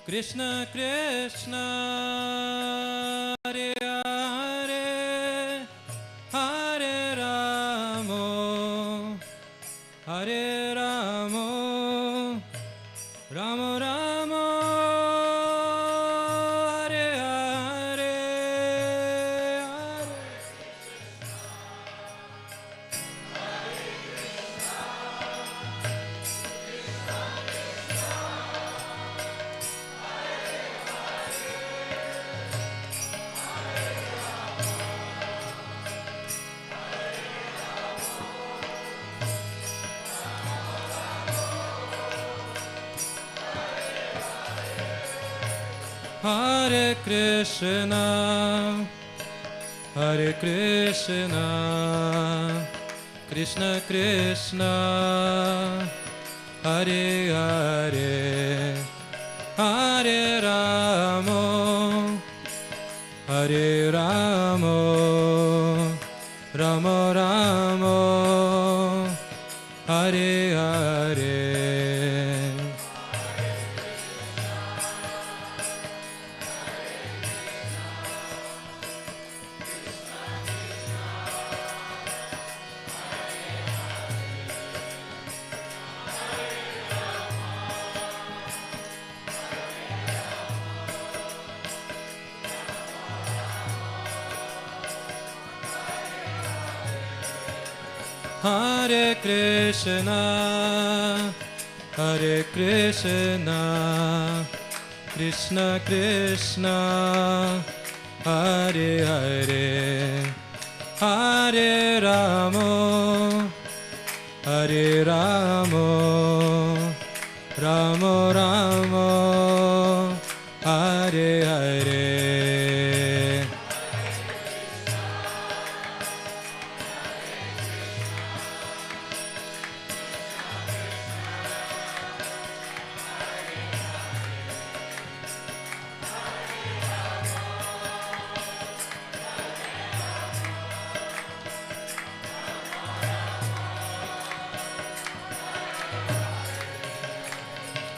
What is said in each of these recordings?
Krishna Krishna Hare Hare Hare Ramo Hare Ramo Ramo Ramo Hare Hare Hare Krishna, Hare Krishna, Krishna Krishna, Hare Hare, Hare Ramo, Hare Ramo, Ramo Ramo, Hare Hare. Hare Krishna, Hare Krishna, Krishna Krishna, Hare Hare, Hare Ramo, Hare Ramo, Ramo Ramo, Hare Hare.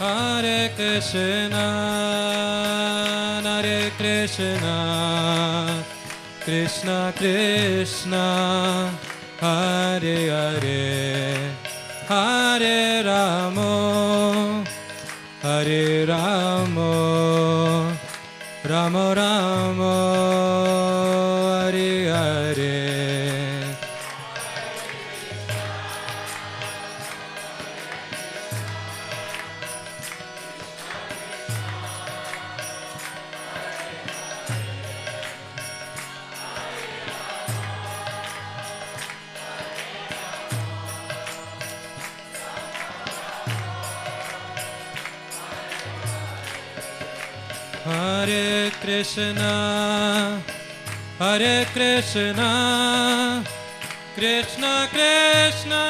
Hare Krishna, Hare Krishna, Krishna Krishna, Hare Hare, Hare Ramo, Hare Ramo, Ramo Ramo, Hare Hare. Hare Krishna, Hare Krishna, Krishna Krishna,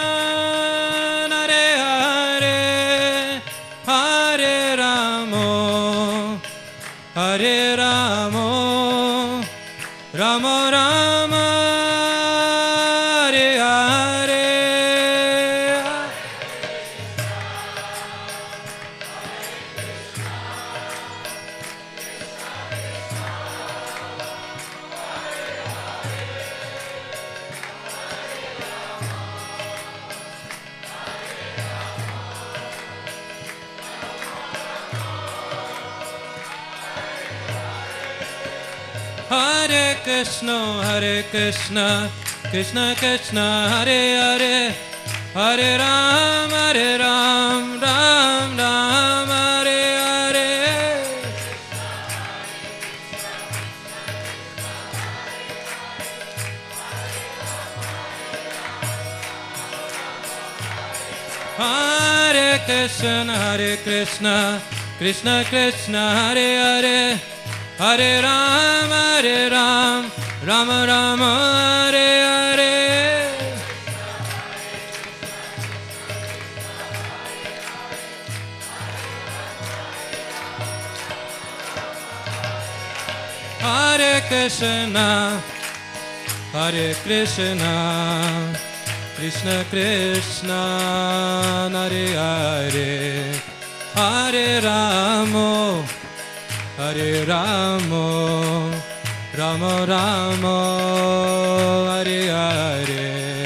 Hare Hare, Hare Ramo, Hare Ramo, Ramo Rama, Hare Hare. Hare Krishna, Hare Krishna, Krishna Krishna, Hare Hare, Hare Ram, Ram Ram, Hare Hare. Hare Krishna, Hare Krishna, Krishna Krishna, Hare Hare, Hare Ram, Ram Ram, Hare Hare. Hare Krishna, Hare Krishna, Krishna Krishna, Hare Hare, Hare Ramo, Hare Ramo, Ramo Ramo, Hare Hare.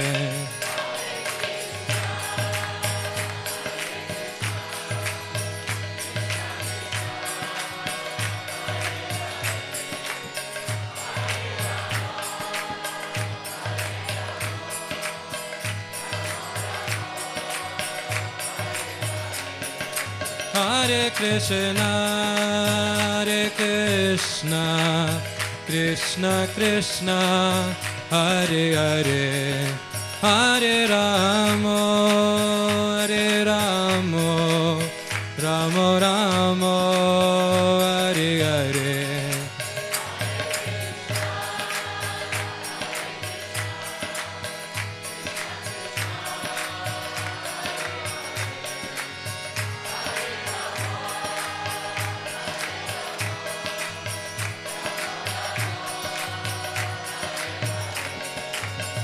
Hare Krishna, Krishna Krishna, Hare Hare, Hare Ramo, Ramo Ramo, Hare Hare.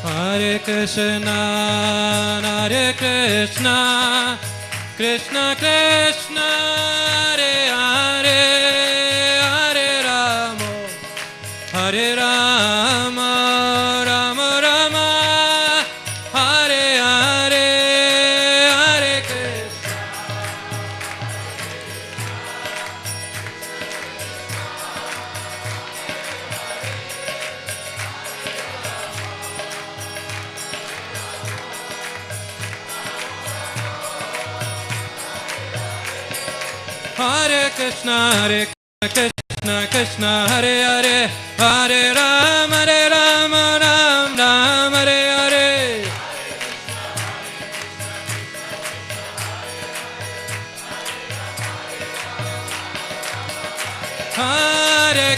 Hare Krishna, Krishna Krishna, Hare Hare, Hare Ramo, Ramo Rama, Hare Hare, Hare Krishna. Hare Krishna, Krishna Krishna, Hare Hare, Hare Rama, Ram Ram, Hare Hare. Hare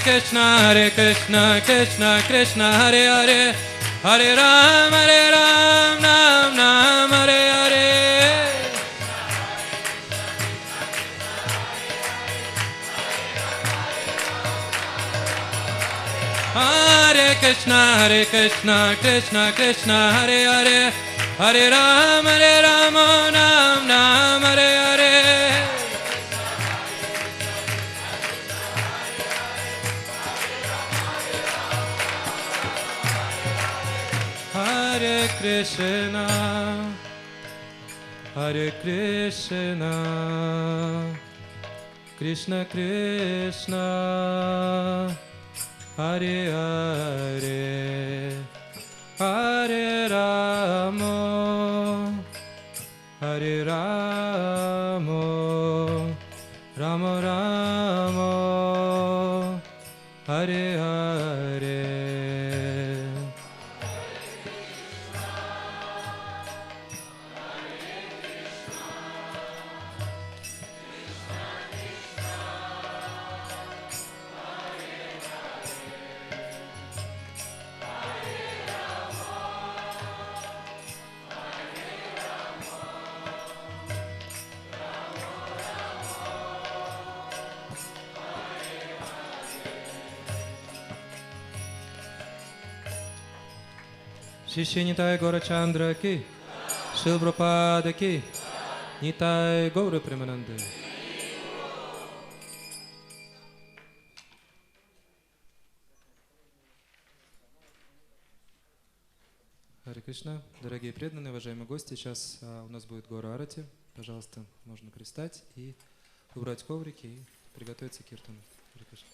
Krishna, Krishna Krishna, Hare Hare, Hare Ram Ram, Hare Hare. Hare Krishna, Krishna Krishna, Hare Hare, Hare Ram Ram, Hare Hare. Hare Krishna, Krishna Krishna, Hare Hare, Hare Ramo, Ramo Ramo, Hare Hare. Шиши Нитай Гора Чандра Ки, Шил Прабхупада Ки, Нитай Гаура Премананды. Харе Кришна, дорогие преданные, уважаемые гости, сейчас у нас будет Гаура Арати. Пожалуйста, можно пристать и убрать коврики и приготовиться к киртану. Харе Кришна.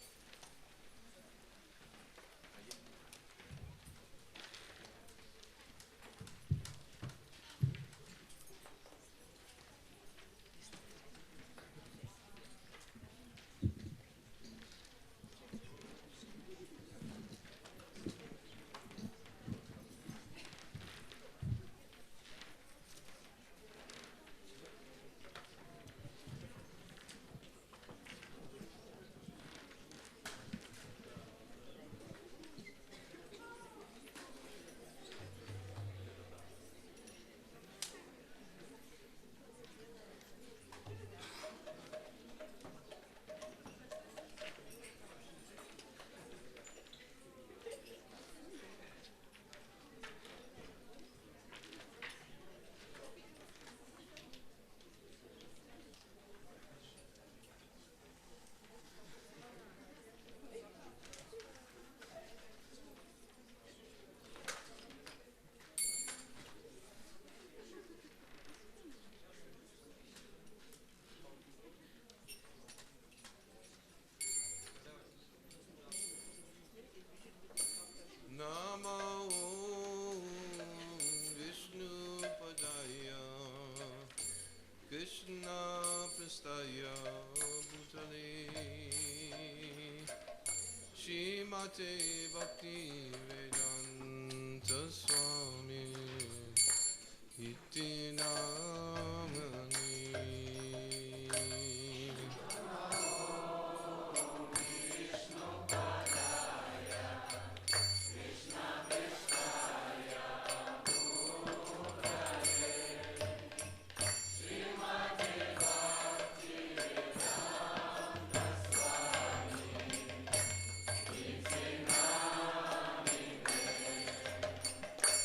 Namaste Bhutale Shrimate Bhakti Vedanta Swami Iti Namani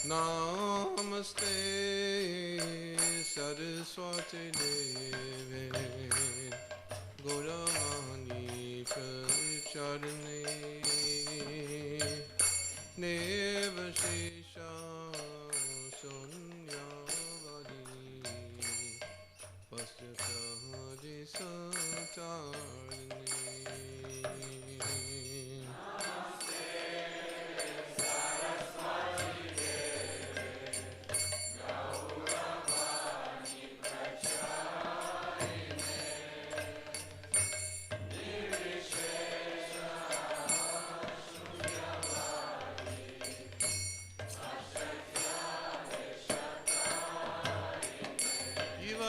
Namaste Saraswati Deve Gauravani Pracharane Nevashesha Sunyavadi Vastyatadi Satarane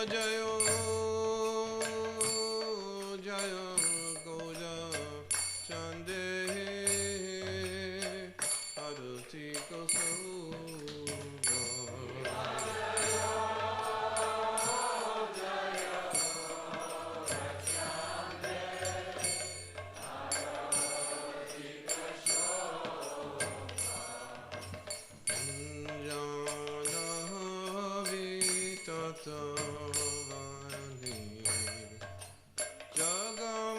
Jayo Jayo Goja Chande Aruti Kosova Jana Vitata Jaga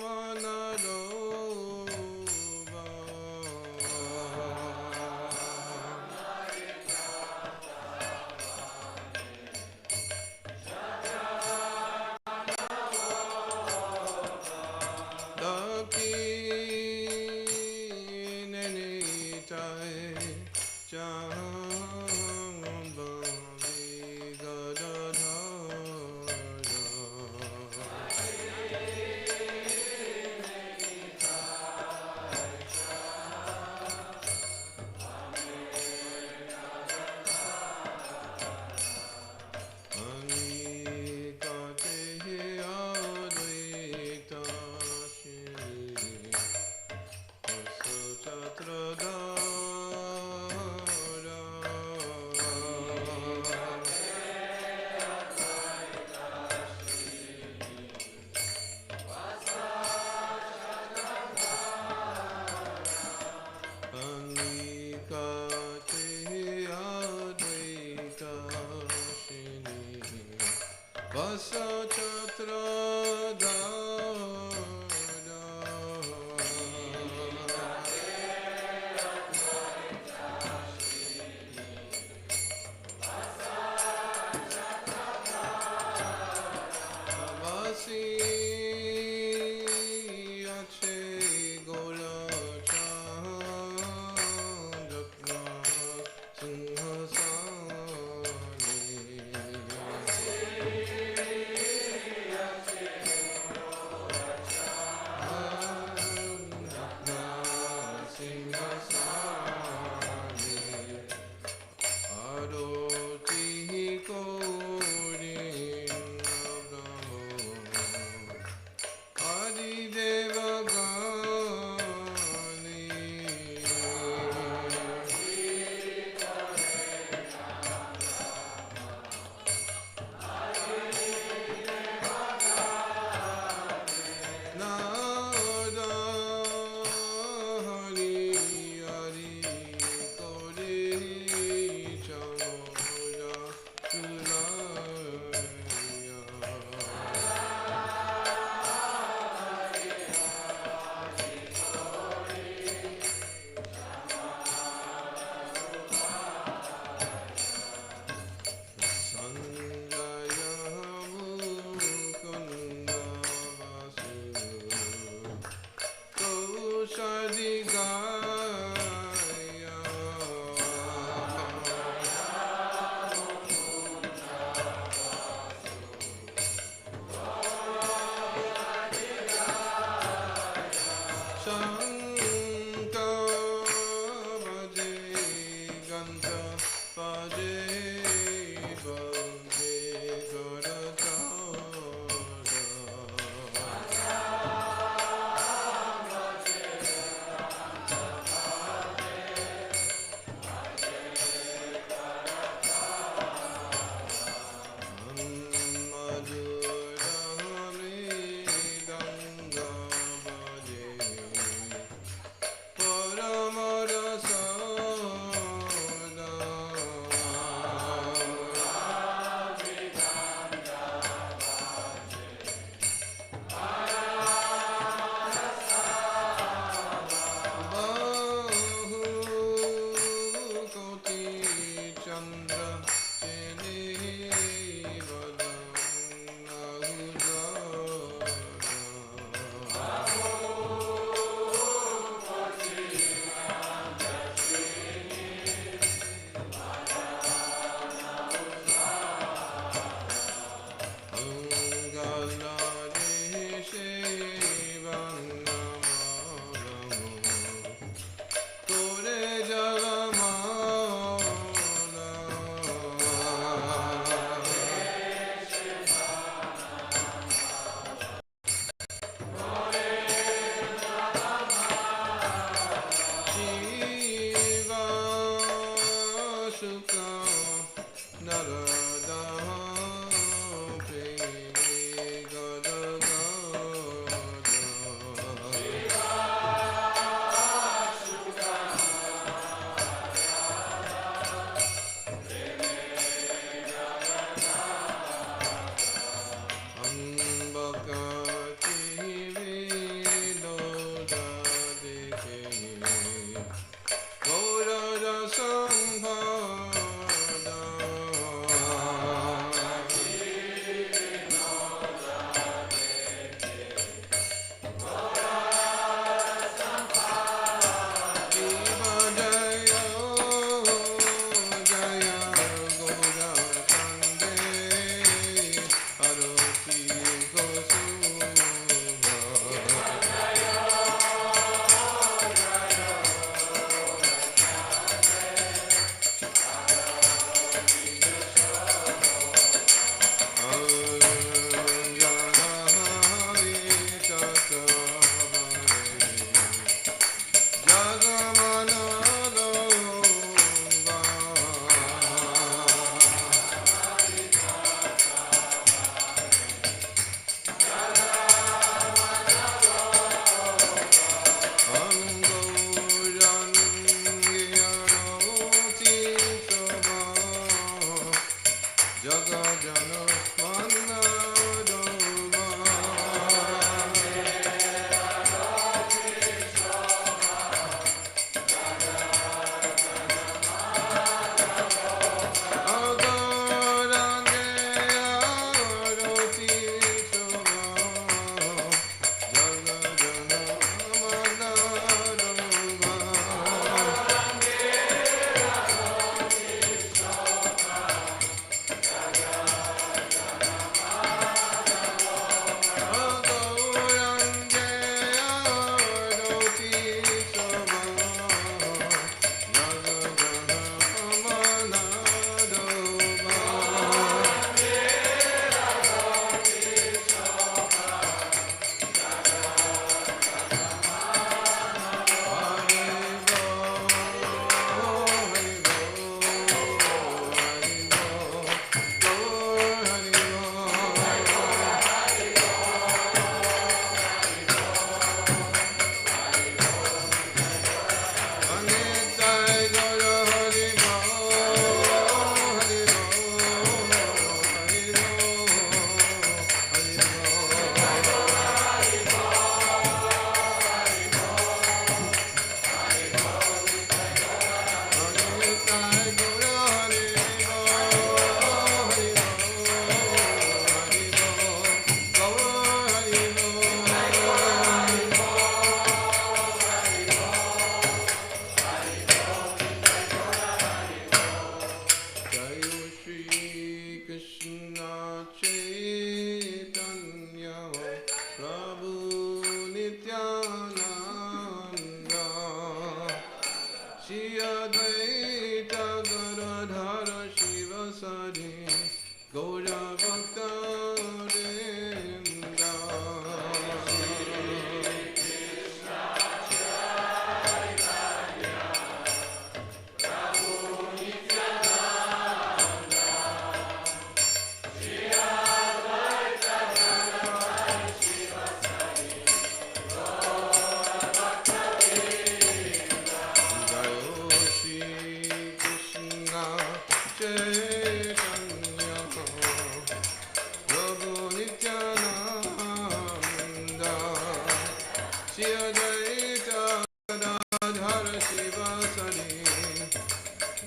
Shri Advaita Gadadhara Shivasari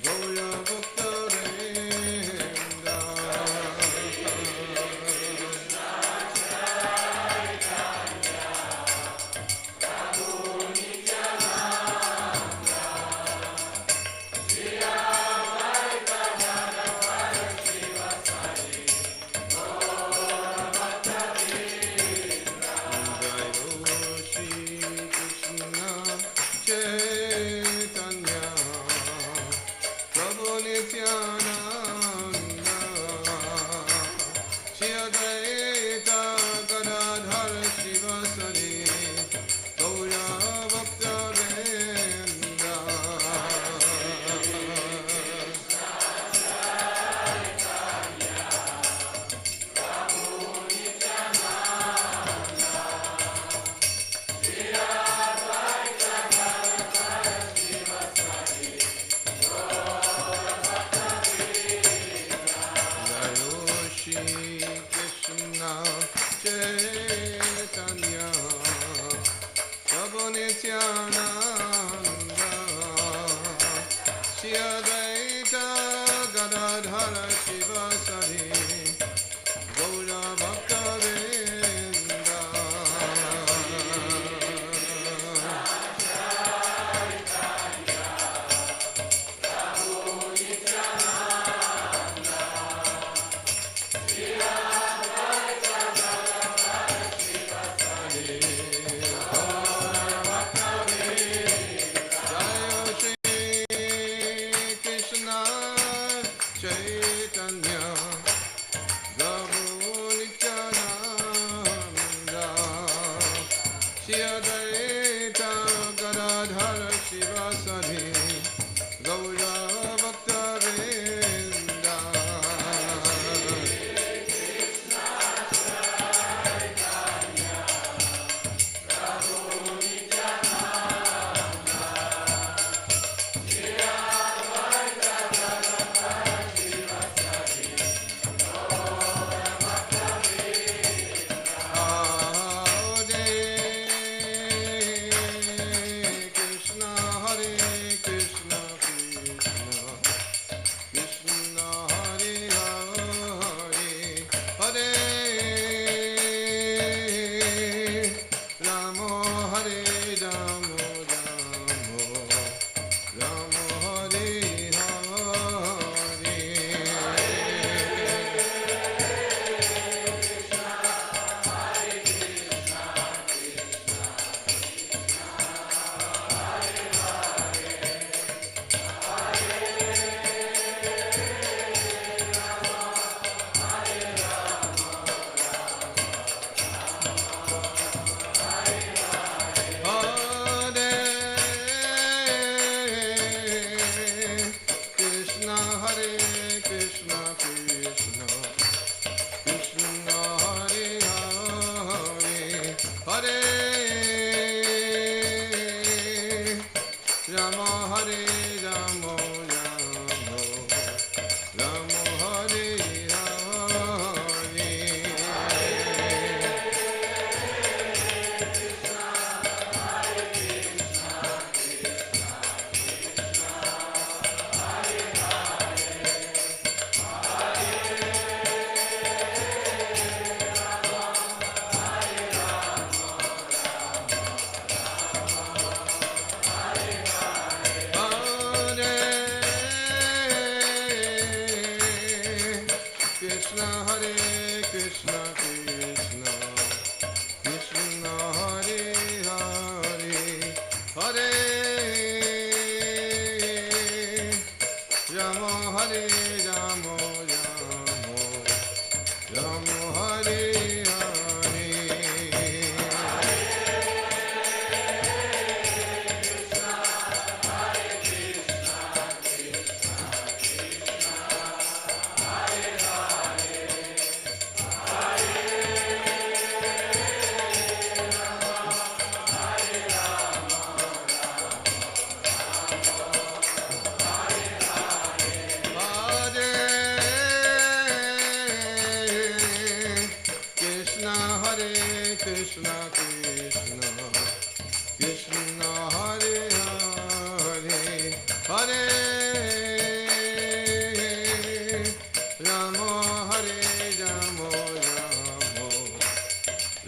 Gaura Bhakta Vrinda.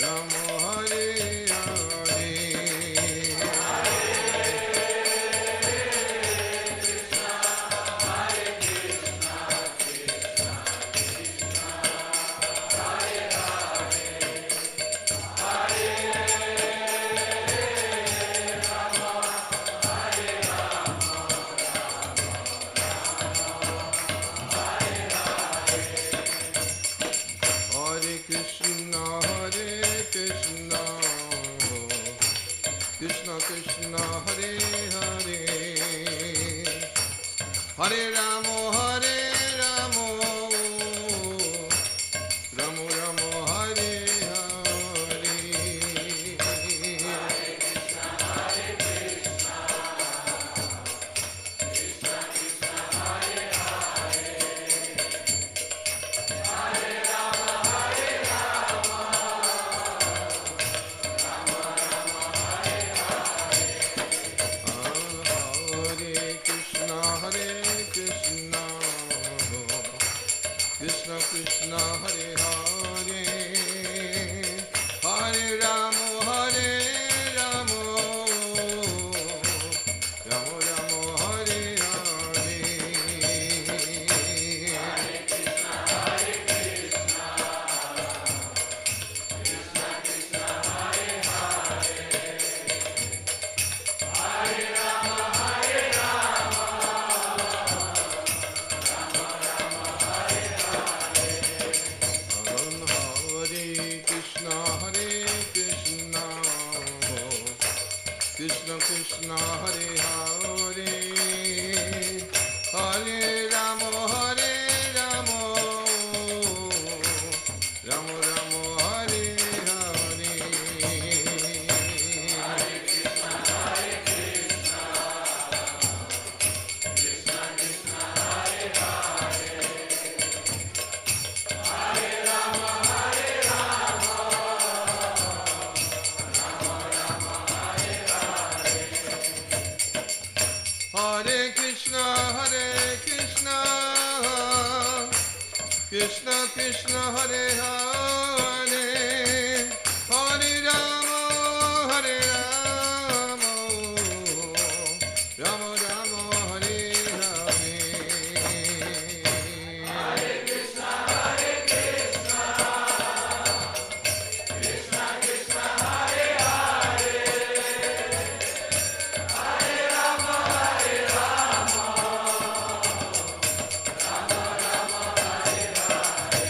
Ramo Hare Hare Krishna Hare Hare Hare Ramo Hare Ramo Ramo Ramo Hare Hare Hare Krishna Hare Krishna Krishna Krishna Hare Hare Hare Rama Hare Rama Rama Rama Hare Hare Hare Krishna Krishna Krishna Hare Hare Hare Ramo Hare Ramo Ramo Ramo Hare Hare Hare Krishna Hare Krishna Krishna Krishna Hare Hare Hare Rama Hare Rama Rama Rama Hare Hare Hare Krishna Hare Krishna Krishna Krishna Hare Hare Hare Rama Hare Rama Rama Rama Hare Hare Hare Krishna Hare Krishna Krishna Krishna Hare Hare Hare Rama Hare Rama Rama Rama Hare Hare Hare Krishna Hare Krishna Krishna Krishna Hare Hare Hare Rama Hare Rama Rama Rama Hare Hare Hare Krishna Hare Krishna Krishna Krishna Hare Hare Hare Rama Hare Rama Rama Rama Hare Hare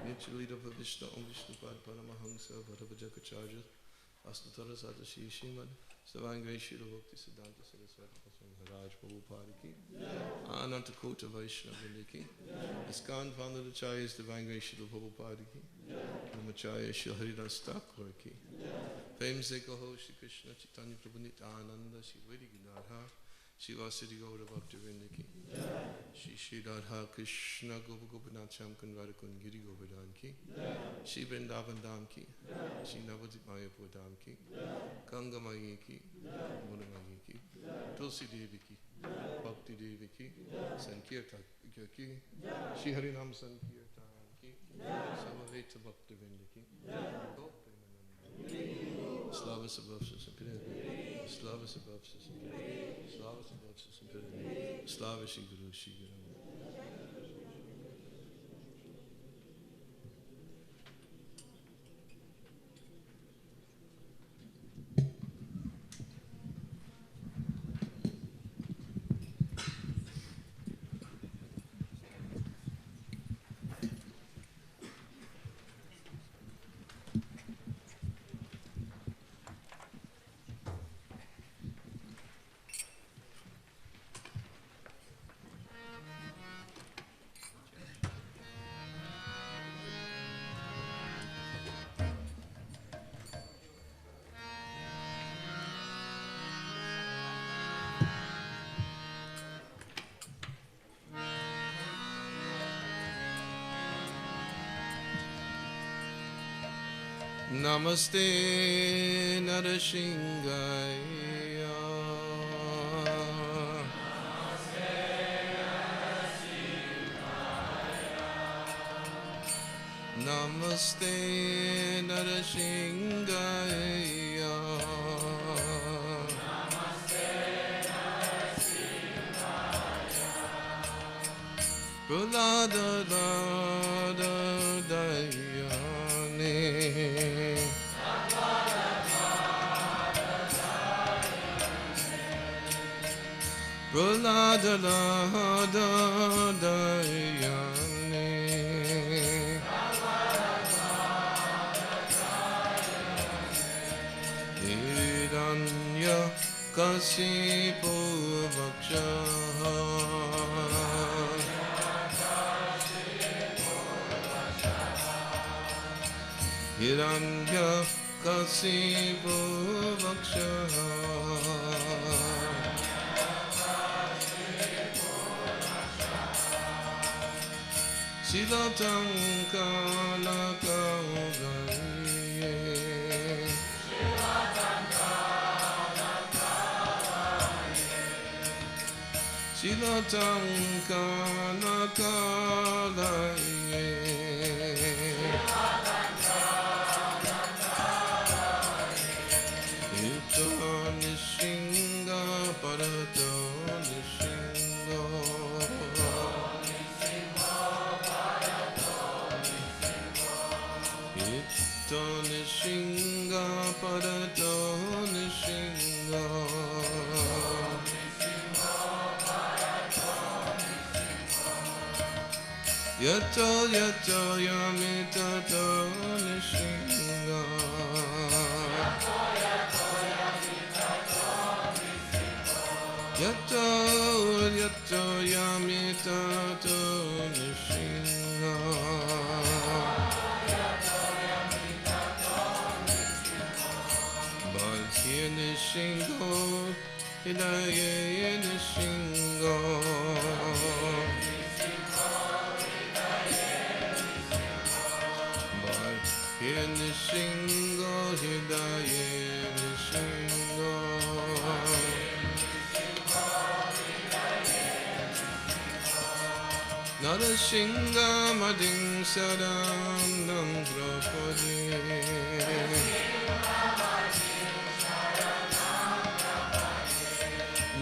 Mutual leader of Vishnu Om Vishnupada Paramahamsa Bhattacharya Astutara Satashi Shimad Savangay Shira Bhakti Siddhanta Saraswati Maharaj Prabhupada ki Ananta Kota Vaishnava ki Iskan Vandalacharya Savangay Shira Prabhupada ki Namacharya Shri Haridas Thakur ki Fame Sekaho Shri Krishna Chaitanya Prabhu Nityananda Shri Vedi Ginadha Shri Vasidi Gaura Bhakti Vrinda ki Shri Shri Radha Krishna Gopa Gopinath Shamkan Radhakun Giri Govardhan ki Shri Vrindavan Dham ki Shri Navadip Mayapur Dham ki Ganga Maya ki Muna Maya ki Tulsi Devi ki Bhakti Devi ki Sankirtan ki Shri Harinam Sankirtan ki Samaveta Bhakti Vrinda ki Slava Sabhavsa Sampirani Slava Sabhavsa Sampirani Slava Sabhavsa Sampirani Slava Shri Guru Shri Guru. Namaste Narasingaya Namaste Narasingaya Pralada Dayane Pralada Dayane Hiranya Kasipu Vakshaha Hiranya Kasipu Vakshaha Silatam Kalakavaye Silatam Kalakavaye Ito Nishinga Parato Nishinga Nishinga Parato Nishinga Yato Yamitato Nishinga Yato Yamitato Nishinga Nishingo, Hidaye Nishingo, Nishingo, Hidaye Nishingo, Narashinga Mading Sadam Nam Prapadi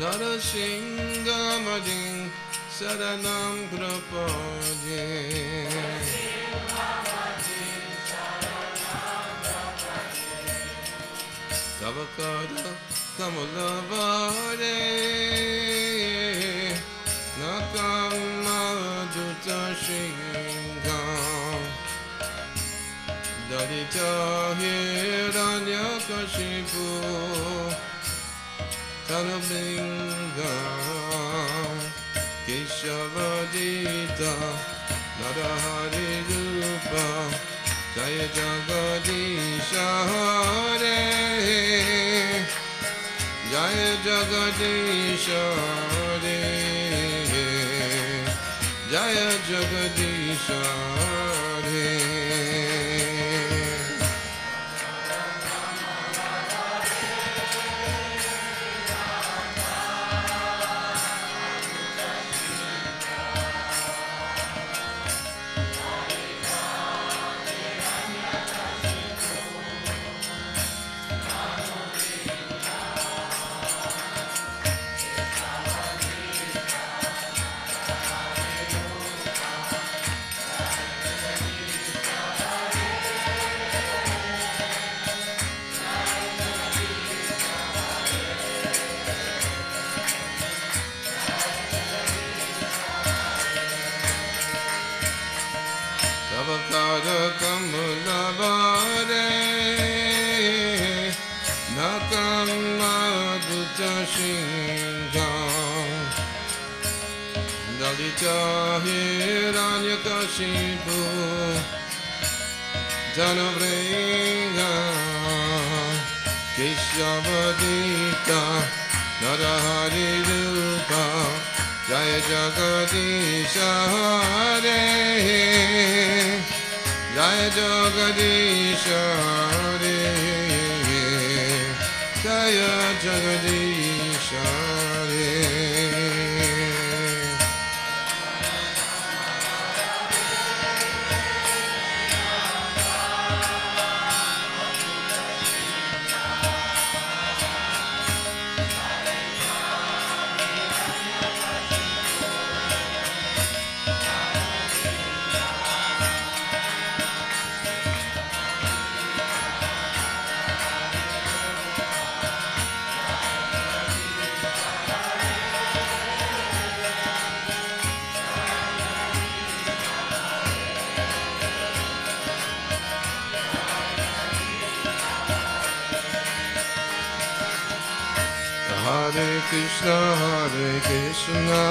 Narashinga Mading Saranam Prapade Tavakada Kamalavare Nakamaduta Shingam Dalita Hiranyakashipu Tanablinga Keshavadita Narahari Rupa Jaya Jagadisha Hare Jaya Jagadisha Hare Jaya Jagadisha Hare Savakara Kamulavare Nakammadutta Shingam Dalita Hiranyakashipu Janavringa Keshavadita Narahari Rupa Jaya Jagadisha Hare Jaya Jagadisha Hare Jaya Jagadisha Hare Hare Krishna,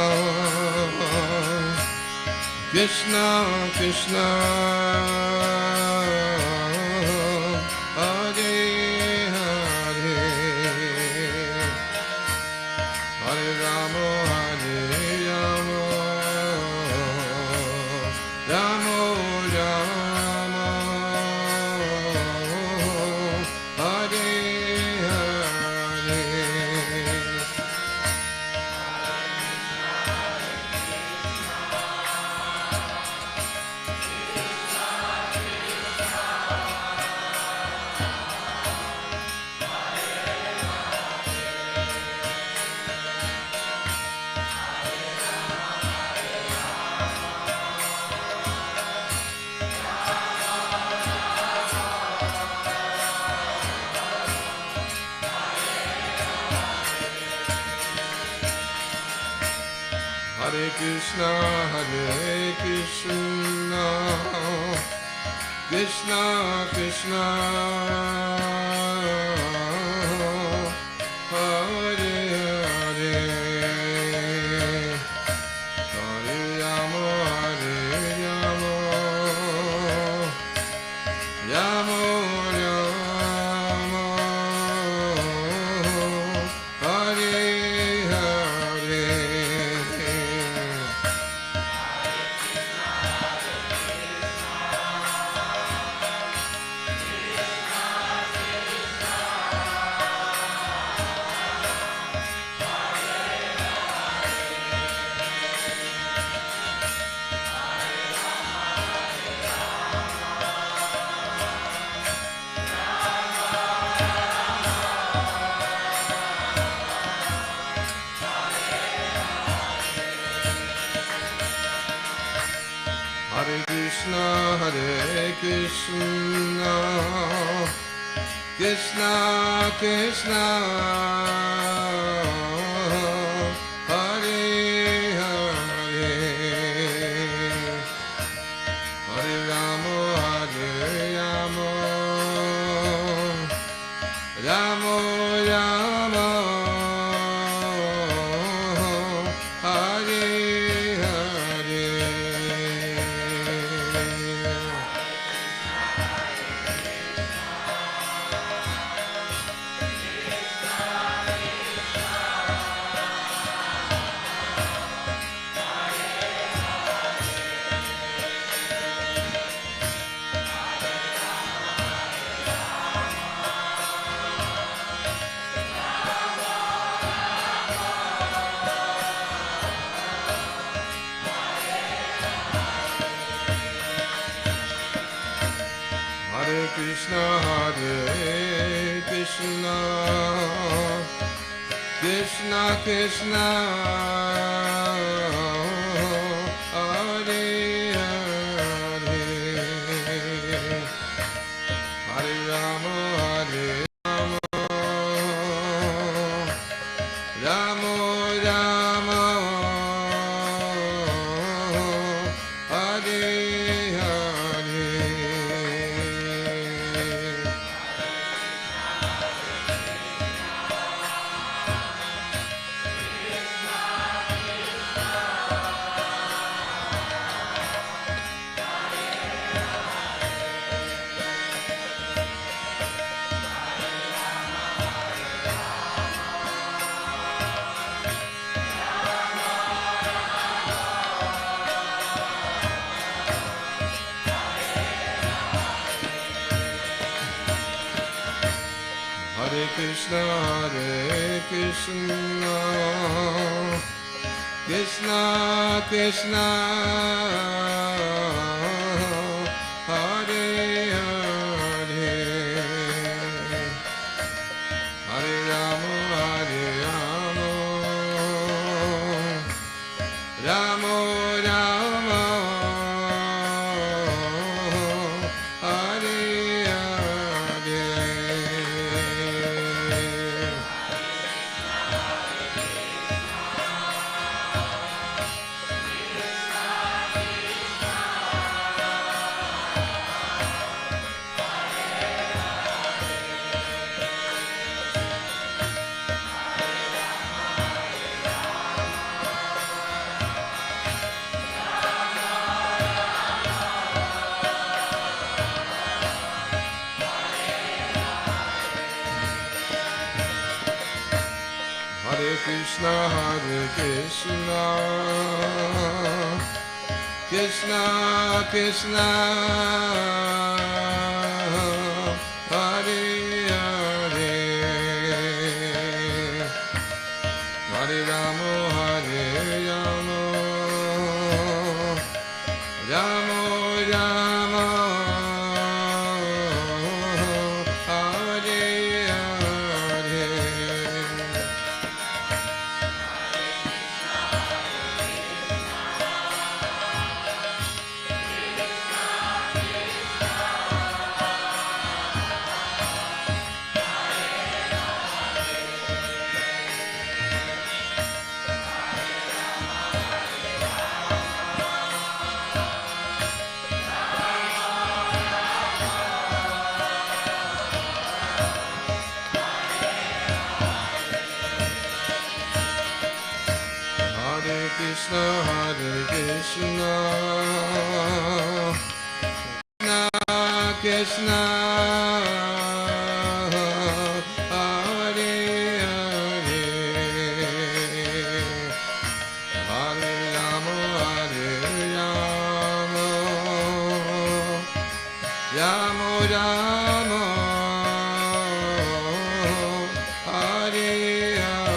Krishna Krishna, Hare Hare, Hare Rama, Hare Rama, Rama Rama, Hare Hare. Hare Krishna, Krishna Krishna, Hare Hare, Hare Rama, Rama Rama, Hare Hare. Hare Krishna, Krishna Krishna, Hare Hare, Hare Rama, Hare Rama, Ramo Ramo Hare Hare Hare Krishna, Krishna Krishna, Hare Hare, Hare Rama, Rama Rama, Hare Hare. Hare Krishna, Krishna Krishna, Hare Hare, Hare Rama, Rama Rama, Hare Hare. Hare Krishna, Krishna Krishna, Hare Hare, Hare Rama, Rama Rama, Hare Hare. Krishna, Krishna Krishna, Hare Hare, Hare Rama, Rama Rama, Hare Hare.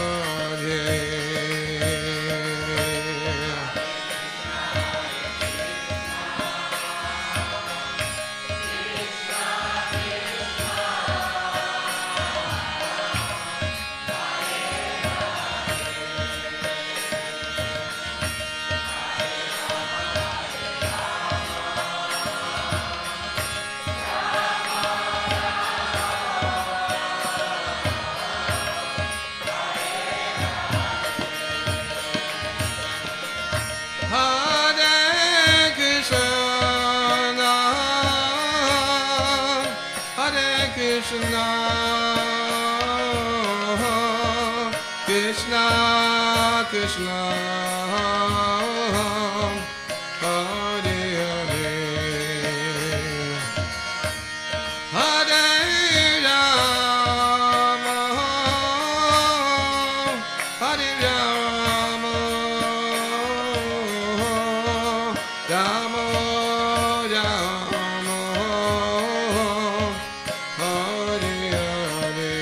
Krishna Krishna, Krishna, Hare Hare, Hare Rama, Hare Rama, Rama Rama, Hare Hare.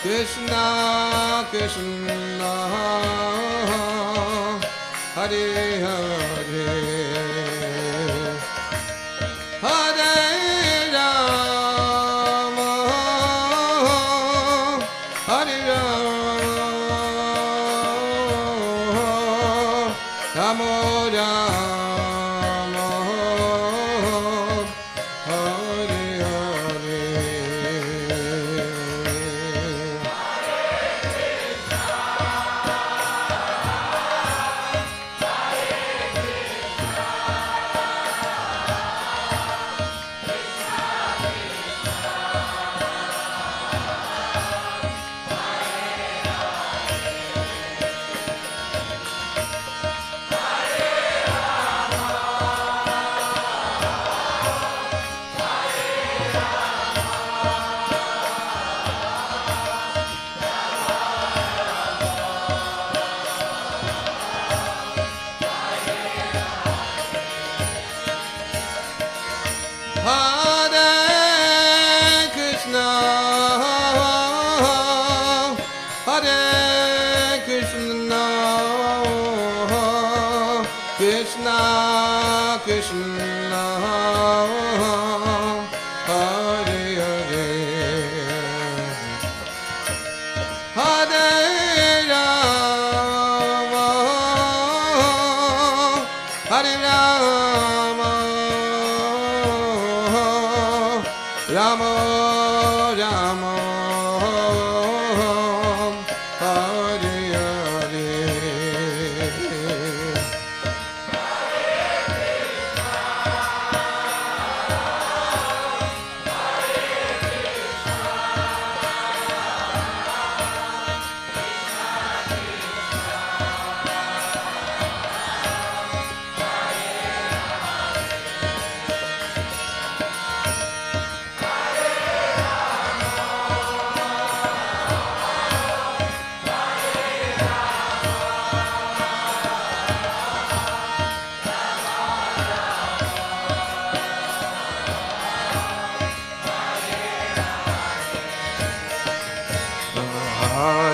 Krishna, Krishna, Hare Hare, Hare Rama, Hare Rama, Rama Rama, Hare Hare. Hare Krishna, Hare Krishna, Krishna Krishna, Hare Hare, Hare Rama, Hare Rama, Rama Rama, Hare Hare.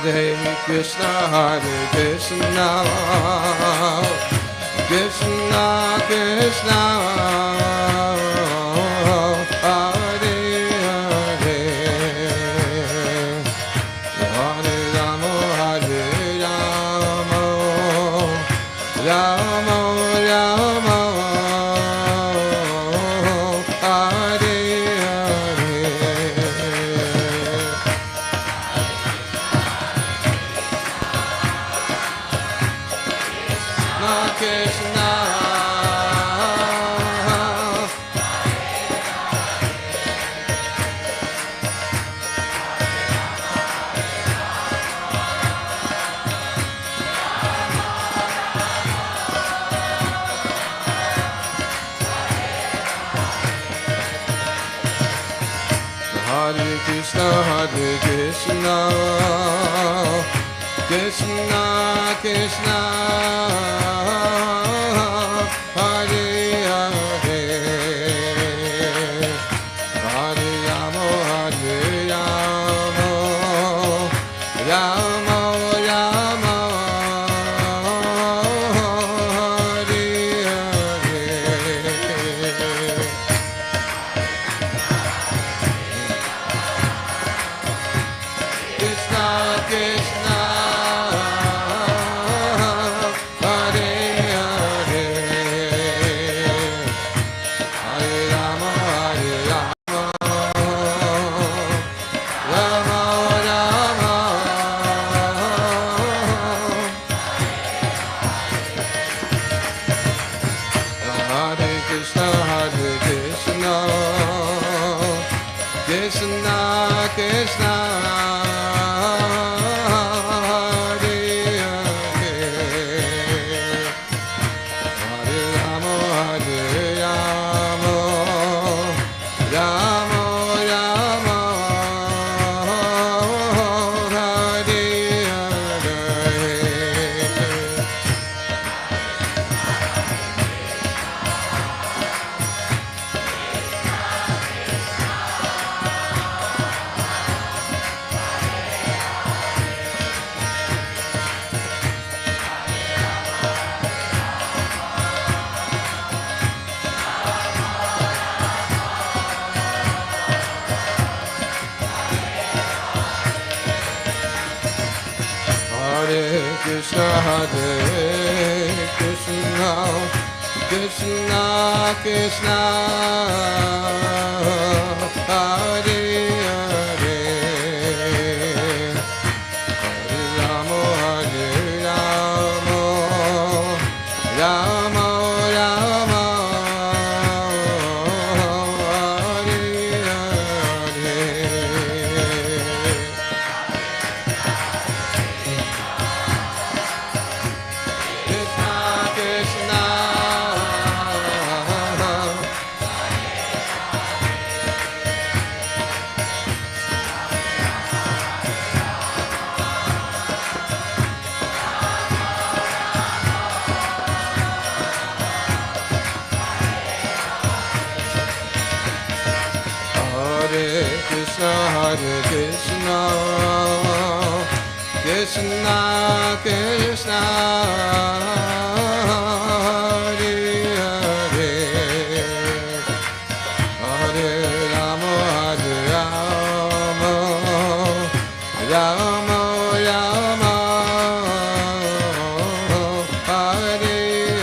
Hare Krishna, Hare Krishna, Krishna Krishna, Hare Hare, Hare Rama, Hare Rama, Rama Rama, Hare Hare. Krishna, Hare Krishna, Hare Krishna, Krishna Krishna, Hare Hare, Krishna, Krishna Krishna, Hare Hare, Hare Rama, Rama Rama, Hare Hare. Hare Krishna, Krishna Krishna, Hare Hare, Hare Rama, Rama Rama, Hare Hare.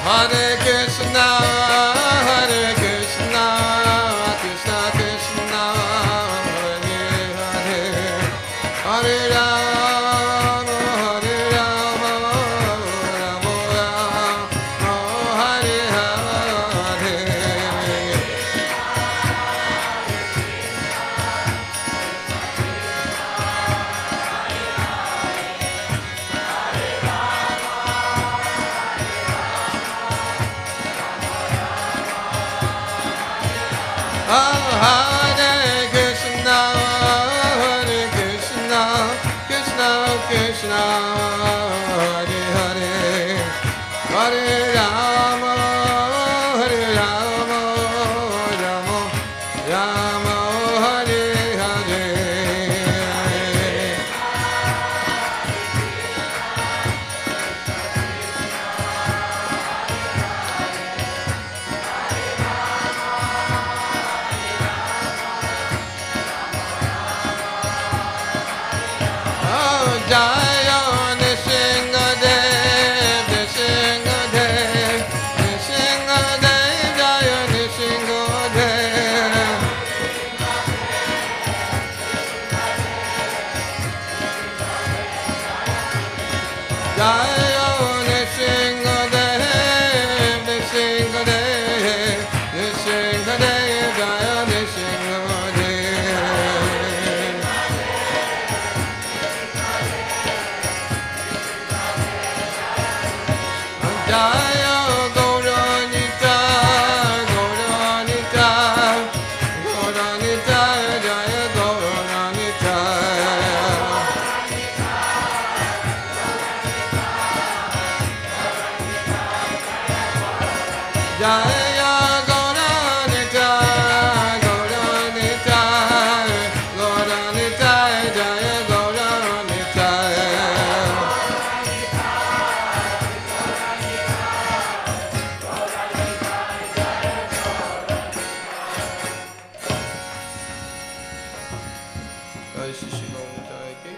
Hare Krishna, Hare Krishna, Krishna Krishna, Hare Hare, Hare Rama, Hare Rama, Rama Rama, Hare Hare. Hare Krishna, Hare Krishna, Krishna Krishna, Hare Hare, Hare Rama, Hare Rama, Rama Rama, Hare Hare. Jaya Nishingadev, Nishingadev, Nishingadev, Jaya Nishingadev. Jaya Nishingadev, Nishingadev, Nishingadev, Jaya Nishingadev. Jaya Gaura Nita, Gaura Nita, Gaura Nita, Jaya Gaura Nita. Jaya Gaura Nita, Gaura Nita, Gaura Nita, Jaya Gaura Nita. Jai Shri Shri Gaura Nitai ki.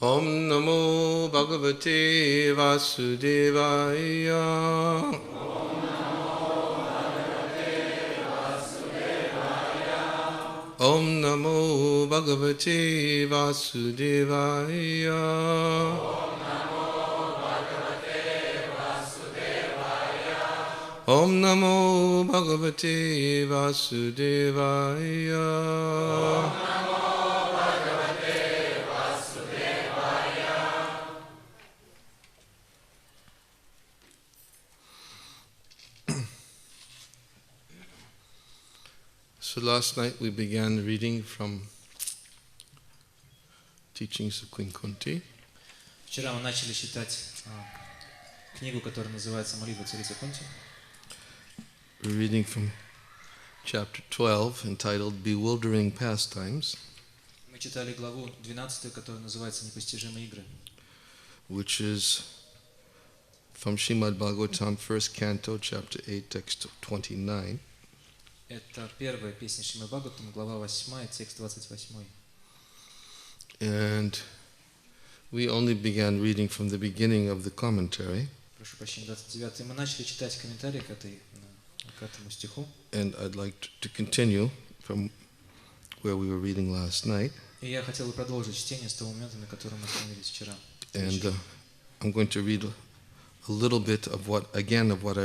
Om Namo Bhagavate Vasudevaya. Om Namo Bhagavate Vasudevaya. Om Namo Bhagavate Vasudevaya. So last night we began reading from Teachings of Queen Kunti. Вчера мы начали читать книгу, которая называется «Молитва царицы Кунти». We're reading from chapter 12, entitled Bewildering Pastimes, Мы читали главу 12, которая называется «Непостижимые игры», which is from Srimad Bhagavatam, first canto, chapter 8, text 29. Это первая песня Шримад Бхагаватам, глава 8, текст 28. And we only began reading from the beginning of the commentary, Прошу прощения, 29. Мы начали читать комментарии к этому стиху. and I'd like to continue from where we were reading last night. И я хотел бы продолжить чтение с того момента, на котором мы остановились вчера. And I'm going to read a little bit of what I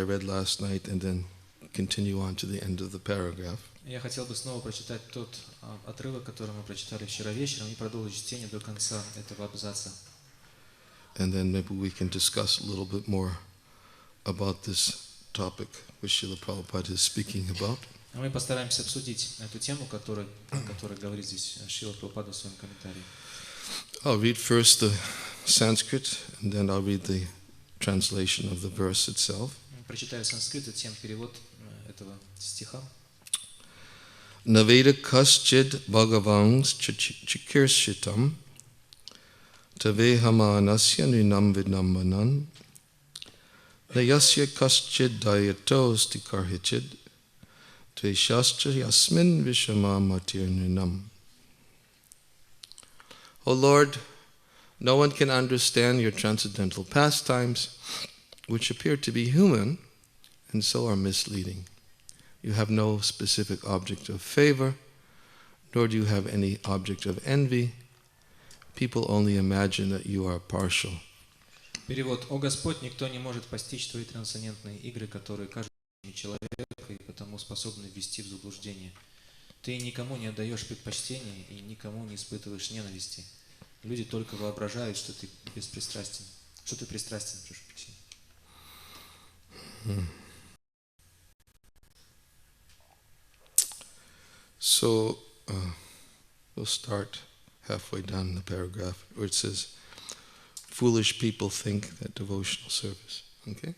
read last night, and then continue on to the end of the paragraph. Я хотел бы снова прочитать тот отрывок, который мы прочитали вчера вечером, и продолжить чтение до конца этого абзаца. And then maybe we can discuss a little bit more about this topic which Srila Prabhupada is speaking about. А мы постараемся обсудить эту тему, о которой говорит здесь Шрила Прабхупада в своем комментарии. I'll read first the Sanskrit, and then I'll read the translation of the verse itself. Прочитаю санскрит, затем перевод этого стиха. Naveda kaschid bhagavangs chikirshitam tavehamanasya ninam vidnambanan nayasya kaschid dayatos tikarhichid tveshascha yasmin vishama matirninam. O Lord, no one can understand your transcendental pastimes, which appear to be human and so are misleading. You have no specific object of favor, nor do you have any object of envy. People only imagine that you are partial. Перевод. О Господь, никто не может постичь твои трансцендентные игры, которые кажутся человека и потому способны ввести в заблуждение. Ты никому не отдаешь предпочтения и никому не испытываешь ненависти. Люди только воображают, что ты беспристрастен. Что ты пристрастен, прошу прощения. So, we'll start halfway down the paragraph where it says, foolish people think that devotional service. Okay?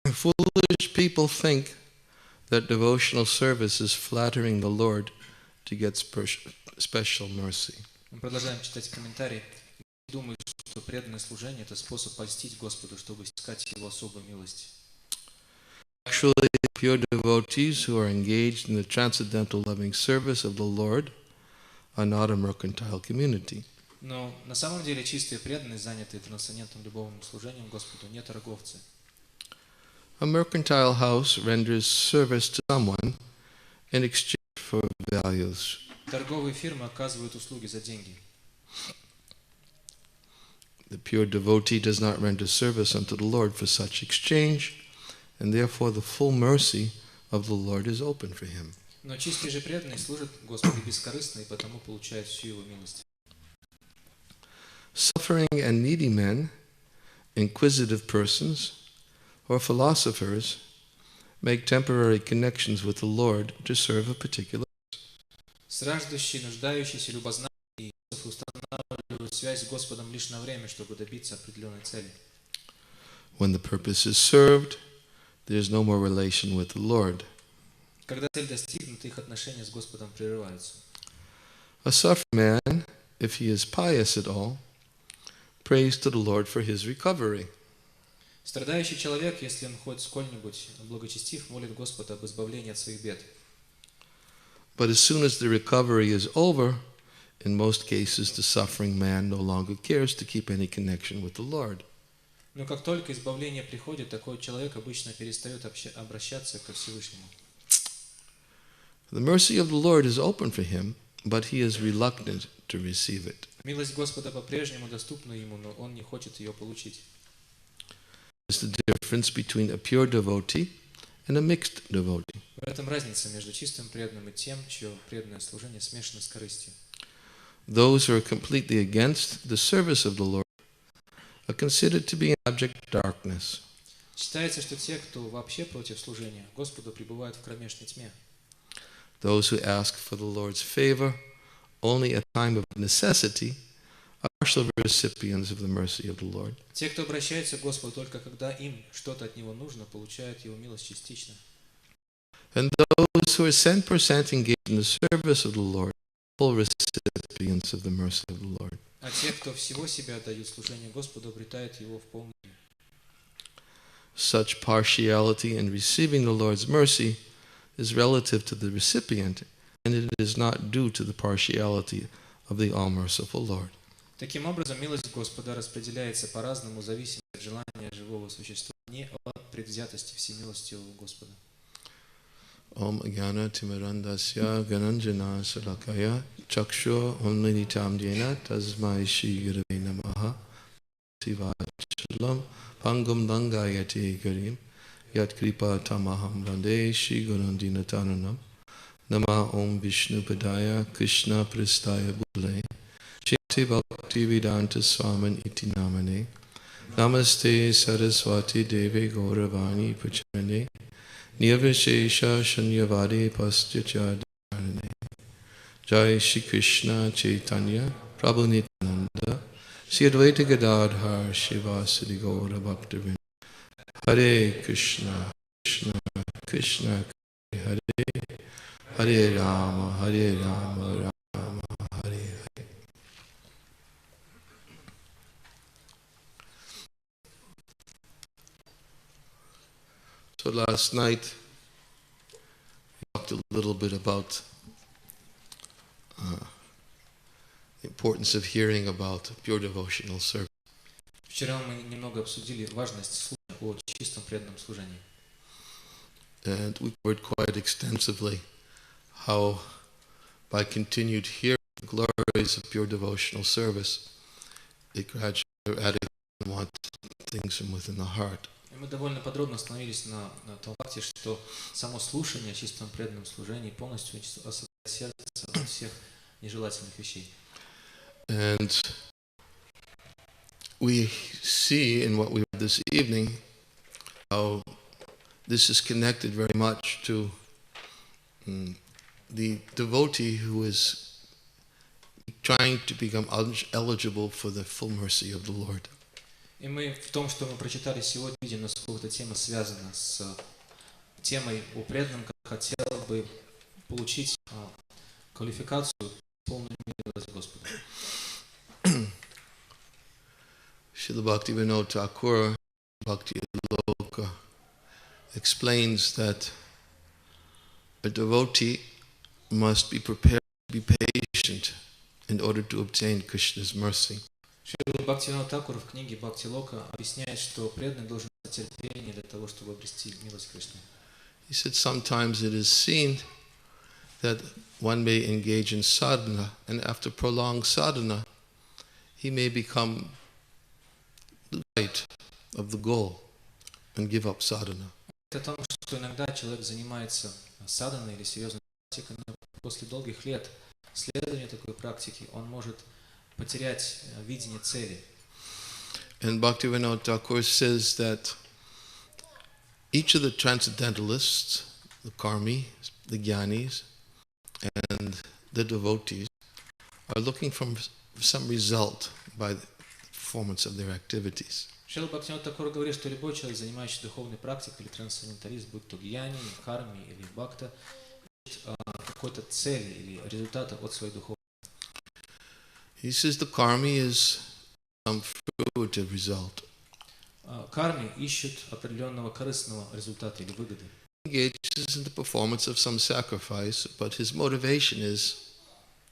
Foolish people think that devotional service is flattering the Lord to get special mercy. Мы продолжаем читать комментарий. Думаю, что преданное служение – это способ польстить Господу, чтобы искать Его особую милость. Actually, pure devotees who are engaged in the transcendental loving service of the Lord are not a mercantile community. Но на самом деле чистые преданные, занятые трансцендентным любовным служением Господу, не торговцы. A mercantile house renders service to someone in exchange for values. Торговые фирмы оказывают услуги за деньги. The pure devotee does not render service unto the Lord for such exchange, and therefore the full mercy of the Lord is open for him. Но чистые же преданные служат Господу бескорыстно и потому получают всю Его милость. Suffering and needy men, inquisitive persons, or philosophers make temporary connections with the Lord to serve a particular. Страждущие, нуждающиеся, любознательные устанавливают связь с Господом лишь на время, чтобы добиться определенной цели. When the purpose is served, there is no more relation with the Lord. Когда цель достигнута, их отношения с Господом прерываются. A suffering man, if he is pious at all, prays to the Lord for his recovery. Страдающий человек, если он хоть сколь-нибудь благочестив, молит Господа об избавлении от своих бед. But as soon as the recovery is over, in most cases the suffering man no longer cares to keep any connection with the Lord. Но как только избавление приходит, такой человек обычно перестает обращаться ко Всевышнему. The mercy of the Lord is open for him, but he is reluctant to receive it. Милость Господа по-прежнему доступна ему, но он не хочет ее получить. It's the difference between a pure devotee and a mixed devotee. В этом разница между чистым преданным и тем, чье преданное служение смешано с корыстью. Those who are completely against the service of the Lord are considered to be in abject darkness. Считается, что те, кто вообще против служения Господу, пребывают в кромешной тьме. Those who ask for the Lord's favor only at time of necessity are partial recipients of the mercy of the Lord. Те, кто обращается к Господу только когда им что-то от Него нужно, получают Его милость частично. And those who are 100% engaged in the service of the Lord, full recipients of the mercy of the Lord. А те, кто всего себя отдают служению Господу, обретают Его в полной мере. Such partiality in receiving the Lord's mercy is relative to the recipient, and it is not due to the partiality of the all-merciful Lord. Таким образом, милость Господа распределяется по-разному, зависимо от желания живого существа, не от предвзятости всемилостивого Господа. Om Jnana Timirandasya Gananjana Salakaya Chaksho Omnitam Dena Tasmai Shri Gurave Namaha Sivachalam Pangam Dangayati Garim Yat Kripa Tamaham Vande Shri Gurandina Taranam Nama Om Vishnu Padaya Krishna Pristaya Bhule Shri Bhakti Vedanta Swamin Iti Namane Namaste Saraswati Devi Gauravani Pacharane Nirvishesha Shanyavadi Pastyacharane Jai Shri Krishna Chaitanya Prabhu Nityananda Shri Advaita Gadadhar Shivasadi Gaura Bhaktivinoda Hare Krishna Krishna Krishna Hare Hare Rama Hare Rama Rama Hare Hare. So last night we talked a little bit about the importance of hearing about pure devotional service. Вчера мы немного обсудили важность служения о чистом преданном служении. And we covered quite extensively how by continued hearing the glories of pure devotional service, it gradually want things from within the heart. И мы довольно подробно остановились на том факте, что само слушание о чистом преданном служении полностью освобождает сердце от всех нежелательных вещей. And we see in what we read this evening how this is connected very much to the devotee who is trying to become eligible for the full mercy of the Lord. И мы в том, что мы прочитали сегодня, видим, насколько эта тема связана с темой о преданном, который хотел бы получить квалификацию полную милость Господа. Srila Bhaktivinoda Thakur, Bhakti Loka, explains that a devotee must be prepared to be patient in order to obtain Krishna's mercy. Шрила Бхактивинода Тхакур в книге Бхакти Лока объясняет, что преданный должен иметь терпение для того, чтобы обрести милость Кришны. He said sometimes it is seen that one may engage in sadhana, and after prolonged sadhana, he may become the light of the goal and give up sadhana. Это о том, что иногда человек занимается садханой или серьезной практикой, но после долгих лет следования такой практики он может потерять видение цели. And Bhaktivinoda Thakur says that each of the transcendentalists, the karmis, the jnanis, and the devotees are looking for some result by the performance of their activities. Шрила Бхактивинода Тхакур говорит, что любой человек, занимающийся духовной практикой или трансценденталист, будь то гьяни, карми или бхакта, ищет какой-то цели или результата от своей духовной. He says the karmi is some fruitive result. Карми ищут определенного корыстного результата или выгоды. He engages in the performance of some sacrifice, but his motivation is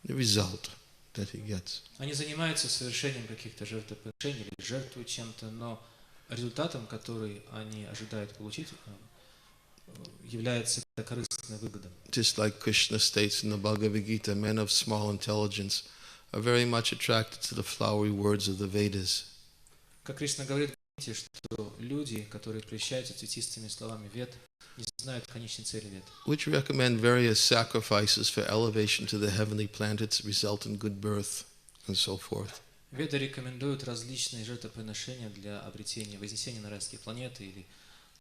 the result that he gets. Они занимаются совершением каких-то жертвоприношений или жертвуют чем-то, но результатом, который они ожидают получить, является корыстной выгодой. Just like Krishna states in the Bhagavad Gita, men of small intelligence are very much attracted to the flowery words of the Vedas. Как Кришна говорит, что люди, которые прельщаются цветистыми словами Вед, не знают конечной цели Вед. Which recommend various sacrifices for elevation to the heavenly planets, result in good birth, and so forth. Веды рекомендуют различные жертвоприношения для обретения, вознесения на райские планеты или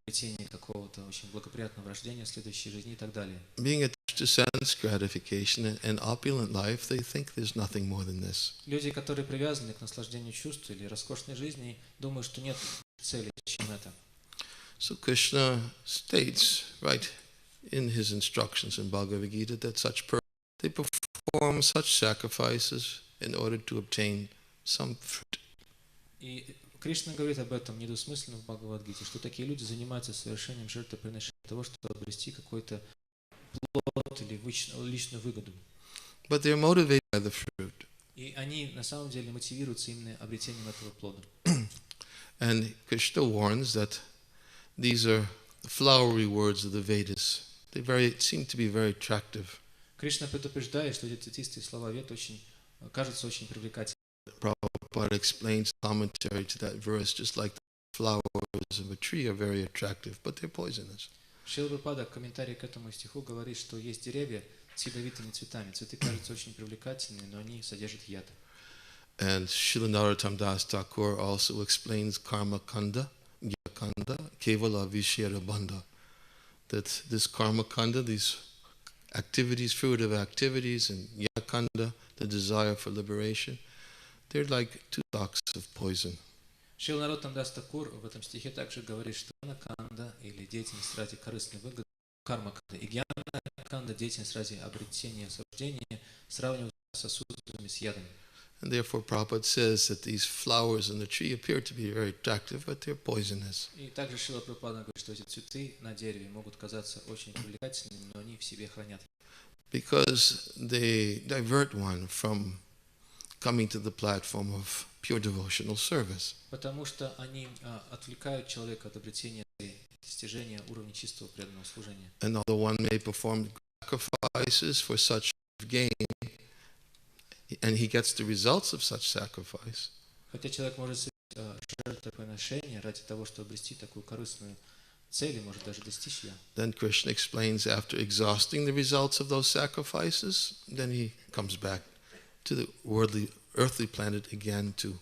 обретения какого-то очень благоприятного рождения в следующей жизни и так далее. Being attached to sense gratification and opulent life, they think there's nothing more than this. Люди, которые привязаны к наслаждению чувств или роскошной жизни, думают, что нет цели, чем это. So Krishna states, right, in his instructions in Bhagavad Gita, that such persons, they perform such sacrifices in order to obtain some fruit. И Кришна говорит об этом недвусмысленно в Бхагавад-гите, что такие люди занимаются совершением жертвоприношения для того, чтобы обрести какой-то плод или личную выгоду. But they're motivated by the fruit. И они на самом деле мотивируются именно обретением этого плода. And Krishna warns that these are the flowery words of the Vedas. They seem to be very attractive. Кришна предупреждает, что эти цветистые слова Вед кажутся очень привлекательными. Prabhupada explains commentary to that verse, just like the flowers of a tree are very attractive, but they're poisonous. Шрила Прабхупада в комментарии к этому стиху говорит, что есть деревья с ядовитыми цветами. Цветы кажутся очень привлекательными, но они содержат яд. And Srila Narottam Das Thakur also explains karma kanda, gyakanda, kevala vishera bandha. That this karma kanda, these activities, fruitive activities, and yakanda, the desire for liberation, they're like two stalks of poison. Шрила Нароттам Дас Такур в этом стихе также говорит, что канда или деятельность ради корыстной выгоды, карма канда и гьяна канда, деятельность ради обретения осуждения, сравнивают с сосудами с ядом. And therefore Prabhupada says that these flowers in the tree appear to be very attractive, but they're poisonous. И также Шрила Прабхупада говорит, что эти цветы на дереве могут казаться очень привлекательными, но они в себе хранят. Because they divert one from coming to the platform of pure devotional service. Потому что они отвлекают человека от обретения и достижения уровня чистого преданного служения. And although one may perform sacrifices for such gain, and he gets the results of such sacrifice, Хотя человек может совершить жертвоприношение ради того, чтобы обрести такую корыстную цель, и может даже достичь ее. then Krishna explains, after exhausting the results of those sacrifices, then he comes back to the earthly planet again to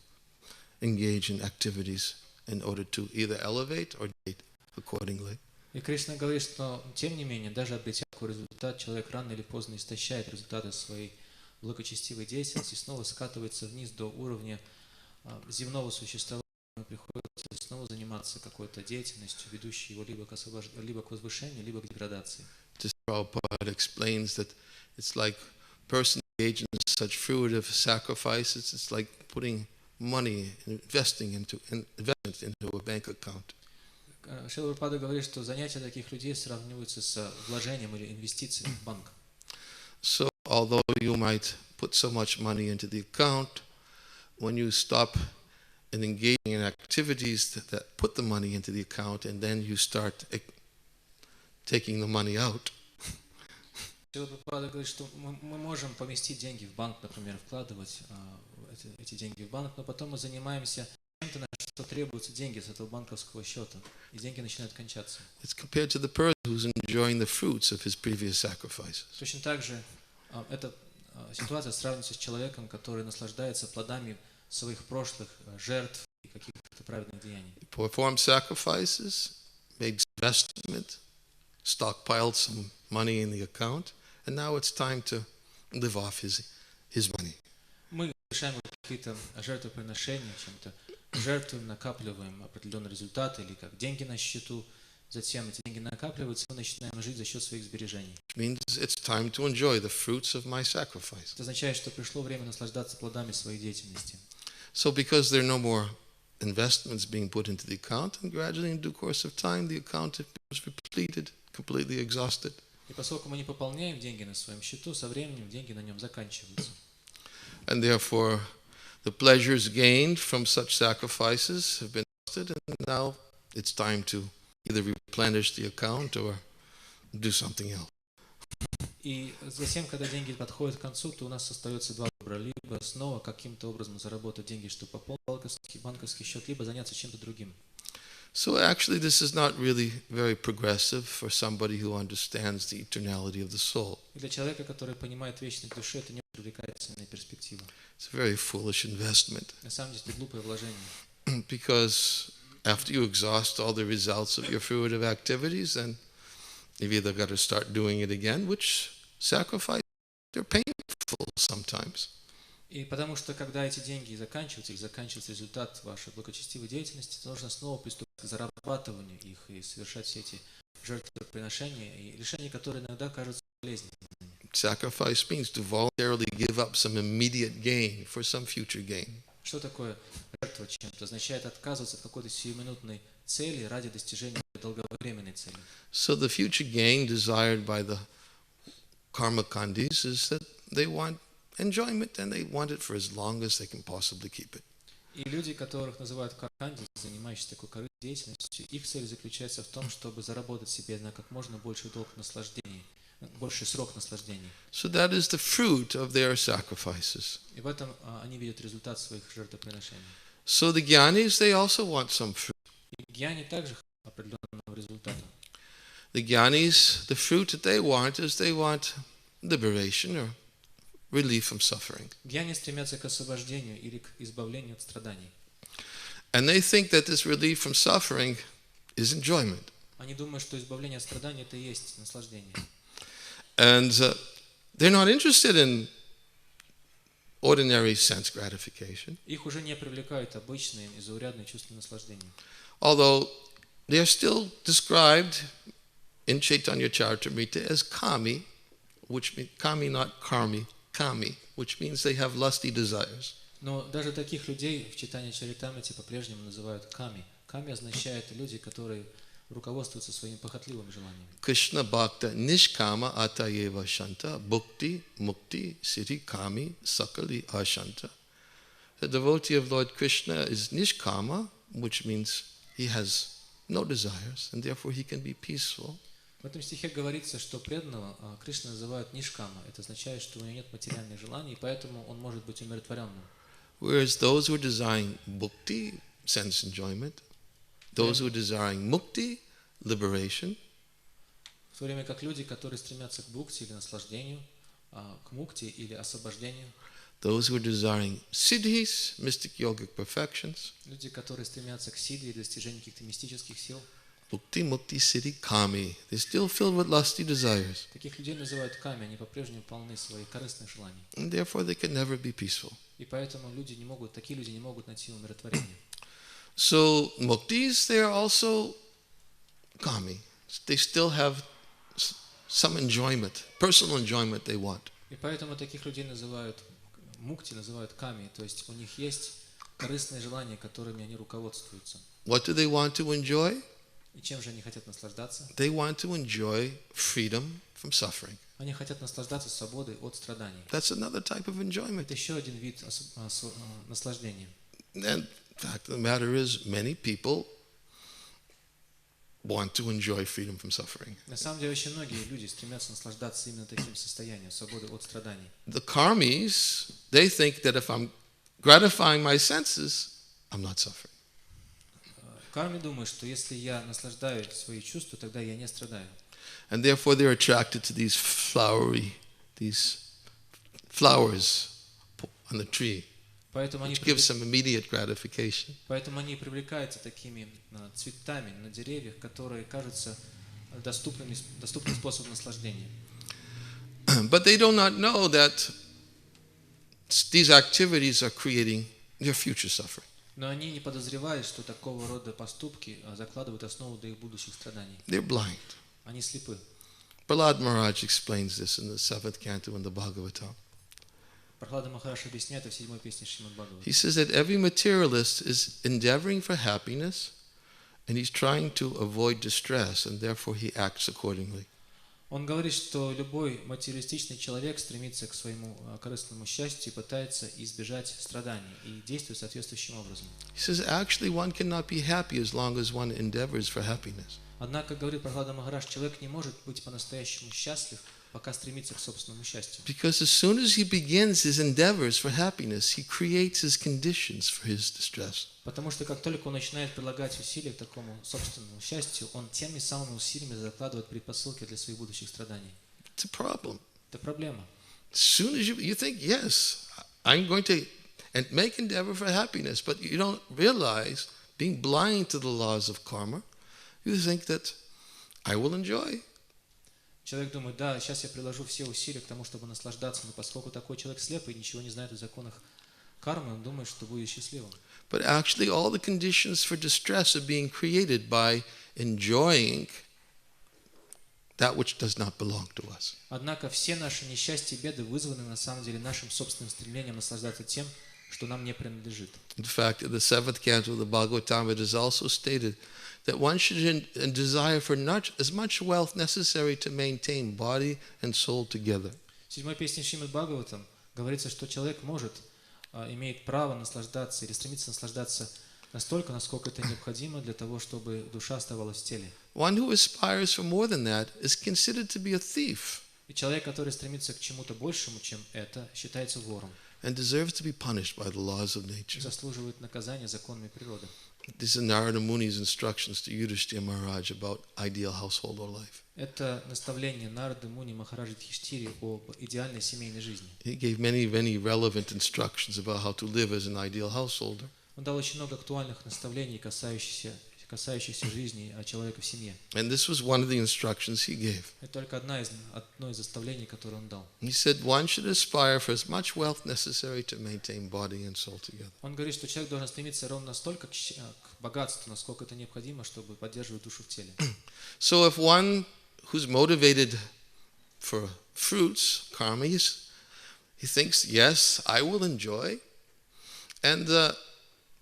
engage in activities in order to either elevate or date accordingly. И Кришна говорит, что тем не менее, даже обретя такой результат, человек рано или поздно истощает результаты своей благочестивой деятельности, снова скатывается вниз до уровня земного существования, ему приходится снова заниматься какой-то деятельностью, ведущей его либо к возвышению, либо к деградации. Just Prabhupada explains that it's like a person engaged in such fruitive sacrifices, it's like putting money, investing into a bank account. Шрила Прабхупада говорит, что занятия таких людей сравниваются с вложением или инвестицией в банк. So although you might put so much money into the account, when you stop and engaging in activities that put the money into the account and then you start taking the money out, Шрила Прабхупада говорит, что мы можем поместить деньги в банк, например, вкладывать эти деньги в банк, но потом мы занимаемся чем-то, на что требуются деньги с этого банковского счета, и деньги начинают кончаться. it's compared to the person who's enjoying the fruits of his previous sacrifices. Точно так же эта ситуация сравнивается с человеком, который наслаждается плодами своих прошлых жертв и каких-то праведных деяний. He performed sacrifices, made investment, stockpiled some money in the account, and now it's time to live off his money. Мы совершаем какие-то жертвоприношения, чем-то жертвуем, накапливаем определенные результаты или как деньги на счету, затем эти деньги накапливаются, мы начинаем жить за счет своих сбережений. Which means it's time to enjoy the fruits of my sacrifice. Это означает, что пришло время наслаждаться плодами своей деятельности. So because there are no more investments being put into the account, and gradually in due course of time the account becomes repleted, completely exhausted. И поскольку мы не пополняем деньги на своем счету, со временем деньги на нем заканчиваются. And therefore the pleasures gained from such sacrifices have been exhausted, and now it's time to either replenish the account or do something else. И затем, когда деньги подходят к концу, то у нас остается два выбора. Либо снова каким-то образом заработать деньги, чтобы пополнить банковский счет, либо заняться чем-то другим. So actually this is not really very progressive for somebody who understands the eternality of the soul. И для человека, который понимает вечность души, это не привлекательная перспектива. It's a very foolish investment. На самом деле, это глупое вложение. Because after you exhaust all the results of your fruitive activities, then you've either got to start doing it again, which sacrifices are painful sometimes. И потому что, когда эти деньги заканчиваются, их заканчивается результат вашей благочестивой деятельности, то нужно снова приступить к зарабатыванию их и совершать все эти жертвоприношения, и решения, которые иногда кажутся болезненными. Sacrifice means to voluntarily give up some immediate gain for some future gain. Что такое жертва чем-то? Означает отказываться от какой-то сиюминутной цели ради достижения долговременной цели. So the future gain desired by the karmakandis is that they want enjoyment and they want it for as long as they can possibly keep it. И люди, которых называют карканди, занимающиеся такой корыстной деятельностью, их цель заключается в том, чтобы заработать себе на как можно больший долг наслаждений, больший срок наслаждений. So that is the fruit of their sacrifices. И в этом они видят результат своих жертвоприношений. So the jnanis, they also want some fruit. И гьяни также определенного результата. The jnanis, the fruit that they want is they want liberation or relief from suffering. Гьяни стремятся к освобождению или к избавлению от страданий. And they think that this relief from suffering is enjoyment. Они думают, что избавление от страданий – это и есть наслаждение. And they're not interested in ordinary sense gratification. Их уже не привлекают обычные и заурядные чувства наслаждения. Although they are still described in Chaitanya Charitamrita as kami, which means kami, not karmi, kami, which means they have lusty desires. Но даже таких людей в читании Чаритамрити по-прежнему называют ками. Ками означает люди, которые руководствуются своими похотливыми желаниями. Krishna bhakta nishkama atayeva shanta bhukti mukti siddhi kami sakali ashanta. The devotee of Lord Krishna is nishkama, which means he has no desires and therefore he can be peaceful. В этом стихе говорится, что преданного Кришна называют нишкама. Это означает, что у него нет материальных желаний, и поэтому он может быть умиротворенным. Whereas those who are desiring bhukti, sense enjoyment, those who are desiring mukti, liberation, В то время как люди, которые стремятся к бхукти или наслаждению, к мукти или освобождению, those who are desiring siddhis, mystic yogic perfections, люди, которые стремятся к сидхи и достижению каких-то мистических сил, bhukti, mukti, siddhi, kami, they're still filled with lusty desires. таких людей называют ками, они по-прежнему полны своих корыстных желаний. And therefore they can never be peaceful. И поэтому такие люди не могут найти умиротворение. So muktis, they are also kami. They still have some enjoyment, personal enjoyment they want. И поэтому таких людей называют мукти, называют ками, то есть у них есть корыстные желания, которыми они руководствуются. What do they want to enjoy? И чем же они хотят наслаждаться? They want to enjoy freedom from suffering. Они хотят наслаждаться свободой от страданий. That's another type of enjoyment. Это еще один вид наслаждения. And the fact of the matter is, many people want to enjoy freedom from suffering. На самом деле, очень многие люди стремятся наслаждаться именно таким состоянием, свободой от страданий. The karmis, they think that if I'm gratifying my senses, I'm not suffering. Карми думает, что если я наслаждаю свои чувства, тогда я не страдаю. And therefore they're attracted to these flowers on the tree, Поэтому which gives them immediate gratification. они привлекаются такими цветами на деревьях, которые кажутся доступным способом наслаждения. But they do not know that these activities are creating their future suffering. Но они не подозревают, что такого рода поступки закладывают основу для их будущих страданий. They're blind. Они слепы. Prahlad Maharaj explains this in the 7th canto in the Bhagavatam. Прохлада Махараш объясняет в 7-й песне Шримад Бхагавата. He says that every materialist is endeavoring for happiness and he's trying to avoid distress and therefore he acts accordingly. Он говорит, что любой материалистичный человек стремится к своему корыстному счастью и пытается избежать страданий и действует соответствующим образом. He says actually one cannot be happy as long as one endeavors for happiness. Однако, говорит Прахлада Махарадж, человек не может быть по-настоящему счастлив, пока стремится к собственному счастью. Because as soon as he begins his endeavors for happiness, he creates his conditions for his distress. Потому что как только он начинает прилагать усилия к такому собственному счастью, он теми самыми усилиями закладывает предпосылки для своих будущих страданий. It's a problem. Это проблема. As soon as you think, yes, I'm going to and make endeavor for happiness, but you don't realize, being blind to the laws of karma, you think that I will enjoy. Человек думает, да, сейчас я приложу все усилия к тому, чтобы наслаждаться, но поскольку такой человек слепый и ничего не знает о законах кармы, он думает, что будет счастливым. But actually all the conditions for distress are being created by enjoying that which does not belong to us. Однако все наши несчастья и беды вызваны на самом деле нашим собственным стремлением наслаждаться тем, что нам не принадлежит. In fact, in the 7th canto of the Bhagavatam, it is also stated that one should desire for not as much wealth necessary to maintain body and soul together. В 7-й песне Шримад Бхагаватам говорится, что человек имеет право наслаждаться или стремится наслаждаться настолько, насколько это необходимо для того, чтобы душа оставалась в теле. One who aspires for more than that is considered to be a thief. И человек, который стремится к чему-то большему, чем это, считается вором. And deserves to be punished by the laws of nature. Заслуживает наказания законами природы. This is Narada Muni's instructions to Yudhishthira Maharaj about ideal household or life. Это наставление Нарады Муни Махараджи Юдхиштире об идеальной семейной жизни. He gave many relevant instructions about how to live as an ideal householder. Он дал очень много актуальных наставлений, касающихся жизни человека в семье. And this was one of the instructions he gave. Это только одно из наставлений, которое он дал. He said one should aspire for as much wealth necessary to maintain body and soul together. Он говорит, что человек должен стремиться ровно настолько к богатству, насколько это необходимо, чтобы поддерживать душу в теле. So if one who's motivated for fruits, karmis, he thinks, yes, I will enjoy,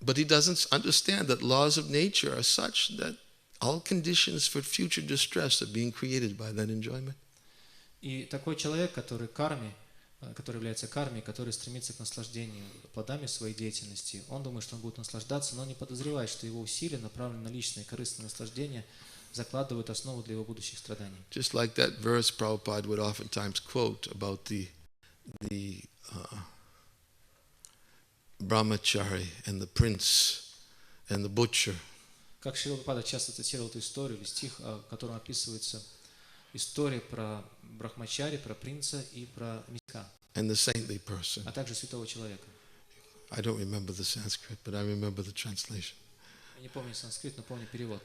but he doesn't understand that laws of nature are such that all conditions for future distress are being created by that enjoyment. И такой человек, который является кармой, который стремится к наслаждению плодами своей деятельности, он думает, что он будет наслаждаться, но не подозревает, что его усилия, направленные на личное корыстное наслаждение, закладывают основу для его будущих страданий. Just like that verse Prabhupada would oftentimes quote about the brahmachari and the prince and the butcher. Как Шрила Прабхупада часто цитировал эту историю или стих, в котором описывается история про брахмачари, про принца и про мясника, And the saintly person. а также святого человека. I don't remember the Sanskrit, but I remember the translation. Я не помню санскрит, но помню перевод.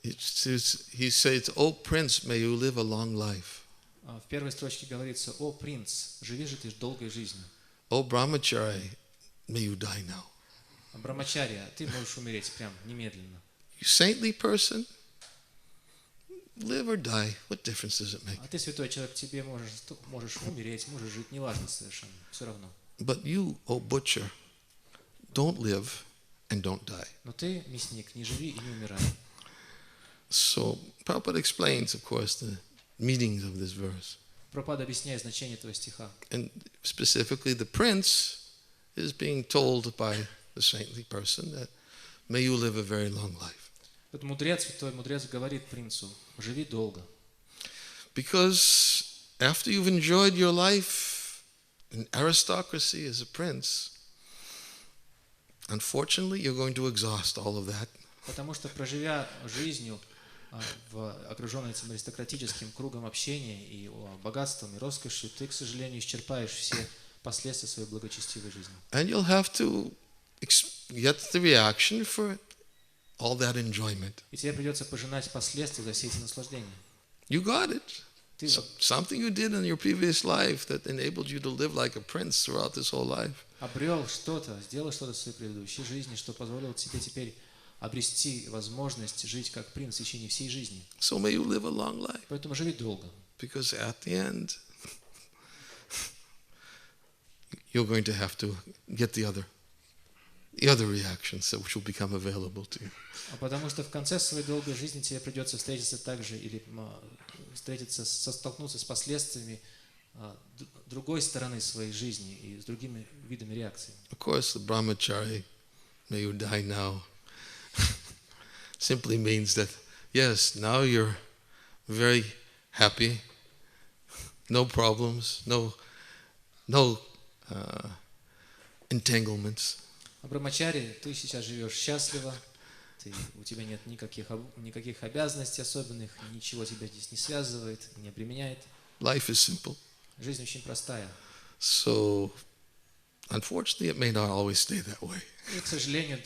He says, "O prince, may you live a long life. В первой строчке говорится: «О принц, живи же ты долгой жизнью. O brahmachari, may you die now. Брахмачарья, ты можешь умереть прям немедленно. You saintly person, live or die. What difference does it make? А ты святой человек, тебе можешь умереть, можешь жить, неважно совершенно, все равно. But you, O butcher, don't live and don't die." Но ты, мясник, не живи и не умирай. So Prabhupada explains, of course, the meanings of this verse. Прабхупада объясняет значение этого стиха. And specifically, the prince is being told by the saintly person that may you live a very long life. Этот мудрец, святой мудрец говорит принцу: живи долго. Because after you've enjoyed your life in aristocracy as a prince, unfortunately, you're going to exhaust all of that. Потому что, проживя жизнью, окруженной этим аристократическим кругом общения и богатством и роскошью, ты, к сожалению, исчерпаешь все последствия своей благочестивой жизни. And you'll have to get the reaction for all that enjoyment. И тебе придется пожинать последствия за все эти наслаждения. You got it. Ты Something you did in your previous life that enabled you to live like a prince throughout this whole life. обрел что-то, сделал что-то в своей предыдущей жизни, что позволило тебе теперь обрести возможность жить как принц в течение всей жизни. So may you live a long life. Поэтому живи долго. Because at the end, you're going to have to get the other reactions which will become available to you. Потому что в конце своей долгой жизни тебе придется встретиться также или столкнуться с последствиями другой стороны своей жизни и с другими видами реакций. Of course, the brahmachari, may you die now, simply means that Yes, now you're very happy, no problems, no entanglements. В Брамачаре ты сейчас живешь счастливо, у тебя нет никаких обязанностей особенных, ничего тебя здесь не связывает, не обременяет. Life is simple. Жизнь очень простая. So, unfortunately, it may not always stay that way. И, к сожалению,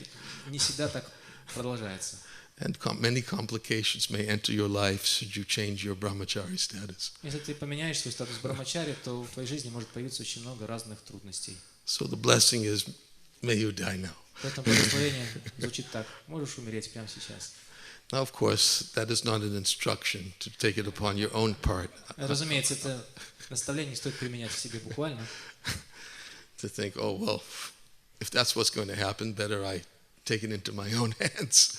не всегда так продолжается. And many complications may enter your life should you change your brahmachari status. Если ты поменяешь свой статус брамачари, то в твоей жизни может появиться очень много разных трудностей. So the blessing is, may you die now. Поэтому благословение звучит так: можешь умереть прямо сейчас. Now, of course, that is not an instruction to take it upon your own part. Разумеется, это наставление не стоит применять к себе буквально. To think, oh, well, if that's what's going to happen, better I take it into my own hands.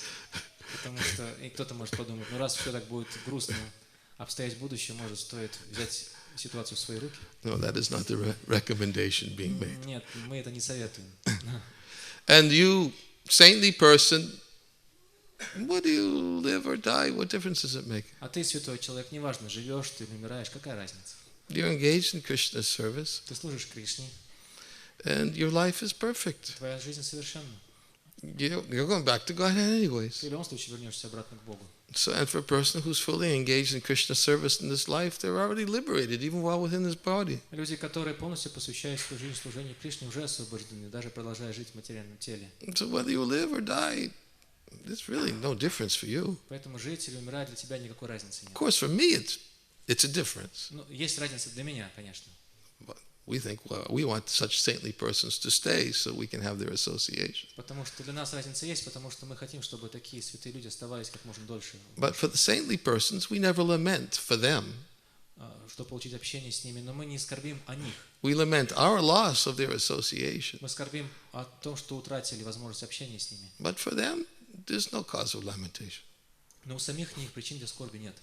Потому что и кто-то может подумать, ну раз все так будет грустно обстоять в будущем, может, стоит взять ситуацию в свои руки. No, that is not the recommendation being made. Нет, мы это не советуем. And you, saintly person, whether you live or die, what difference does it make? А ты, святой человек, неважно, живешь ты или умираешь, какая разница? You're engaged in Krishna's service, Ты служишь Кришне, and your life is perfect. твоя жизнь совершенна. You're going back to Godhead anyways. Ты в любом случае вернешься обратно к Богу. So, and for a person who's fully engaged in Krishna's service in this life, they're already liberated, even while within this body. Люди, которые полностью посвящают свою жизнь служению Кришне, уже освобождены, даже продолжая жить в материальном теле. So whether you live or die, there's really no difference for you. Поэтому жить или умирать для тебя никакой разницы Of нет. course, for me, it's a difference. Ну, есть разница для меня, конечно. But we think, well, we want such saintly persons to stay so we can have their association. Потому что для нас разница есть, потому что мы хотим, чтобы такие святые люди оставались как можно дольше. But for the saintly persons, we never lament for them. Чтобы получить общение с ними, но мы не скорбим о них. We lament our loss of their association. Мы скорбим о том, что утратили возможность общения с ними. But for them, there's no cause of lamentation. Но у самих них причин для скорби нет.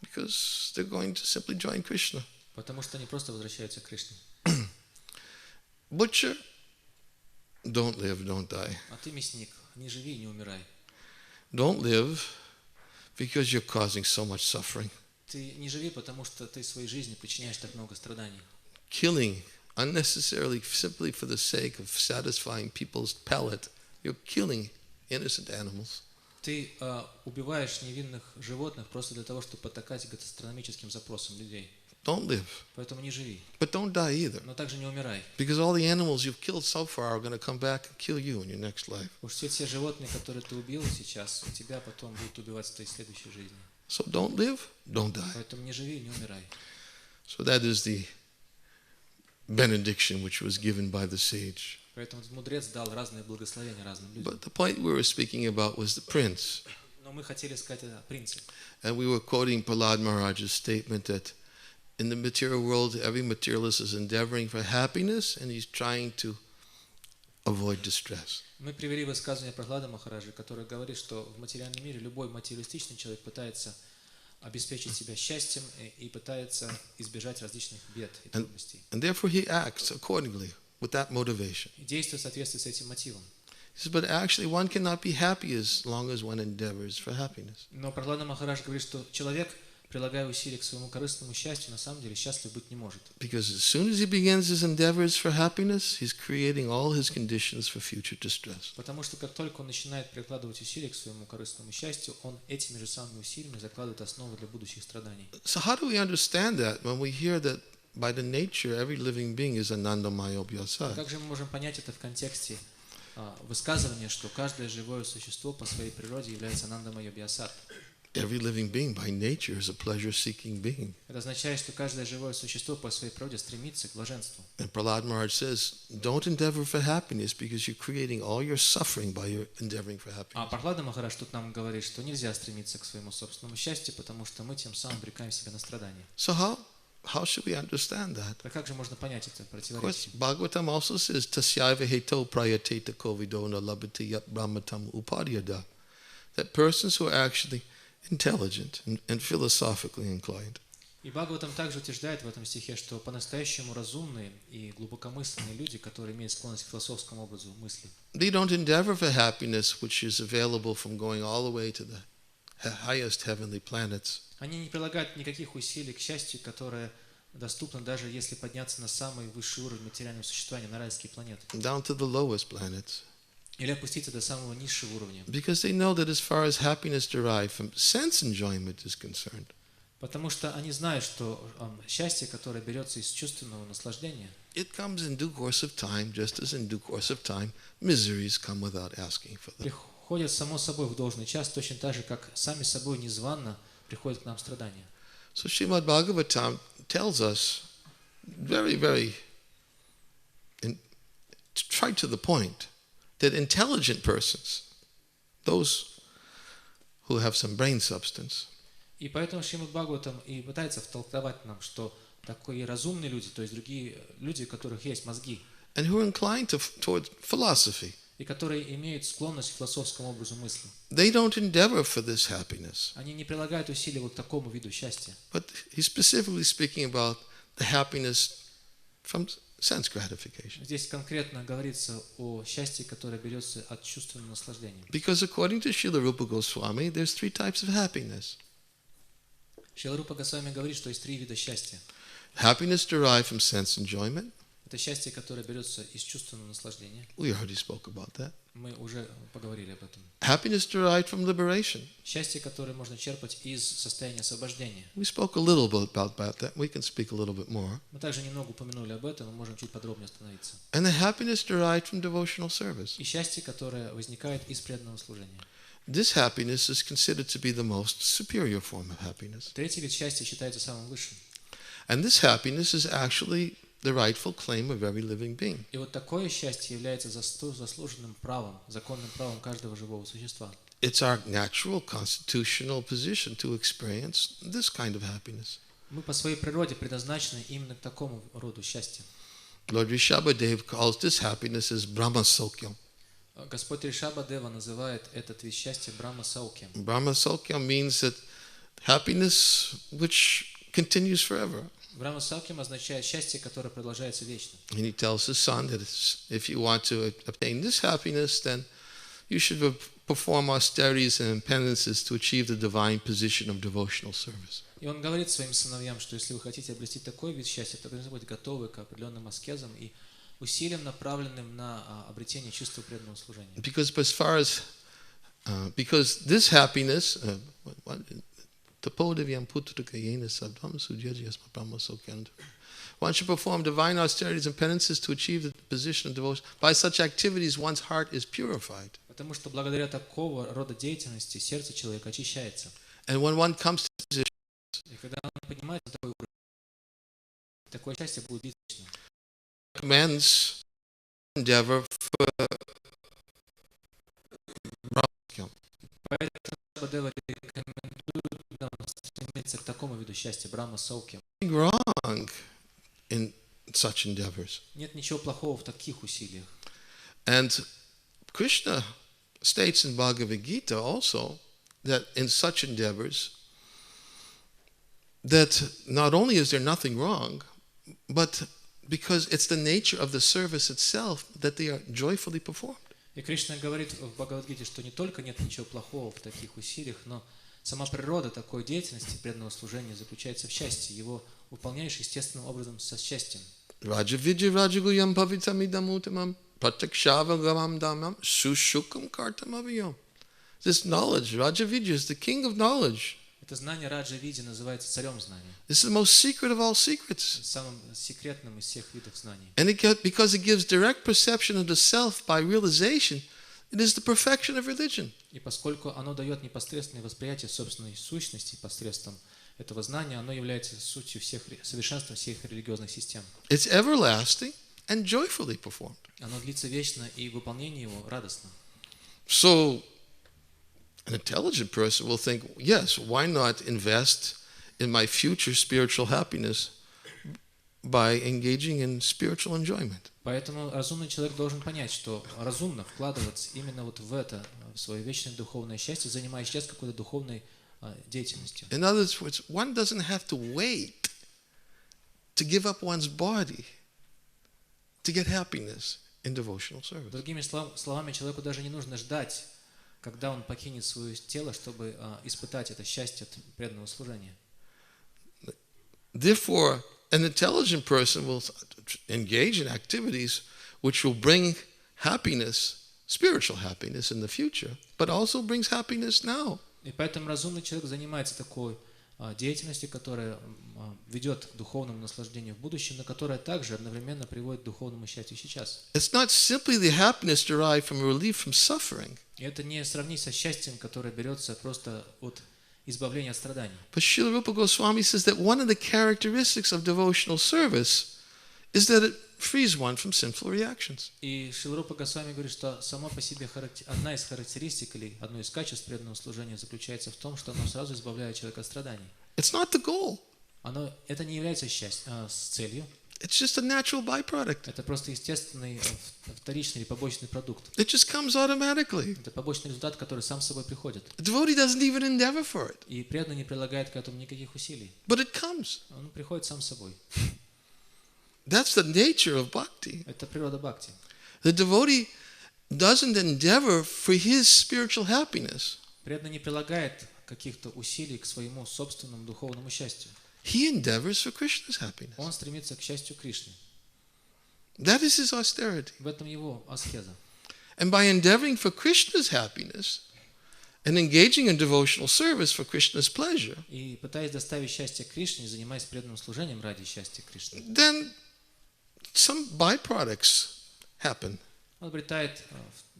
Because they're going to simply join Krishna. Потому что они просто возвращаются к Кришне. Butcher, don't live, don't die. А ты мясник, не живи и не умирай. Don't live because you're causing so much suffering. Ты не живи, потому что ты своей жизни причиняешь так много страданий. Killing unnecessarily simply for the sake of satisfying people's palate. You're killing innocent animals. Ты убиваешь невинных животных просто для того, чтобы потакать гастрономическим запросам людей. Don't live. Поэтому не живи. But don't die either. Но также не умирай. Because all the animals you've killed so far are going to come back and kill you in your next life. Уж все те животные, которые ты убил сейчас, тебя потом будут убивать в твоей следующей жизни. So don't live, don't die. Поэтому не живи и не умирай. So that is the benediction which was given by the sage. Поэтому мудрец дал разные благословения разным людям. But the point we were speaking about was the prince. Но мы хотели сказать о принце. And we were quoting Prahlad Maharaj's statement that in the material world, every materialist is endeavoring for happiness and he's trying to avoid distress. Мы привели высказывание Прахлада Махараджи, который говорит, что в материальном мире любой материалистичный человек пытается обеспечить себя счастьем и пытается избежать различных бед и трудностей. And therefore he acts accordingly with that motivation. И действует в соответствии с этим мотивом. He says, but actually one cannot be happy as long as one endeavors for happiness. Но Прахлада Махарадж говорит, что человек, прилагая усилия к своему корыстному счастью, на самом деле счастлив быть не может. Because as soon as he begins his endeavors for happiness, he's creating all his conditions for future distress. Потому что как только он начинает прикладывать усилия к своему корыстному счастью, он этими же самыми усилиями закладывает основу для будущих страданий. So how do we understand that when we hear that by the nature every living being is Anandamaya Vyasa? Как же мы можем понять это в контексте высказывания, что каждое живое существо по своей природе является Анандамайя Бьясат? Every living being by nature is a pleasure-seeking being. Это означает, что каждое живое существо по своей природе стремится к блаженству. And Prahlad Maharaj says, don't endeavor for happiness because you're creating all your suffering by your endeavoring for happiness. А Прахлада Махарадж тут нам говорит, что нельзя стремиться к своему собственному счастью, потому что мы тем самым обрекаем себя на страдания. So how should we understand that? А как же можно понять это Of course, противоречие? Bhagavatam also says, tasyaiva heto prayateta kovido na labhati yat brahmatam upadyada. That persons who are actually intelligent and philosophically inclined. И Бхагаватам также утверждает в этом стихе, что по-настоящему разумные и глубокомысленные люди, которые имеют склонность к философскому образу мысли, They don't endeavor for happiness which is available from going all the way to the highest heavenly planets. Они не прилагают никаких усилий к счастью, которое доступно, даже если подняться на самый высший уровень материального существования, на райские планеты. Down to the lowest planets. Или опуститься до самого низшего уровня. Because they know that as far as happiness derived from sense enjoyment is concerned, Потому что они знают, что счастье, которое берется из чувственного наслаждения, it comes in due course of time, just as in due course of time, miseries come without asking for them. приходит само собой в должный час, точно так же, как сами собой незванно приходят к нам страдания. So Srimad Bhagavatam tells us very, very, right to the point, that intelligent persons, those who have some brain substance, И поэтому Шримад Бхагаватам и пытается втолковать нам, что такие разумные люди, то есть другие люди, у которых есть мозги, and who are inclined toward philosophy, и которые имеют склонность к философскому образу мысли, they don't endeavor for this happiness. они не прилагают усилий вот к такому виду счастья. But he's specifically speaking about the happiness from sense gratification. Здесь конкретно говорится о счастье, которое берется от чувственного наслаждения. Because according to Srila Rupa Goswami, there's three types of happiness. Шрила Рупа Госвами говорит, что есть три вида счастья. Happiness derived from sense enjoyment. Это счастье, которое берется из чувственного наслаждения. We already spoke about that. Мы уже поговорили об этом. Happiness derived from liberation. Счастье, которое можно черпать из состояния освобождения. We spoke a little bit about that. We can speak a little bit more. Мы также немного упомянули об этом, мы можем чуть подробнее остановиться. And the happiness derived from devotional service. И счастье, которое возникает из преданного служения. This happiness is considered to be the most superior form of happiness. Третий вид счастья считается самым высшим. And this happiness is actually the rightful claim of every living being. И вот такое счастье является заслуженным правом, законным правом каждого живого существа. It's our natural constitutional position to experience this kind of happiness. Мы по своей природе предназначены именно к такому роду счастью. Lord Rishabhadev calls this happiness as Brahma Sokyam. Господь Ришаба Дева называет этот вид счастья Брахма Саукьям. Brahma Sokyam means that happiness which continues forever. Брахма Саукьям означает счастье, которое продолжается вечно. And he tells his son that if you want to obtain this happiness, then you should perform austerities and penances to achieve the divine position of devotional service. И он говорит своим сыновьям, что если вы хотите обрести такой вид счастья, то вы должны быть готовы к определенным аскезам и усилиям, направленным на обретение чувства преданного служения. Because as far as because this happiness, one should perform divine austerities and penances to achieve the position of devotion. By such activities, one's heart is purified. Потому что благодаря такого рода деятельности сердце человека очищается. And when one comes to this, И когда он понимает такой уровень, такое счастье будет вечным. recommends endeavor for Поэтому Дева рекомендует нам стремиться к такому виду счастья, Брахма Саукьям. wrong in such endeavors. Нет ничего плохого в таких усилиях. And Krishna states in Bhagavad Gita also that in such endeavors, that not only is there nothing wrong, but because it's the nature of the service itself that they are joyfully performed. И Кришна говорит в Бхагавад-гите, что не только нет ничего плохого в таких усилиях, но сама природа такой деятельности, преданного служения, заключается в счастье. Его выполняешь естественным образом со счастьем. Raja Vijay Rajaguyam Pavitamidam Pratakshavagamam Damam Sushukam Kartamaviyam. This knowledge, Raja Vijay, is the king of knowledge. Это знание Раджа Види называется царем знаний. This is the most secret of all secrets. Самым секретным из всех видов знаний. And because it gives direct perception of the self by realization, it is the perfection of religion. И поскольку оно дает непосредственное восприятие собственной сущности посредством этого знания, оно является сутью всех, совершенством всех религиозных систем. It's everlasting and joyfully performed. Оно длится вечно, и выполнение его радостно. So, an intelligent person will think, yes, why not invest in my future spiritual happiness by engaging in spiritual enjoyment? Поэтому разумный человек должен понять, что разумно вкладываться именно вот в это, в свое вечное духовное счастье, занимаясь сейчас какой-то духовной деятельностью. In other words, one doesn't have to wait to give up one's body to get happiness in devotional service. Другими словами, человеку даже не нужно ждать когда он покинет свое тело, чтобы испытать это счастье от преданного служения. Therefore, an intelligent person will engage in activities which will bring happiness, spiritual happiness in the future, but also brings happiness now. И поэтому разумный человек занимается такой деятельностью, которая ведет к духовному наслаждению в будущем, но которая также одновременно приводит к духовному счастью сейчас. It's not simply the happiness derived from relief from suffering, И это не сравнить со счастьем, которое берется просто от избавления от страданий. but Srila Rupa Goswami says that one of the characteristics of devotional service is that it frees one from sinful reactions. И Шрила Рупа Госвами говорит, что сама по себе одна из характеристик или одно из качеств преданного служения заключается в том, что оно сразу избавляет человека от страданий. It's not the goal. Это не является с целью. It's just a natural byproduct. Это просто естественный вторичный или побочный продукт. It just comes automatically. Это побочный результат, который сам собой приходит. The devotee doesn't even endeavor for it, И преданный не прилагает к этому никаких усилий. but it comes. Он приходит сам собой. That's the nature of bhakti. Это природа бхакти. The devotee doesn't endeavor for his spiritual happiness. Преданный не прилагает каких-то усилий к своему собственному духовному счастью. He endeavors for Krishna's happiness. Он стремится к счастью Кришны. That is his austerity. В этом его аскеза. And by endeavoring for Krishna's happiness and engaging in devotional service for Krishna's pleasure, И пытаясь доставить счастье Кришне, занимаясь преданным служением ради счастья Кришны, then some byproducts happen. он обретает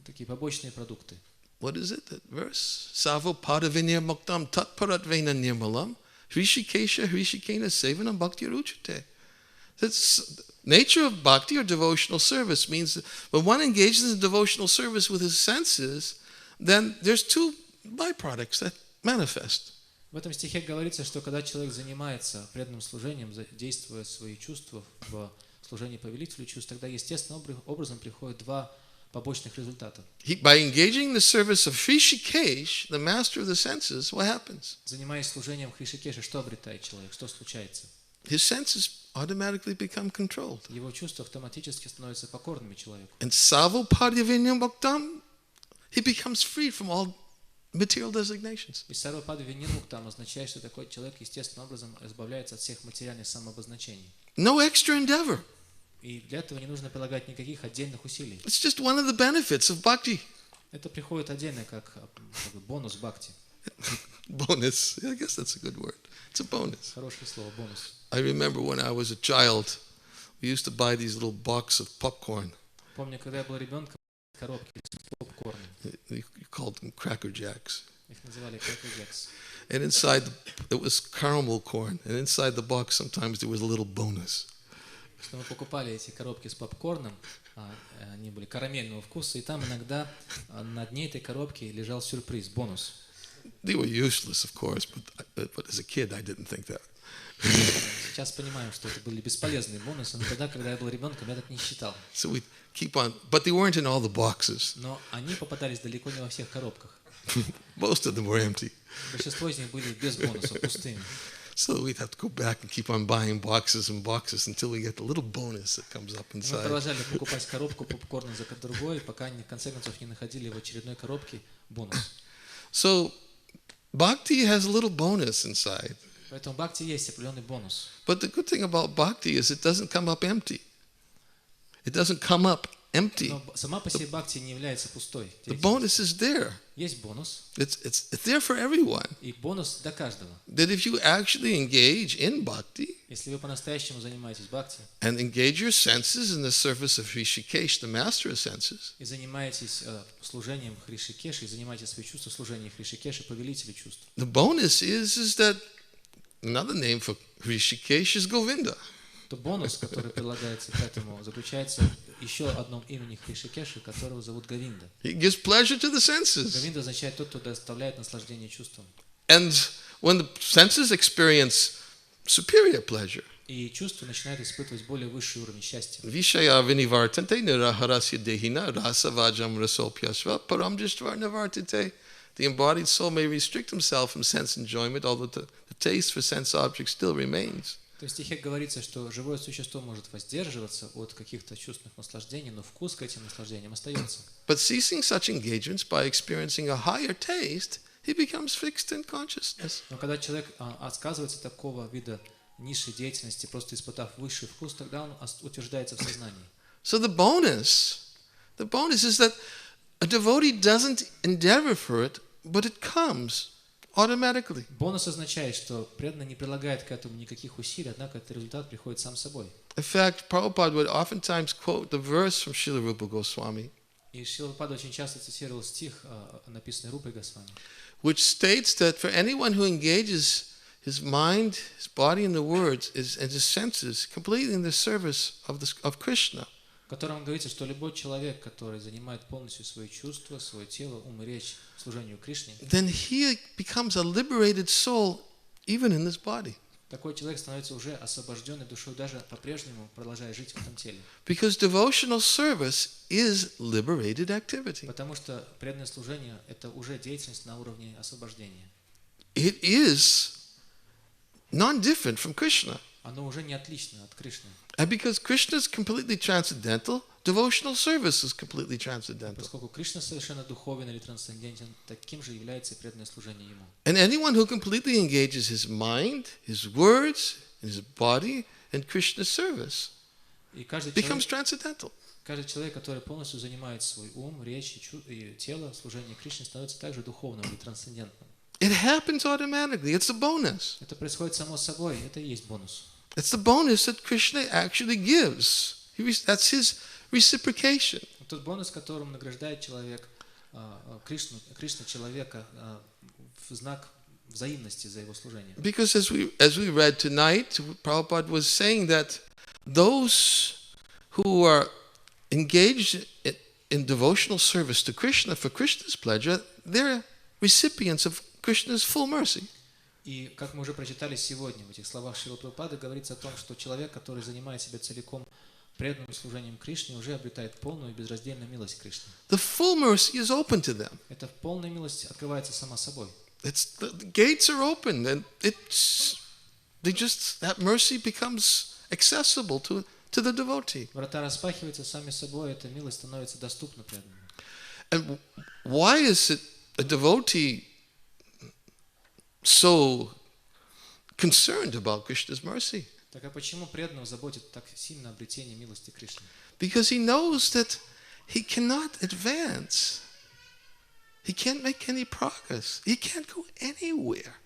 такие побочные продукты. What is it? That verse? Savo padavinya muktam tatparatvena nirmalam hrishikesha hrishikena sevanam bhakti ruchate. That's nature of bhakti or devotional service means that when one engages in devotional service with his senses, then there's two byproducts that manifest. В этом стихе говорится, что когда человек занимается преданным служением, действуя свои чувства в служении повелителю чувств, тогда естественным образом приходят два побочных результата. By engaging in the service of Hrishikesh, the master of the senses, what happens? Занимаясь служением Хришикеша, что обретает человек? Что случается? His senses automatically become controlled. Его чувства автоматически становятся покорными человеку. And Savo padavinya muktam, he becomes freed from all material designations. И сарвапада винирмуктам означает, что такой человек естественным образом избавляется от всех материальных самообозначений. No extra endeavor. И для этого не нужно прилагать никаких отдельных усилий. It's just one of the benefits of bhakti. Это приходит отдельно как бонус бхакти. Bonus. I guess that's a good word. It's a bonus. Хорошее слово, бонус. I remember when I was a child, we used to buy these little boxes of popcorn. Помню, когда я был ребенком, коробки с попкорном. You called them Cracker Jacks. Их называли Cracker Jacks. And inside, it was caramel corn. And inside the box, sometimes there was a little bonus. Что мы покупали эти коробки с попкорном, они были карамельного вкуса, и там иногда на дне этой коробки лежал сюрприз, бонус. They were useless, of course, but as a kid, I didn't think that. Сейчас понимаю, что это были бесполезные бонусы, но тогда, когда я был ребенком, я так не считал. So we keep on, but they weren't in all the boxes. Но они попадались далеко не во всех коробках. Most of them were empty. Большинство из них были без бонусов, пустыми. So we'd have to go back and keep on buying boxes and boxes until we get the little bonus that comes up Мы inside. продолжали покупать коробку попкорна за другой, пока в конце концов не находили в очередной коробке бонус. So bhakti has a little bonus inside. Поэтому в бхакти есть определенный бонус. But the good thing about bhakti is it doesn't come up empty. It doesn't come up empty. Но сама по себе бхакти не является пустой. The bonus is there. Есть бонус, It's there for everyone. и бонус для каждого. That if you actually engage in bhakti Если вы по-настоящему занимаетесь бхакти and engage your senses in the service of Hrishikesh, the master of senses, и занимаетесь служением Хришикеши, и занимаетесь свои чувства служением Хришикеши, повелителю чувств, the bonus is that another name for Hrishikesh is Govinda. то бонус, который прилагается к этому, заключается в еще одном имени Хришикеши, которого зовут Говинда. He gives pleasure to the senses. Говинда означает тот, кто доставляет наслаждение чувствам. And when the senses experience superior pleasure, И чувства начинают испытывать более высший уровень счастья. Vishaya vinivartante niraharasya dehina rasavajam rasopyasva param drishtva nivartante. The embodied soul may restrict himself from sense enjoyment, although the taste for sense objects still remains. То есть в стихе говорится, что живое существо может воздерживаться от каких-то чувственных наслаждений, но вкус к этим наслаждениям остается. But ceasing such engagements by experiencing a higher taste, he becomes fixed in consciousness. Но когда человек отказывается от такого вида низшей деятельности, просто испытав высший вкус, тогда он утверждается в сознании. So the bonus is that a devotee doesn't endeavor for it, but it comes automatically. Бонус означает, что преданный не прилагает к этому никаких усилий, однако этот результат приходит сам собой. In fact, Prabhupada would oftentimes quote the verse from Srila Rupa Goswami, И Шрила Прабхупада очень часто цитировал стих, написанный Рупой Госвами, which states that for anyone who engages his mind, his body, and the words and his senses completely in the service of Krishna, в котором говорится, что любой человек, который занимает полностью свои чувства, свое тело, ум и речь служению Кришне, then he becomes a liberated soul even in this body. такой человек становится уже освобожденной душой, даже по-прежнему продолжая жить в этом теле. Because devotional service is liberated activity. Потому что преданное служение – это уже деятельность на уровне освобождения. It is non-different from Krishna. Оно уже не отлично от Кришны. And because Krishna is completely transcendental, devotional service is completely transcendental. Поскольку Кришна совершенно духовен или трансцендентен, таким же является и преданное служение Ему. And anyone who completely engages his mind, his words, his body in Krishna's service И каждый becomes человек, transcendental. который полностью занимает свой ум, речь и тело в служении Кришне, становится также духовным или трансцендентным. It happens automatically. It's a bonus. Это происходит само собой, это и есть бонус. It's the bonus that Krishna actually gives. That's his reciprocation. Тот бонус, которым награждает человек, Кришна человека в знак взаимности за его служение. Because as we read tonight, Prabhupada was saying that those who are engaged in devotional service to Krishna for Krishna's pleasure, they're recipients of Krishna's full mercy. И, как мы уже прочитали сегодня, в этих словах Шрилы Прабхупады говорится о том, что человек, который занимает себя целиком преданным служением Кришне, уже обретает полную и безраздельную милость Кришны. The full mercy is open to them. Эта полная милость открывается сама собой. The gates are open, and that mercy becomes accessible to the devotee. Врата распахиваются сами собой, эта милость становится доступна преданным. And why is it a devotee so concerned about Krishna's mercy? Так а почему преданного заботит так сильно обретение милости Кришны? Because he knows that he cannot advance. He can't make any progress. He can't go anywhere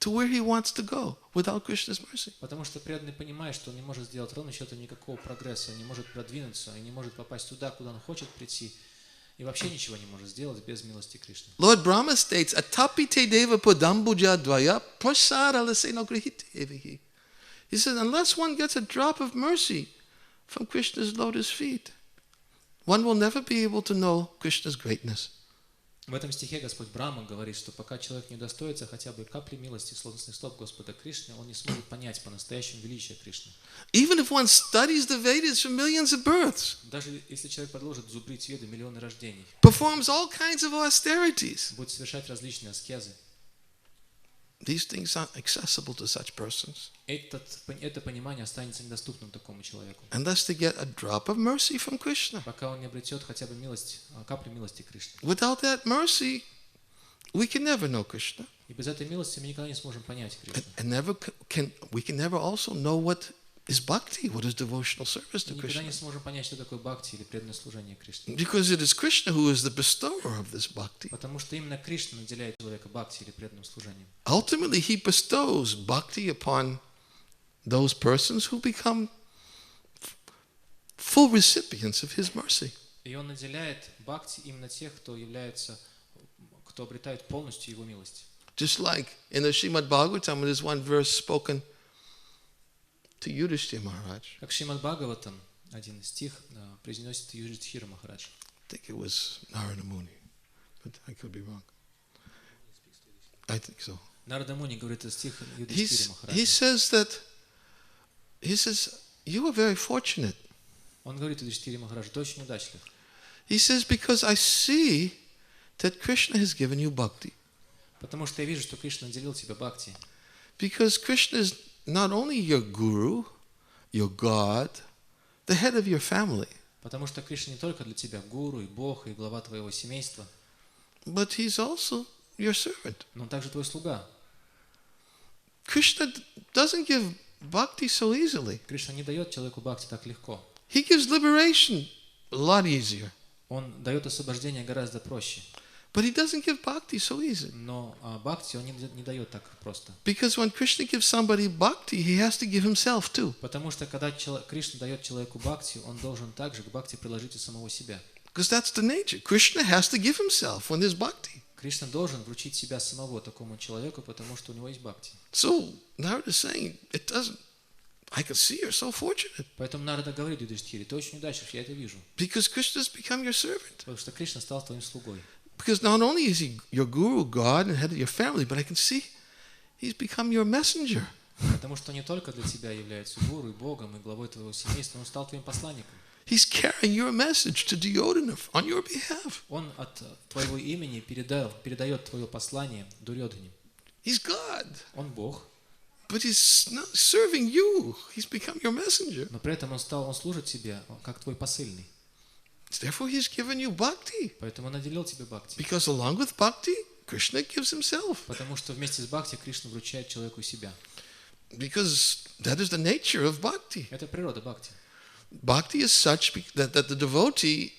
to where he wants to go without Krishna's mercy. Потому что преданный понимает, что он не может сделать ровно счетом никакого прогресса, не может продвинуться, и не может попасть туда, куда он хочет прийти, и вообще ничего не может сделать без милости Кришны. Lord Brahma states, Atapite deva padambuja dvaya prasara lasena grihite evihi. He says, unless one gets a drop of mercy from Krishna's lotus feet, one will never be able to know Krishna's greatness. В этом стихе Господь Брахма говорит, что пока человек не удостоится хотя бы капли милости с лотосных стоп Господа Кришны, он не сможет понять по-настоящему величие Кришны. Even if one studies the Vedas for millions of births, Даже если человек продолжит зубрить веды миллионы рождений, performs all kinds of austerities, будет совершать различные аскезы, these things aren't accessible to such persons это понимание останется недоступным такому человеку, unless they get a drop of mercy from Krishna. пока он не обретет хотя бы милость, каплю милости Кришны. Without that mercy, we can never know Krishna. И без этой милости мы никогда не сможем понять Кришну. And we can never also know what is bhakti, what is devotional service to Мы никогда Krishna. не сможем понять, что такое бхакти или преданное служение Кришне. Because it is Krishna who is the bestower of this bhakti. Потому что именно Кришна наделяет человека бхакти или преданным служением. Ultimately, he bestows bhakti upon those persons who become full recipients of his mercy. И он наделяет бхакти именно тех, кто обретает полностью его милость. Just like in the Srimad Bhagavatam, there's one verse spoken to Yudhishthira Maharaj. Как в Шримад Бхагаватам, один стих произносит Юдхистхира Махарадж. I think it was Narada Muni, but I could be wrong. I think so. Нарада Муни говорит этот стих Юдхистхире He Махараджу. says, you are very fortunate. Он говорит Юдхистхире Махараджу, ты очень удачлив. He says, because I see that Krishna has given you bhakti. Потому что я вижу, что Кришна наделил тебя бхакти. Because Krishna is not only your guru, your God, the head of your family, Потому что Кришна не только для тебя гуру и Бог, и глава твоего семейства, but he's also your servant. но он также твой слуга. Krishna doesn't give bhakti so easily. Кришна не дает человеку бхакти так легко. He gives liberation a lot easier. Он дает освобождение гораздо проще. But he doesn't give bhakti so easy. Но бхакти он не дает так просто. Because when Krishna gives somebody bhakti, he has to give himself too. Потому что когда Кришна дает человеку бхакти, он должен также к бхакти приложить и самого себя. Because that's the nature. Krishna has to give himself when there's bhakti. Кришна должен вручить себя самого такому человеку, потому что у него есть бхакти. So Narada is saying, it doesn't. I can see you're so fortunate. Поэтому Нарада говорит Юдхиштхире, ты очень удачлив, я это вижу. Because Krishna's become your servant. Потому что Кришна стал твоим слугой. Because not only is he your guru, God, and head of your family, but I can see he's become your messenger. Потому что не только для тебя является гуру и Богом, и главой твоего семейства, он стал твоим посланником. He's carrying your message to Duryodhana on your behalf. Он от твоего имени передает твое послание Дурьодхане. He's God, Он Бог, but he's not serving you. He's become your messenger. но при этом он служит тебе как твой посыльный. Therefore, he's given you bhakti. Поэтому он наделил тебе бхакти. Because along with bhakti, Krishna gives himself. Потому что вместе с бхакти Кришна вручает человеку себя. Because that is the nature of bhakti. Это природа бхакти. Bhakti is such that the devotee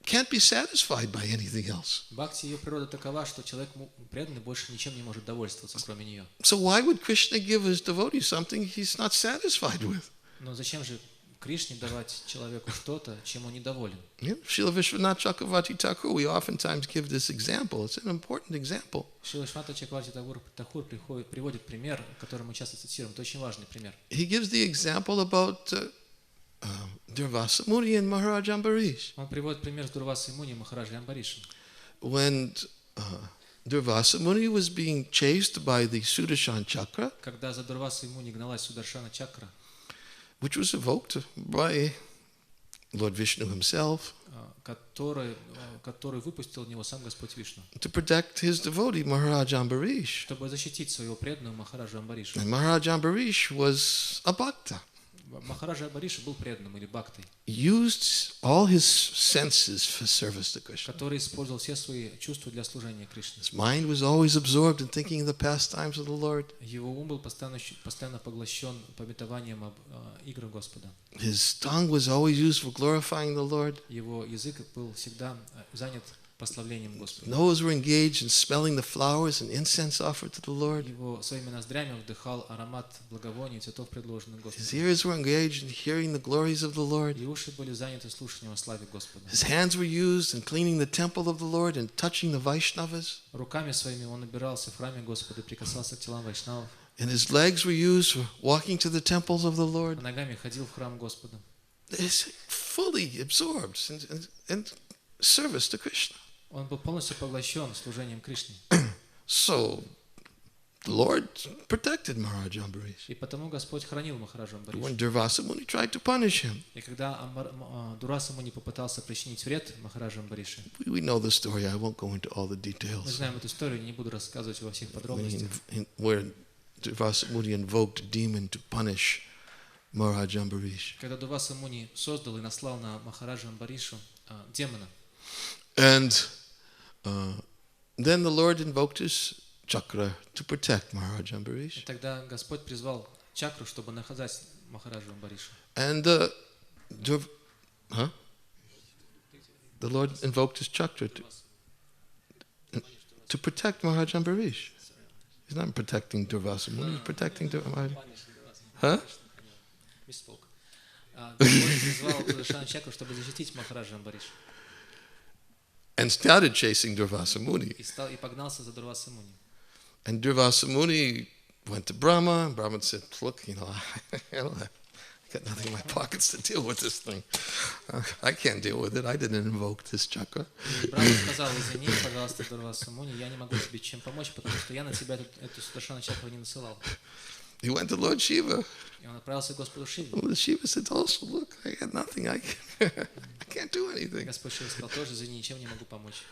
can't be satisfied by anything else. Бхакти, ее природа такова, что человек преданный больше ничем не может довольствоваться, кроме нее. So why would Krishna give his devotee something he's not satisfied with? Но зачем же Кришне давать человеку что-то, чем он недоволен? Srila Vishwanath Chakravarti Thakur, we oftentimes give this example. It's an important example. Шрила Вишванатха Чакраварти Тхакур приводит пример, который мы часто цитируем. Это очень важный пример. He gives the example about Durvasa Muni and Maharaj Ambarish. Он приводит пример с Дурвасой Муни и Махараджей Амбаришем. When Durvasa Muni was being chased by the Sudarshan Chakra, Когда за Дурвасой Муни гналась Сударшана Чакра, which was evoked by Lord Vishnu himself, который выпустил в него сам Господь Вишну, to protect his devotee Maharaj Ambarish. чтобы защитить своего преданного Махараджа Амбариша. And Maharaj Ambarish was a bhakta. Махараджа Амбариша был преданным или бхактой, Used all his senses for service to Krishna. который использовал все свои чувства для служения Кришне. His mind was always absorbed in thinking of the pastimes of the Lord. Его ум был постоянно поглощен пометованием об играх Господа. His tongue was always used for glorifying the Lord. Его язык был всегда занят прославлением Господа. Nose were engaged in smelling the flowers and incense offered to the Lord. Его своими ноздрями вдыхал аромат благовоний и цветов, предложенных His Господом. ears were engaged in hearing the glories of the Lord. И уши были заняты слушанием о славе Господа. His hands were used in cleaning the temple of the Lord and touching the Vaishnavas. Руками своими он убирался в храме Господа, прикасался к телам вайшнавов. And his legs were used for walking to the temples of the Lord. А ногами ходил в храм Господа. He's fully absorbed in service to Krishna. Он был полностью поглощен служением Кришне. So, the Lord protected Maharaj Ambarish. И потому Господь хранил Махараджа Амбариша. When Durvasa Muni tried to punish him, И когда Дурваса Муни попытался причинить вред Махараджу Амбарише, we know the story. I won't go into all the мы details. знаем эту историю, не буду рассказывать во всех подробностях. Where Durvasa Muni invoked a demon to punish Maharaj Ambarish. Когда Дурваса Муни создал и наслал на Махараджа Амбаришу демона, And then the Lord invoked his chakra to protect Maharaj и Ambarish. тогда Господь призвал чакру, чтобы наказать Махараджу Амбаришу. And the Lord invoked his chakra to protect Maharaj Ambarish. He's not protecting Durvasa Muni, he's protecting Maharaj. Huh? Мisspoke. Господь призвал Сударшана чакру, чтобы защитить Махараджа Амбариша. And started chasing Durvasa Muni. И погнался за Дурвасой Муни. And Durvasa Muni went to Brahma, and Brahma said, look, I got nothing in my pockets to deal with this thing. I can't deal with it. I didn't invoke this chakra. Брахма сказал: извини, пожалуйста, Дурваса Муни, я не могу тебе чем помочь, потому что я на тебя эту Сударшана чакру не насылал. He went to Lord Shiva. И он отправился к Господу Шиве. Lord Shiva said, also, look, I got nothing. I can't do anything. Господь Шива сказал: тоже извини, ничем не могу помочь.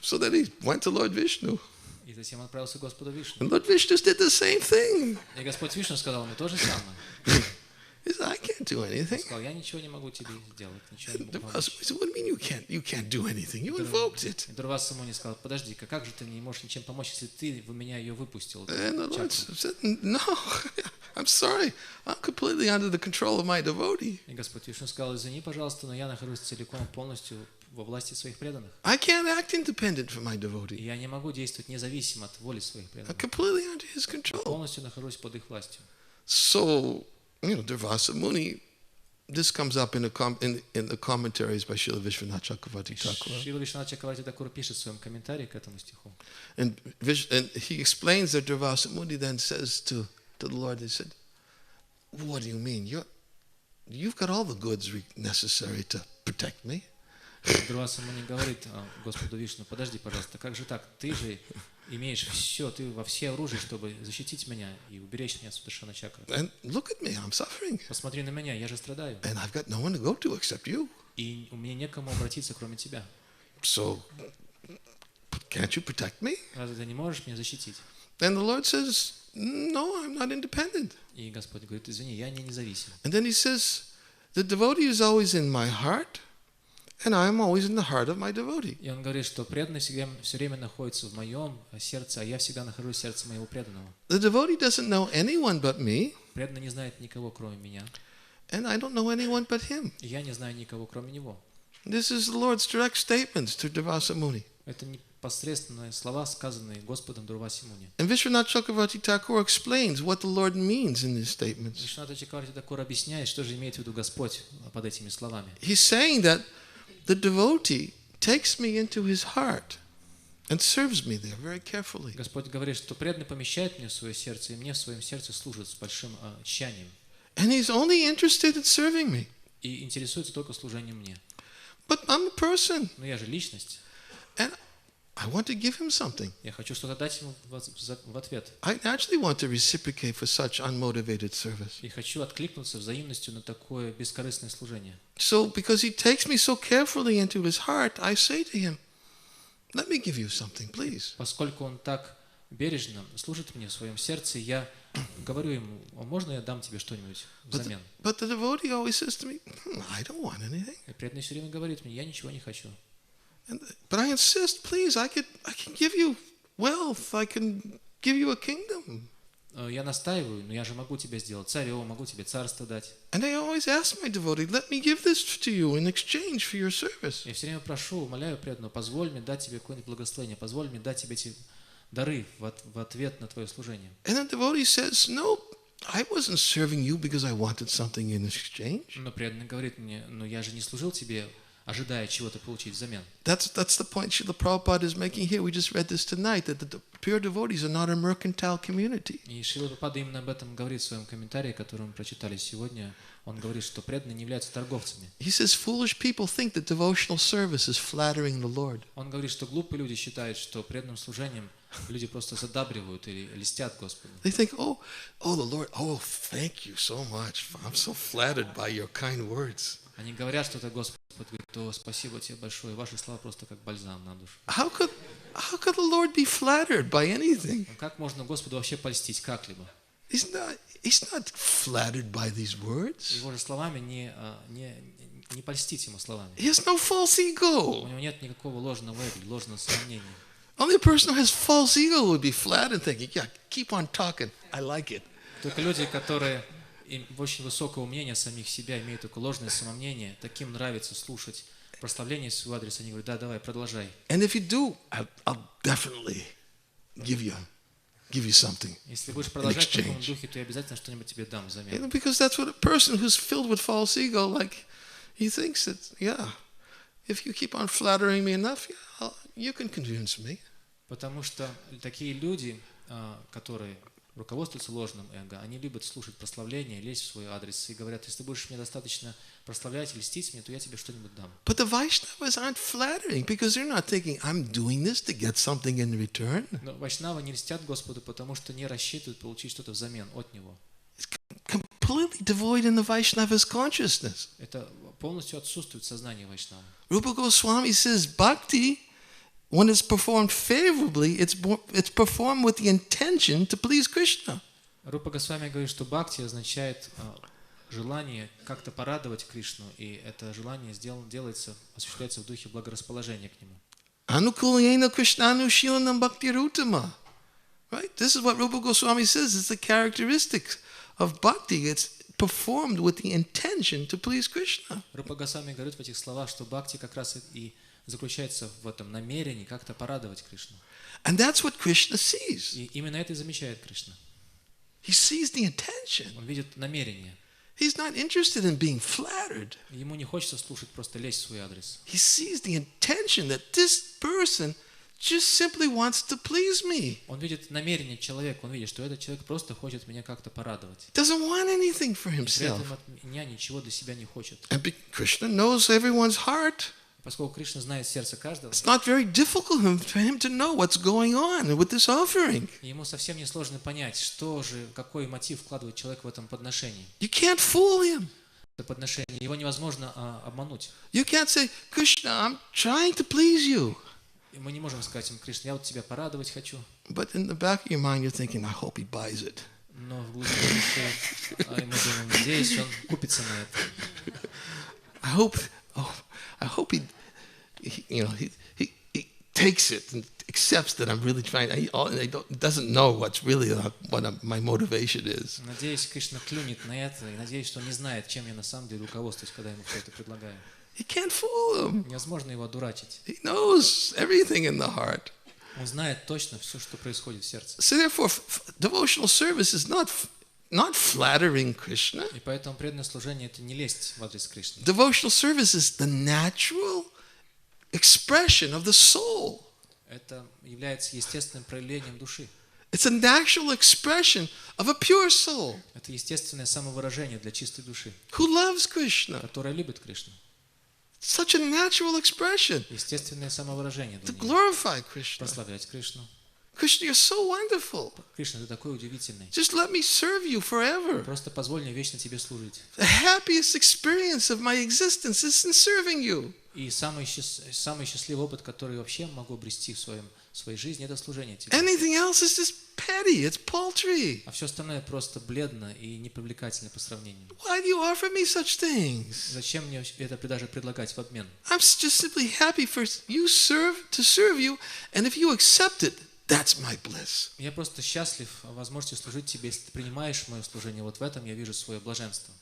So then he went to Lord Vishnu. И затем он отправился к Господу Вишну. And Lord Vishnu did the same thing. И Господь Вишну сказал ему то же самое. He said, I can't do Он anything. сказал, я ничего не могу тебе сделать, ничего не And могу помочь. Durvasa Muni said, what do you mean you can't do anything? You invoked it. И Дурваса Муни сказал, подожди-ка, как же ты мне не можешь ничем помочь, если ты в меня ее выпустил? And the Lord чакру?» said, no, I'm sorry. I'm completely under the control of my devotee. И Господь Вишну сказал, извини, пожалуйста, но я нахожусь целиком полностью во власти своих преданных. I can't act independent from my И devotee. я не могу действовать независимо от воли своих I'm преданных. completely under his control. Полностью нахожусь под их властью. So, Durvasa Muni, this comes up in the commentaries by Srila Vishwanath Chakravarti Thakur. Шрила Вишванат Чакраварти Такур пишет в своем комментарии к этому стиху. And he explains that Durvasa Muni then says to the Lord, he said, what do you mean? You've got all the goods necessary to protect me. Дурваса Муни говорит Господу Вишну, подожди, пожалуйста, как же так? Ты же имеешь все, ты во все оружие, чтобы защитить меня и уберечь меня от Сударшана Чакры. And look at me, I'm suffering. Посмотри на меня, я же страдаю. And I've got no one to go to except you. И у меня некому обратиться, кроме тебя. So, can't you protect me? Разве ты не можешь меня защитить? And the Lord says, no, I'm not independent. И Господь говорит, извини, я не независим. And then he says, the devotee is always in my heart, and I'm always in the heart of my devotee. И он говорит, что преданный все время находится в моем сердце, а я всегда нахожусь в сердце моего преданного. The devotee doesn't know anyone but me, Преданный не знает никого, кроме меня. and I don't know anyone but him. И я не знаю никого, кроме него. This is the Lord's direct statements to Durvasa Muni. Это непосредственные слова, сказанные Господом Дурваси Муни. And Vishwanath Chakravarti Thakur explains what the Lord means in these statements. Вишванат Чакраварти Такур объясняет, что же имеет в виду Господь под этими словами. He's saying that the devotee takes me into his heart and serves me there very carefully. Господь говорит, что преданный помещает меня в свое сердце, и мне в своем сердце служит с большим тщанием. And he's only interested in serving me. И интересуется только служением мне. But I'm a person, Но я же личность. and I want to give him something. Я хочу что-то дать ему в ответ. I naturally want to reciprocate for such unmotivated service. И хочу откликнуться взаимностью на такое бескорыстное служение. So, because he takes me so carefully into his heart, I say to him, let me give you something, please. Поскольку он так бережно служит мне в своем сердце, я говорю ему, можно я дам тебе что-нибудь взамен? But the devotee always says to me, I don't want anything. И преданный все время говорит мне, я ничего не хочу. But I insist, please, I can give you wealth, I can give you a kingdom. Я настаиваю, но я же могу тебе сделать царем, могу тебе царство дать. And I always ask my devotee, let me give this to you in exchange for your service. Я все время прошу, умоляю преданного, позволь мне дать тебе какое-нибудь благословение, позволь мне дать тебе эти дары в ответ на твое служение. And the devotee says, no, I wasn't serving you because I wanted something in exchange. Но преданный говорит мне, но я же не служил тебе, ожидая чего-то получить взамен. That's the point Srila Prabhupada is making here. We just read this tonight, that the pure devotees are not a mercantile community. И Шрила Прабхупада именно об этом говорит в своем комментарии, который мы прочитали сегодня. Он говорит, что преданные не являются торговцами. He says, foolish people think that devotional service is flattering the Lord. Он говорит, что глупые люди считают, что преданным служением люди просто задабривают или льстят Господу. They think, oh, the Lord, oh, thank you so much. I'm so flattered by your kind words. Они говорят что-то, Господь говорит, о, спасибо тебе большое, ваши слова просто как бальзам на душу. How could the Lord be flattered by anything? Как можно Господу вообще польстить как-либо? He's not flattered by these words. Его же словами не польстить ему словами. He has no false У ego. него нет никакого ложного эго, ложного сомнения. Only a person who has false ego would be flattered, thinking, yeah, keep on talking. I like it. Только люди, которые очень высокого мнения самих себя, имеют такое ложное самомнение, таким нравится слушать прославление в свой адрес, они говорят, да, давай, продолжай. And if you do, I'll definitely give you something. Если будешь продолжать в таком духе, то я обязательно что-нибудь тебе дам взамен. Because that's what a person who's filled with false ego, like, he thinks that, yeah, if you keep on flattering me enough, yeah, you can convince me. Потому что такие люди, которые руководствуются ложным эго, они любят слушать прославление, лезть в свой адрес и говорят, если ты будешь меня достаточно прославлять и льстить мне, то я тебе что-нибудь дам. But the Vaishnavas aren't flattering because they're not thinking, I'm doing this to get something in return. Но вайшнавы не льстят Господу, потому что не рассчитывают получить что-то взамен от Него. Completely devoid in the Vaishnava's consciousness. Это полностью отсутствует в сознании вайшнава. Rupa Goswami says, bhakti when it's performed favorably, it's performed with the intention to please Krishna. Рупа Госвами говорит, что бхакти означает желание как-то порадовать Кришну, и это желание осуществляется в духе благорасположения к нему. Anukulyena Krishnanu Shilanam Bhaktirutama. Right? This is what Rupa Goswami says. It's the characteristic of bhakti. It's performed with the intention to please Krishna. Рупа Госвами говорит в этих словах, что бхакти как раз и заключается в этом намерении как-то порадовать Кришну. And that's what Krishna sees. И именно это и замечает Кришна. He sees the intention. Он видит намерение. He's not interested in being flattered. Ему не хочется слушать, просто лезть в свой адрес. He sees the intention that this person just simply wants to please me. Он видит намерение человека, он видит, что этот человек просто хочет меня как-то порадовать. Doesn't want anything for При himself. этом от меня ничего для себя не хочет. And Krishna knows everyone's heart. Поскольку Кришна знает сердце каждого, It's not very difficult for him to know what's going on with this offering. ему совсем не сложно понять, какой мотив вкладывает человек в этом подношении. You can't fool him. Это подношение, его невозможно обмануть. You can't say, Krishna, I'm trying to please you. И мы не можем сказать ему: Кришна, я вот тебя порадовать хочу. But in the back of your mind, you're thinking, I hope he buys it. Но в глубине души мы думаем: надеюсь, он купится на это. I hope he takes it and accepts that I'm really trying. He doesn't know what's really what my motivation is. Надеюсь, Кришна клюнет на это, и надеюсь, что он не знает, чем я на самом деле руководствуюсь, когда ему все это предлагаю. He can't fool him. Невозможно его одурачить. He knows everything in the heart. Он знает точно все, что происходит в сердце. So therefore, devotional service is not flattering Krishna. И поэтому преданное служение — это не лезть в адрес Кришны. Devotional service is the natural expression of the soul. Это является естественным проявлением души. It's a natural expression of a pure soul Это естественное самовыражение для чистой души, who loves Krishna. которая любит Кришну. Such a natural expression Естественное самовыражение to для нее. glorify Krishna. Прославлять Кришну. Krishna, you're so wonderful. Кришна, ты такой удивительный. Just let me serve you forever. Просто позволь мне вечно тебе служить. The happiest experience of my existence is in serving you. И самый счастливый опыт, который вообще могу обрести в своей жизни, это служение тебе. Anything else is just petty. It's paltry. А все остальное просто бледно и непривлекательно по сравнению. Why do you offer me such things? Зачем мне это даже предлагать в обмен? I'm just simply happy for you to serve you, and if you accept it, that's my bliss. Я просто счастлив о возможности служить тебе, если ты принимаешь мое служение. Вот в этом я вижу свое блаженство.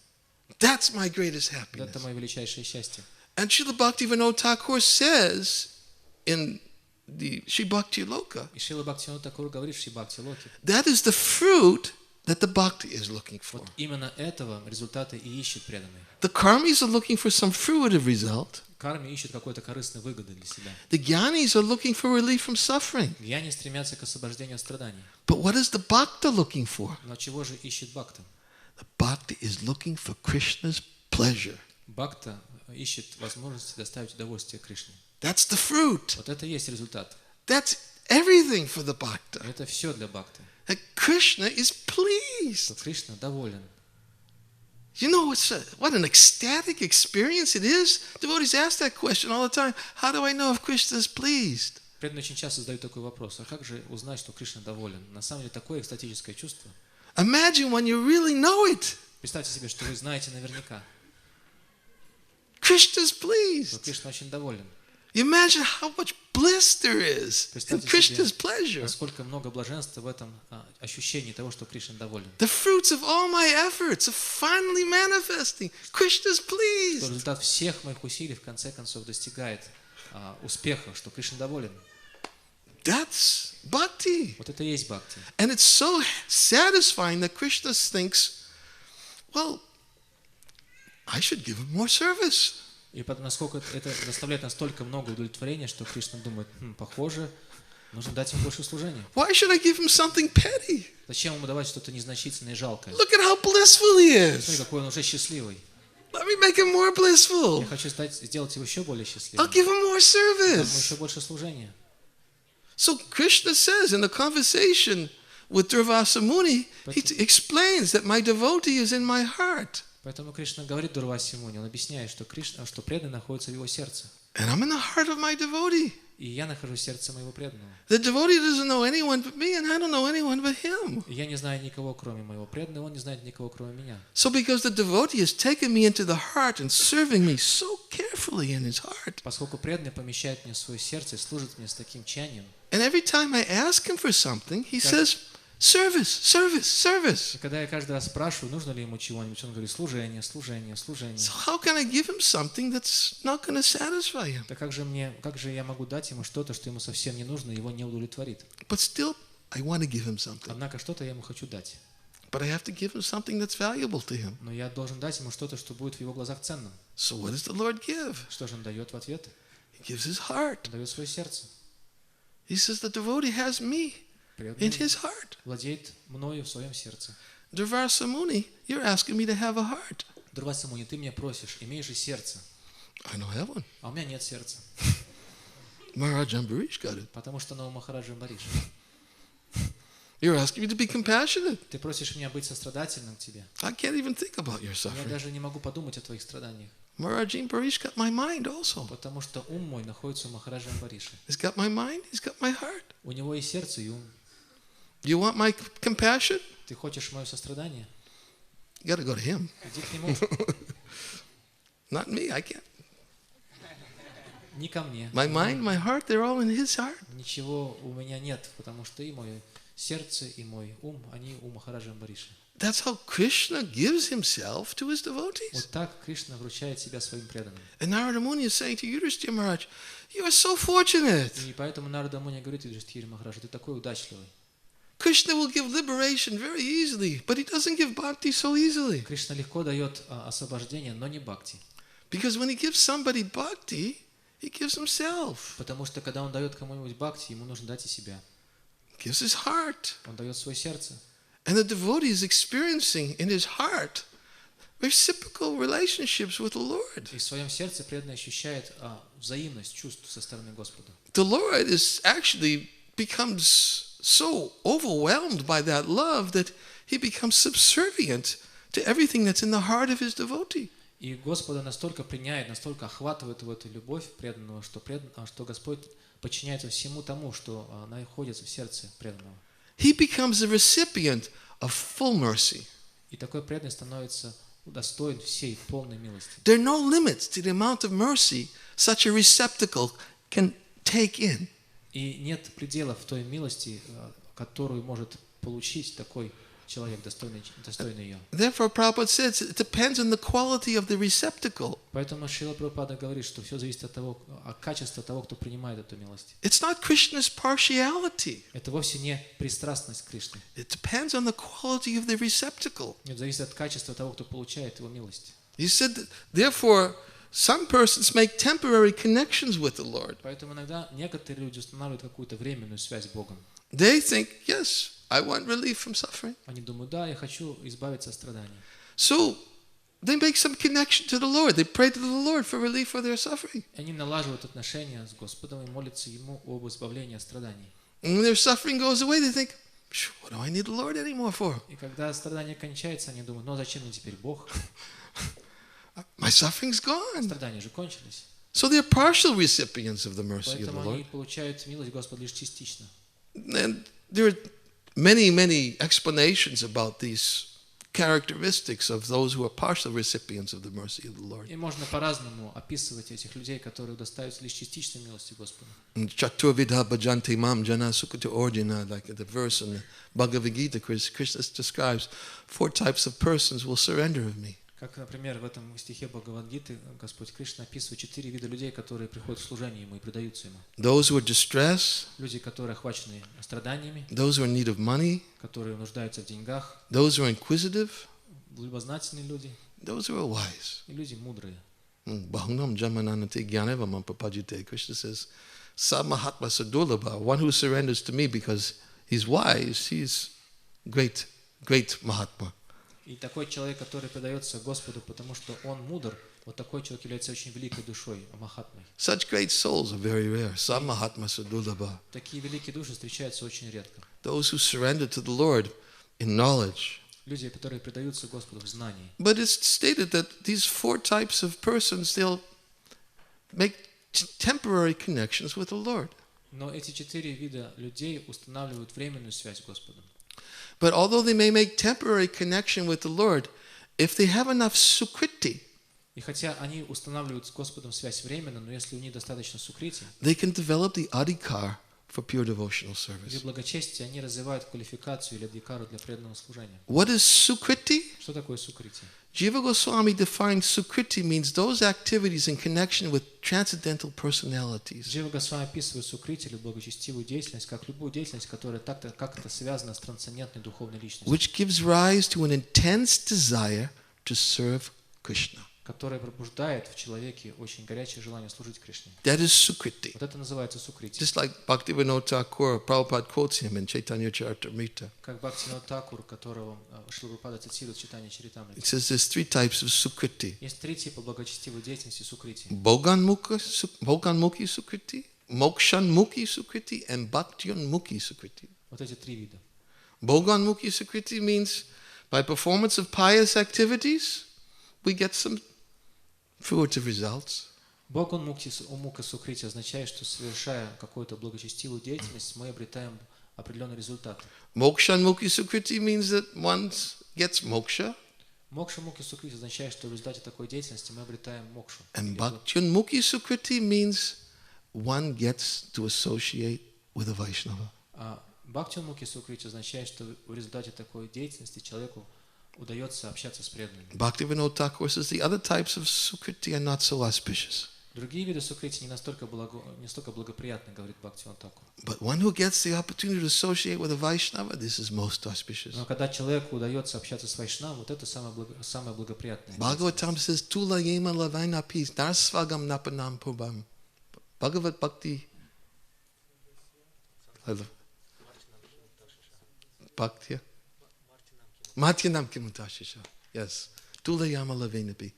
That's my greatest Это happiness. мое величайшее счастье. And Srila Bhaktivinoda Thakur says in the Sri Bhakti Loka, И Шрила Бхактивинода Тхакур говорит в Шри Бхакти Локе: that is the fruit that the bhakti is looking for. вот именно этого результаты и ищет преданный. The karmis are looking for some fruitive result. Карме ищет какой-то корыстной выгоды для себя. The jnanis are looking for relief from suffering. Гьяни стремятся к освобождению от страданий. But what is the bhakta looking for? Но чего же ищет бхакта? The bhakta is looking for Krishna's pleasure. Бхакта ищет возможности доставить удовольствие Кришне. That's the fruit. Вот это и есть результат. That's everything for the bhakta. Это все для бхакты. That Krishna is Что pleased. Кришна доволен. You know what an ecstatic experience it is? Devotees ask that question all the time. How do I know if Krishna is pleased? Преданные очень часто задают такой вопрос: а как же узнать, что Кришна доволен? На самом деле такое экстатическое чувство. Imagine when you really know it. Представьте себе, что вы знаете наверняка, Krishna is что pleased. Кришна очень доволен. You imagine how much bliss there is in Представьте Krishna's себе, pleasure. насколько много блаженства в этом ощущении того, что Кришна доволен. The fruits of all my efforts are finally manifesting. Krishna is Что pleased. результат всех моих усилий в конце концов достигает успеха, что Кришна доволен. That's bhakti. Вот это и есть бхакти. And it's so satisfying that Krishna thinks, well, I should give him more service. И насколько это доставляет настолько много удовлетворения, что Кришна думает: похоже, нужно дать ему больше служения. Why should I give him something petty? Зачем ему давать что-то незначительное и жалкое? Look at how blissful he Смотри, is. какой он уже счастливый. Let me make him more blissful. Я хочу сделать его еще более I'll счастливым. give him more Дам ему service. еще больше служения. So Krishna says in the conversation with Durvasa Muni, he explains that my devotee is in my heart. Поэтому Кришна говорит Дурвасе Муни, он объясняет, что преданный находится в его сердце. And I'm in the heart of my devotee. И я нахожусь в сердце моего преданного. The devotee doesn't know anyone but me, and I don't know anyone but him. И я не знаю никого, кроме моего преданного, он не знает никого, кроме меня. So because the devotee has taken me into the heart and serving me so carefully in his heart, Поскольку преданный помещает мне в свое сердце и служит мне с таким чаянием, and every time I ask him for something, he says, service, service, service. и когда я каждый раз спрашиваю, нужно ли ему чего-нибудь, он говорит, служение, служение, служение. So how can I give him something that's not going to satisfy him? Так как же я могу дать ему что-то, что ему совсем не нужно, его не удовлетворит? But still, I want to give him something. Однако что-то я ему хочу дать. But I have to give him something that's valuable to him. Но я должен дать ему что-то, что будет в его глазах ценным. So what does the Lord give? Что же он дает в ответ? He gives his heart. Он дает свое сердце. He says, the devotee has me in Преданный his heart. владеет мною в своем сердце. Durvasa Muni, you're asking me to have a heart. Дурваса Муни, ты меня просишь, имей же сердце. I don't have one. А у меня нет сердца. Maharaj Ambarish got it. Потому что оно у Махараджа Амбариша. You're asking me to be compassionate. Ты просишь меня быть сострадательным к тебе. I can't even think about your Я suffering. даже не могу подумать о твоих страданиях. Maharaj Ambarish got my mind also. Потому что ум мой находится у Махараджа Амбариша. He's got my mind, he's got my heart. У него и сердце, и ум. You want my compassion? Ты хочешь мое сострадание? You got to go to him. Иди к нему. Not me, I can't. Не ко мне. My mind, my heart, they're all in his heart. Ничего у меня нет, потому что и мое сердце, и мой ум, они у Махараджа Амбариша. That's how Krishna gives himself to his devotees. Вот так Кришна вручает себя своим преданным. And Narada Muni is saying to Yudhishthira Maharaj, you are so fortunate. И поэтому Нарада Муни говорит Юдхиштхире Махараджу, ты такой удачливый. Krishna will give liberation very easily, but he doesn't give bhakti so easily. Кришна легко дает освобождение, но не бхакти. Because when he gives somebody bhakti, he gives himself. Потому что когда он дает кому-нибудь бхакти, ему нужно дать и себя. He gives his heart. Он дает свое сердце. And the devotee is experiencing in his heart reciprocal relationships with the Lord. И в своем сердце преданный ощущает взаимность чувств со стороны Господа. The Lord is actually becomes so overwhelmed by that love that he becomes subservient to everything that's in the heart of his devotee. И Господа настолько пленяет, настолько охватывает его эта любовь преданного, что Господь подчиняется всему тому, что находится в сердце преданного. He becomes the recipient of full mercy. И такой преданный становится удостоен всей полной милости. There are no limits to the amount of mercy such a receptacle can take in. И нет пределов той милости, которую может получить такой человек, достойный ее. Therefore, Prabhupada says it depends on the quality of the receptacle. Поэтому Шрила Прабхупада говорит, что все зависит от качества того, кто принимает эту милость. It's not Krishna's partiality. Это вовсе не пристрастность Кришны. It depends on the quality of the receptacle. Это зависит от качества того, кто получает его милость. He said, that, therefore, some persons make temporary connections with the Lord. Поэтому иногда некоторые люди устанавливают какую-то временную связь с Богом. They think, yes, I want relief from suffering. Они думают, да, я хочу избавиться от страданий. So they make some connection to the Lord. They pray to the Lord for relief for their suffering. И они налаживают отношения с Господом и молятся Ему об избавлении от страданий. And when their suffering goes away, they think, what do I need the Lord anymore for? И когда страдание кончается, они думают, ну а зачем мне теперь Бог? My suffering's gone. Страдания же кончились. So they're partial recipients of the mercy of the Поэтому Lord. они получают милость Господа лишь частично. And there are many explanations about these characteristics of those who are partial recipients of the mercy of the Lord. И можно по-разному описывать этих людей, которые удостаиваются лишь частичной милости Господа. Chaturvidha bhajanti mam jana sukhata orjana, like the verse in the Bhagavad Gita, Krishna describes 4 types of persons will surrender of me. Как, например, в этом стихе Бхагавад-гиты Господь Кришна описывает 4 вида людей, которые приходят в служение Ему и предаются Ему. Those who are distressed, Люди, которые охвачены страданиями, those who are in need of money, которые нуждаются в деньгах, those who are inquisitive, любознательные люди those who are wise. и люди мудрые. Bahunam jamananati jnanevamam papajite. Krishna says, Samahatma sadurlabha, one who surrenders to me because he's wise, he's great Mahatma. И такой человек, который предается Господу, потому что он мудр, вот такой человек является очень великой душой, махатмой. Such great souls are very rare. Samahatma sadurlabha. Такие великие души встречаются очень редко. Those who surrender to the Lord in knowledge. Люди, которые предаются Господу в знании. But it's stated that these 4 types of persons, they'll make temporary connections with the Lord. Но эти 4 вида людей устанавливают временную связь с Господом. But although they may make temporary connection with the Lord, if they have enough sukriti, И хотя они устанавливают с Господом связь временно, но если у них достаточно сукрити they can develop the adhikar for pure devotional или service. благочестие, они развивают квалификацию или адикару для преданного служения. What is sukriti? Что такое сукрити? Jiva Goswami defines sukriti means those activities in connection with transcendental personalities, Джива Госвами описывает сукрити или благочестивую деятельность как любую деятельность, которая как-то связана с трансцендентной духовной личностью, which gives rise to an intense desire to serve Krishna. которая пробуждает в человеке очень горячее желание служить Кришне. That is sukriti. Вот это называется сукрити. Just like Bhaktivinoda Thakur, Prabhupada quotes him in Chaitanya Charitamrita. Как Бхактивинода Такур, которого Шрила Прабхупада цитирует в Читании Чаритамрите. It says there's 3 types of sukriti. Есть 3 типа благочестивой деятельности сукрити. Bhoganmukhi sukriti, mokshanmukhi sukriti, and bhaktionmukhi sukriti. Вот эти 3 вида. Bhoganmukhi sukriti means by performance of pious activities, we get some fruitive results. Богон мукха сукрити означает, что совершая какую-то благочестивую деятельность, мы обретаем определенный результат. Mokshanmukhi sukriti means that one gets moksha, Мокша мукхи сукрити означает, что в результате такой деятельности мы обретаем мокшу. and bhaktionmukhi sukriti means one gets to associate with a Vaishnava. А бхактион мукхи сукрити означает, что в результате такой деятельности человеку удается общаться с преданными. Bhaktivinoda Thakur says the other types of sukriti are not so auspicious. Другие виды сукрити не столько благоприятны, говорит Бхактивинода Такур. But one who gets the opportunity to associate with a Vaishnava, this is most auspicious. Но когда человеку удается общаться с Вайшнавом, вот это самое благоприятное. Bhagavatam says, Tula yema lavaina peace, darsvagam napanam pubam. Bhagavad Bhakti. Bhakti. Matyanam kimutashisha. Yes. Tula yama lavaina peace.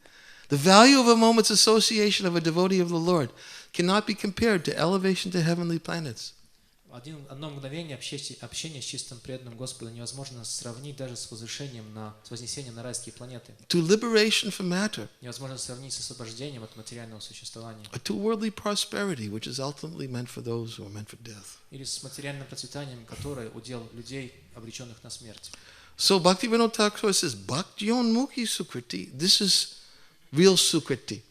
The value of a moment's association of a devotee of the Lord cannot be compared to elevation to heavenly planets. Одно мгновение общения с чистым преданным Господу невозможно сравнить даже с вознесением на райские планеты. To liberation from matter. Невозможно сравнить с освобождением от материального существования. Or to worldly prosperity, which is ultimately meant for those who are meant for death. Или с материальным процветанием, которое удел людей, обреченных на смерть. So Bhaktivinoda Thakur says, Bhaktion Mukhi Sukriti. This is real Sukriti.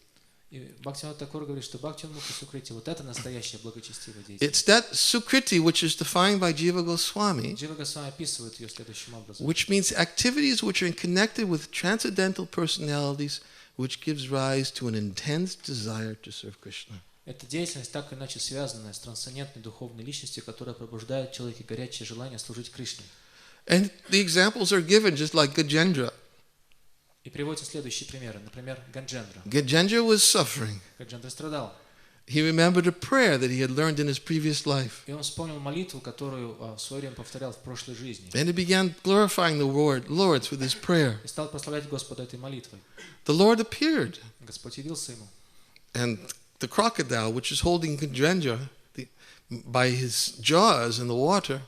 И Бхактивинода Такур говорит, что Бхактион мукха сукрити, вот это настоящая благочестивая деятельность. It's that Sukriti which is defined by Jiva Goswami, Джива Госвами описывает ее следующим образом. which means activities which are connected with transcendental personalities, which gives rise to an intense desire to serve Krishna. Это деятельность, так или иначе связанная с трансцендентной духовной личностью, которая пробуждает в человеке горячее желание служить Кришне. And the examples are given just like Gajendra. И приводятся следующие примеры. Например, Ганджендра. Gajendra was suffering. Ганджендра страдал. He remembered a prayer that he had learned in his previous life. И он вспомнил молитву, которую в свое время повторял в прошлой жизни. And he began glorifying the Lord with his prayer. И стал прославлять Господа этой молитвой. The Lord appeared. Господь явился ему. And the crocodile, which is holding Gajendra by his jaws in the water,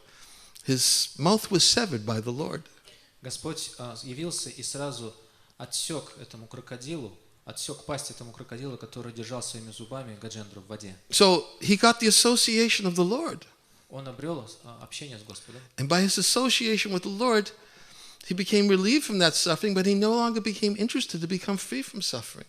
his mouth was severed by the Lord. Господь явился и сразу отсек пасть этому крокодилу, который держал своими зубами Гаджендру в воде. So he got the association of the Lord. Он обрел общение с Господом. And by his association with the Lord, he became relieved from that suffering, but he no longer became interested to become free from suffering.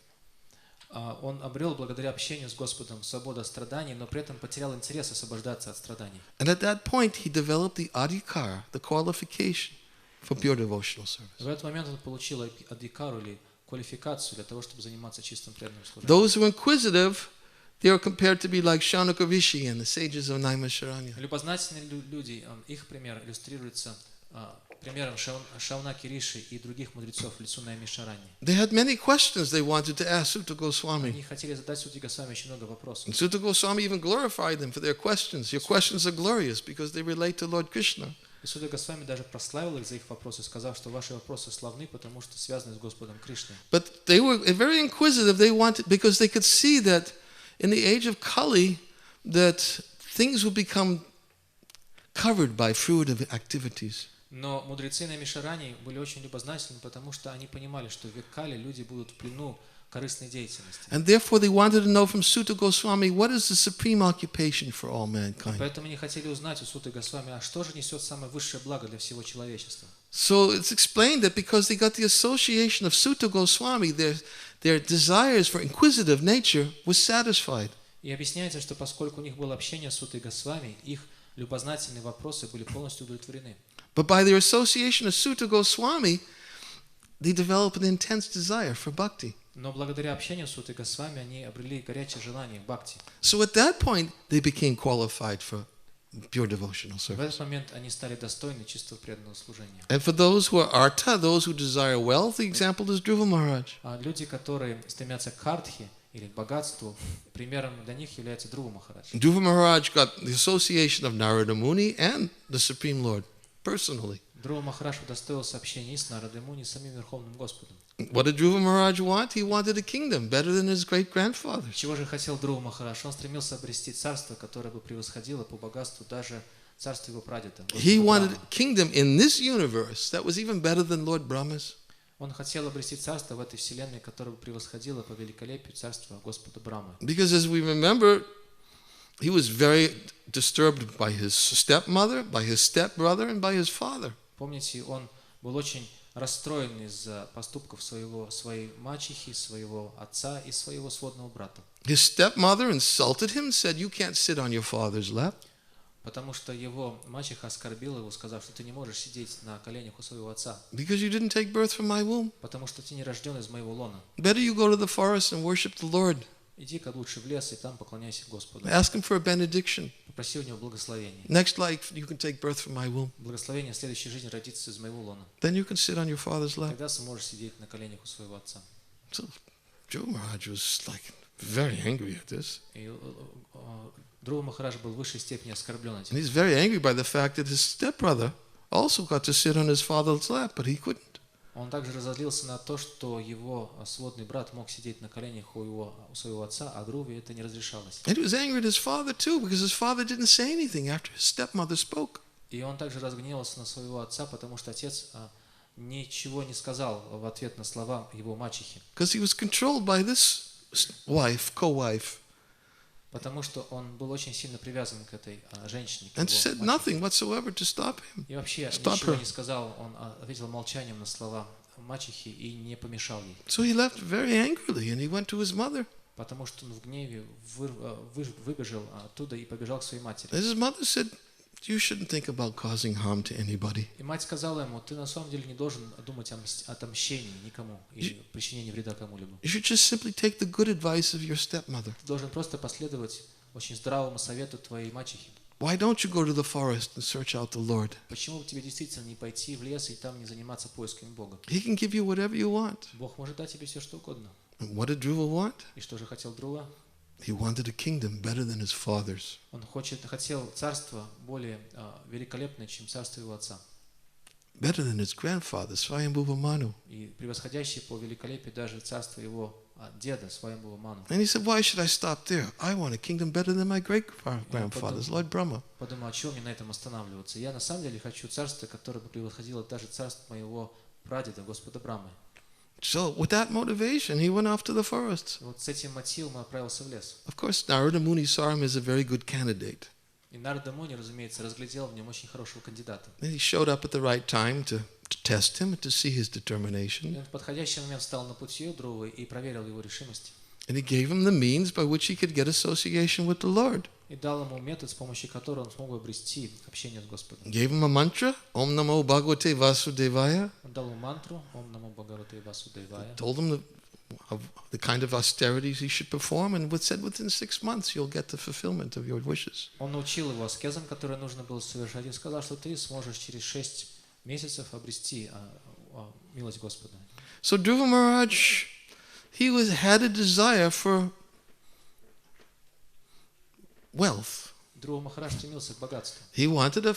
Он обрел благодаря общению с Господом свободу от страданий, но при этом потерял интерес освобождаться от страданий. And at that point, he developed the adhikar, the qualification for pure devotional service. В этот момент он получил адикару или квалификацию для того, чтобы заниматься чистым преданным служением. Those who are inquisitive, they are compared to be like Shaunaka Rishi and the sages of Naimisharanya. Любознательные люди, их пример иллюстрируется примером Шаунаки Риши и других мудрецов в лесу Наймишарани. They had many questions they wanted to ask Sutta Goswami. Они хотели задать Сути Госвами очень много вопросов. And Sutta Goswami even glorified them for their questions. Your questions are glorious because they relate to Lord Krishna. И Сutta Госвами даже прославил их за их вопросы, сказав, что ваши вопросы славны, потому что связаны с Господом Кришной. But they were very inquisitive. They wanted, because they could see that in the age of Kali, that things would become covered by fruitive activities. Но мудрецы Наймишарани были очень любознательны, потому что они понимали, что в век Кали люди будут в плену корыстной деятельности. And therefore they wanted to know from Sutta Goswami, what is the supreme occupation for all mankind? Поэтому они хотели узнать у Суты Госвами, а что же несет самое высшее благо для всего человечества. So it's explained that because they got the association of Sutta Goswami, their desires for inquisitive nature was satisfied. И объясняется, что поскольку у них было общение с Сутой Госвами, их любознательные вопросы были полностью удовлетворены. But by their association of Sutta Goswami, they developed an intense desire for bhakti. Но благодаря общению с Сутой Госвами они обрели горячее желание к бхакти. So at that point, they became qualified for pure devotional В service. этот момент они стали достойны чистого преданного служения. And for those who are artha, those who desire wealth, the example is Dhruva Maharaj. А люди, которые стремятся к хартхе или к богатству, примером для них является Dhruva Maharaj. Dhruva Maharaj got the association of Narada Muni and the Supreme Lord personally. Dhruva Maharaj удостоился общения и с Нарадой Муни, и с самим Верховным Господом. What did Dhruva Maharaj want? He wanted a kingdom better than his great-grandfather's. Чего же хотел Dhruva Maharaj? Он стремился обрести царство, которое бы превосходило по богатству даже царство его прадеда. He wanted Брахмы. a kingdom in this universe that was even better than Lord Brahma's. Он хотел обрести царство в этой вселенной, которое бы превосходило по великолепию царства Господа Брамы. Because as we remember, he was very disturbed by his stepmother, by his stepbrother, and by his father. Помните, он был очень расстроен из-за поступков своей мачехи, своего отца и своего сводного брата. His stepmother insulted him, said, "You can't sit on your father's lap." Потому что его мачеха оскорбила его, сказав, что ты не можешь сидеть на коленях у своего отца, Because you didn't take birth from my womb. потому что ты не рожден из моего лона. Better you go to the forest and worship the Lord. Иди-ка лучше в лес и там поклоняйся Господу. Ask him for a benediction. Попроси у него благословения. Next life, you can take birth from my womb. Благословение в следующей жизни родится из моего лона. Then you can sit on your father's lap. Тогда сможешь сидеть на коленях у своего отца. So Dhruva Maharaj was like very angry at this. И Dhruva Maharaj был в высшей степени оскорблен And этим. he's very angry by the fact that his stepbrother also got to sit on his father's lap, but he couldn't. Он также разозлился на то, что его сводный брат мог сидеть на коленях у своего отца, а Друве это не разрешалось. And he was angry at his father too, because his father didn't say anything after his stepmother spoke. И он также разгневался на своего отца, потому что отец ничего не сказал в ответ на слова его мачехи. Because he was controlled by this wife, co-wife, Потому что он был очень сильно привязан к этой женщине. к and его said мачехе. nothing whatsoever to stop him. И вообще Stop ничего her. не сказал, он ответил молчанием на слова мачехи и не помешал ей. So he left very angrily, and he went to his mother. Потому что он в гневе выбежал оттуда и побежал к своей матери. And his mother said, "You shouldn't think about causing harm to anybody. И мать сказала ему, ты на самом деле не должен думать о отомщении никому или причинении вреда кому-либо. You should just simply take the good advice of your stepmother. Ты должен просто последовать очень здравому совету твоей мачехи. Why don't you go to the forest and search out the Lord? Почему бы тебе действительно не пойти в лес и там не заниматься поисками Бога? He can give you whatever you want." Бог может дать тебе все, что угодно. And what did Dhruva want? И что же хотел Друва? He wanted a kingdom better than his father's. Он хотел царство более великолепное, чем царство его отца. Better than his grandfather, Swayambhuva Manu. И превосходящее по великолепию даже царство его деда, Сваямбхува Ману. And he said, "Why should I stop there? I want a kingdom better than my great-grandfather's, Lord Brahma." Подумал, о чем мне на этом останавливаться? Я на самом деле хочу царство, которое бы превосходило даже царство моего прадеда, Господа Брамы. So with that motivation, he went off to the forest. Вот с этим мотивом он отправился в лес. Of course, Narada Muni saw him as a very good candidate. И Нарада Муни, разумеется, разглядел в нем очень хорошего кандидата. And he showed up at the right time to test him and to see his И determination. он в подходящий момент встал на пути у Друвы и проверил его решимость. And he gave him the means by which he could get association with the Lord. И дал ему метод, с помощью которого он смог бы обрести общение с Господом. Gave him a mantra, Om Namo Bhagavate Vasudevaya. Он дал ему мантру «Ом намо Бхагавате Васудевая». Told him the kind of austerities he should perform, and said within 6 months you'll get the fulfillment of your wishes. Он научил его аскезам, которые нужно было совершать, и сказал, что ты сможешь через 6 месяцев обрести милость Господа. So Dhruva Maharaj, he had a desire for wealth. Друва Махарадж стремился к богатству. He wanted a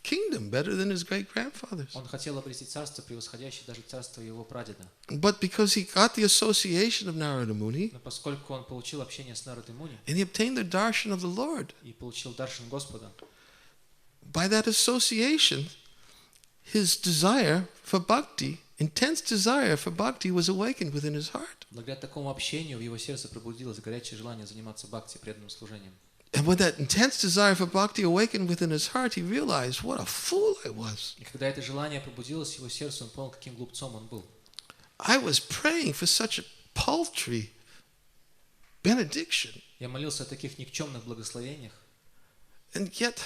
kingdom better than his great-grandfather's. Он хотел обрести царство, превосходящее даже царство его прадеда. But because he got the association of Narada Muni, Но поскольку он получил общение с Нарадой Муни and he obtained the darshan of the Lord, и получил даршан Господа, by that association, his desire for bhakti intense desire for bhakti was awakened within his heart. Благодаря такому общению в его сердце пробудилось горячее желание заниматься бхакти, преданным служением. And when that intense desire for bhakti awakened within his heart, he realized what a fool I was. И когда это желание пробудилось в его сердце, он понял, каким глупцом он был. I was praying for such a paltry benediction. Я молился о таких никчемных благословениях, And yet,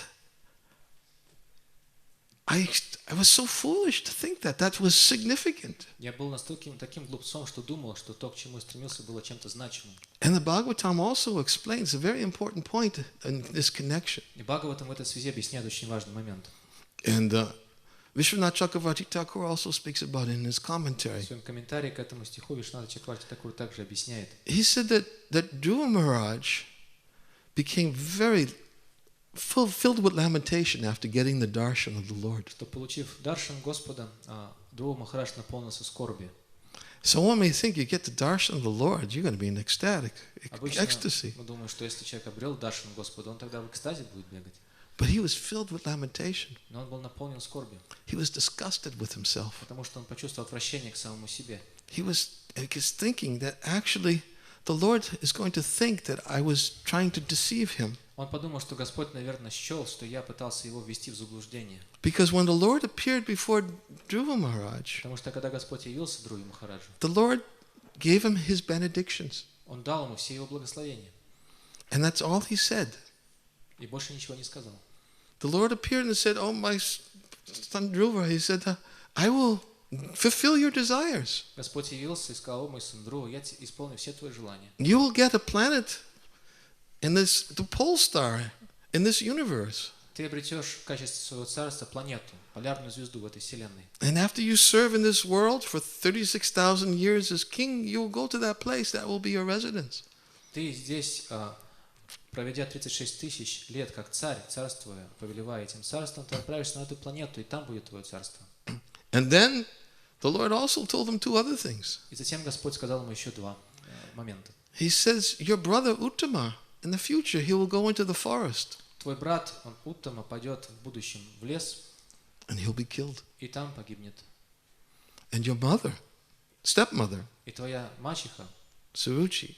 I was so foolish to think that that was significant. я был настолько таким глупцом, что думал, что то, к чему я стремился, было чем-то значимым. And the Bhagavatam also explains a very important point in this connection. И Бхагаватам в этой связи объясняет очень важный момент. And Vishwanath Chakravarti Thakur also speaks about it in his В commentary. своем комментарии к этому стиху Вишванатха Чакраварти Такур также объясняет. He said that Dhruva Maharaj became very filled with lamentation after getting the darshan of the Lord. Что, получив даршан Господа, Dhruva Махарадж наполнился скорбью. So one may think you get the darshan of the Lord, you're going to be in ecstatic Обычно ecstasy. мы думаем, что если человек обрел даршан Господа, он тогда в экстазе будет бегать. But he was filled with lamentation. Но он был наполнен скорбью, He was disgusted with himself. потому что он почувствовал отвращение к самому себе. He was thinking that actually the Lord is going to think that I was trying to deceive him. Он подумал, что Господь, наверное, счел, что я пытался его ввести в заблуждение. Because when the Lord appeared before Dhruva Maharaj, Потому что когда Господь явился Друве Махараджу, the Lord gave him his benedictions. он дал ему все его благословения. And that's all he said. И больше ничего не сказал. The Lord appeared and said, "Oh, my son Dhruva," he said, "I will fulfill your desires. Господь явился и сказал: «О, мой сын Друва, я исполню все твои желания. You will get a planet in the pole star in this universe. Ты обретешь в качестве своего царства планету, полярную звезду в этой вселенной. And after you serve in this world for 36,000 years as king, you will go to that place. That will be your residence." Ты здесь, проведя 36 тысяч лет как царь, царствуя, повелевая этим царством, ты отправишься на эту планету, и там будет твое царство. And then the Lord also told him two other things. И затем Господь сказал ему еще два момента. He says, "Your brother Uttama, in the future, he will go into the forest Твой брат, он Уттама, пойдет в будущем в лес, and he'll be killed. и там погибнет. And your mother, stepmother, И твоя мачеха Suruchi,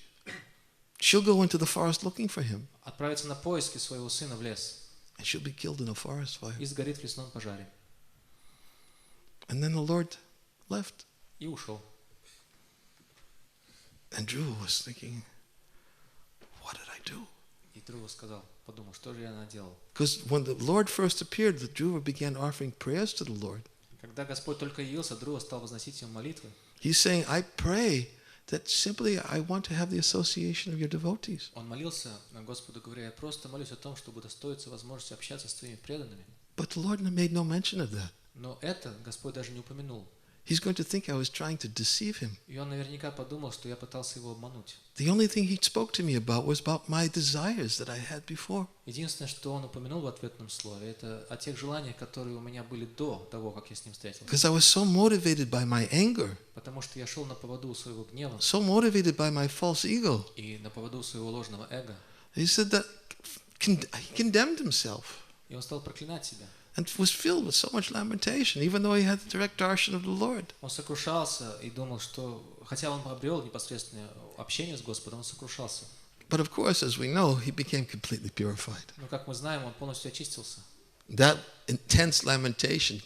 she'll go into the forest looking for him, отправится на поиски своего сына в лес and she'll be killed in a forest fire." и сгорит в лесном пожаре. And then the Lord left. И ушел. And Dhruva was thinking, what did I do? И Друва сказал, подумал, что же я наделал? Because when the Lord first appeared, the Dhruva began offering prayers to the Lord. Когда Господь только явился, Друва стал возносить ему молитвы. He's saying, "I pray that simply I want to have the association of your devotees." Он молился Господу, говоря: я просто молюсь о том, чтобы удостоиться возможности общаться с твоими преданными. But the Lord made no mention of that. Но это Господь даже не упомянул. He's going to think I was trying to deceive him. И он наверняка подумал, что я пытался его обмануть. The only thing he spoke to me about was about my desires that I had before. Единственное, что он упомянул в ответном слове, это о тех желаниях, которые у меня были до того, как я с ним встретился. Because I was so motivated by my anger, Потому что я шел на поводу у своего гнева so motivated by my false ego. и на поводу у своего ложного эго. He said that he condemned himself И он стал проклинать себя. and was filled with so much lamentation, even though he had the direct darshan of the Lord. Он сокрушался и думал, что, хотя он обрел непосредственное общение с Господом, он сокрушался. But of course, as we know, he became completely purified. Но, как мы знаем, он полностью очистился. That intense lamentation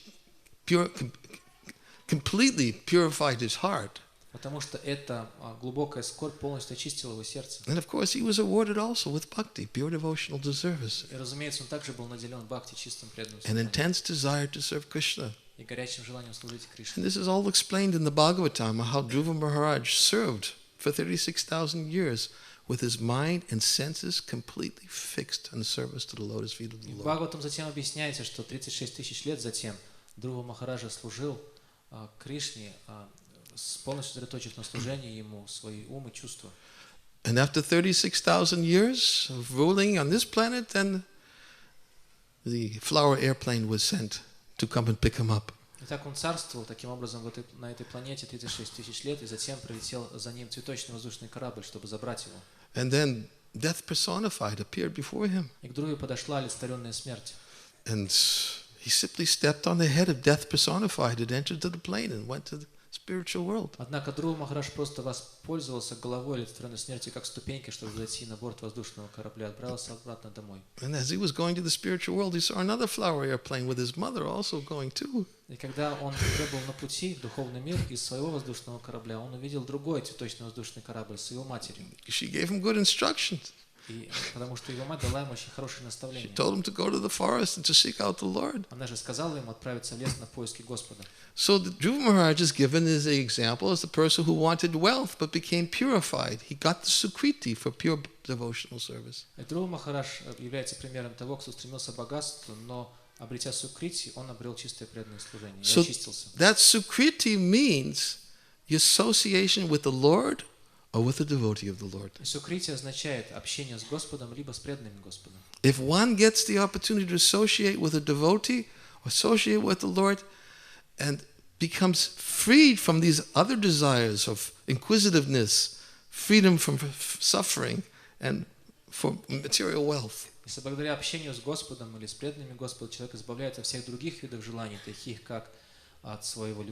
completely purified his heart. Потому что эта глубокая скорбь полностью очистила его сердце. And of course, he was awarded also with bhakti, pure devotional service, И, разумеется, он также был наделен бхакти, чистым преданным an служением intense desire to serve Krishna. и горячим желанием служить And Кришне. this is all explained in the Bhagavatam, how Dhruva Maharaj served for 36,000 years with his mind and senses completely fixed on the service to the lotus feet of the И в Lord. Бхагаватам затем объясняется, что 36 тысяч лет затем Друва Махараджа служил Кришне, полностью сосредоточив на служении ему свои ум и чувства. And after 36,000 years of ruling on this planet, then the flower airplane was sent to come and pick him up. И так он царствовал таким образом на этой планете 36 тысяч лет, и затем прилетел за ним цветочный воздушный корабль, чтобы забрать его. And then death personified appeared before him. И к Друве подошла олицетворенная смерть. And He simply stepped on the head of death personified and entered to the plane and went to the spiritual world. Однако Друва Махарадж просто воспользовался головой олицетворенной смерти как ступенькой, чтобы зайти на борт воздушного корабля, отправился обратно домой. And as he was going to the spiritual world, he saw another flower airplane with his mother also going too. И когда он уже был на пути в духовный мир, из своего воздушного корабля он увидел другой цветочный воздушный корабль с его матерью. She gave him good instructions. И потому что его мать дала ему очень хорошие She наставления. told him to go to the forest and to seek out the Lord. Она же сказала ему отправиться в лес на поиски Господа. So the Dhruva Maharaj is given as an example as the person who wanted wealth but became purified. He got the Sukriti for pure devotional service. И Друва Махарадж является примером того, кто стремился к богатству, но обретя сукрити, он обрел чистое преданное служение и очистился. That Sukriti means the association with the Lord or with a devotee of the Lord. Сукрити означает общение с Господом, либо с преданными Господом. If one gets the opportunity to associate with a devotee, associate with the Lord, and becomes freed from these other desires of inquisitiveness, freedom from suffering, and for material wealth. Если благодаря общению с Господом или с преданными Господа человек избавляется от всех других видов желаний, таких как от своего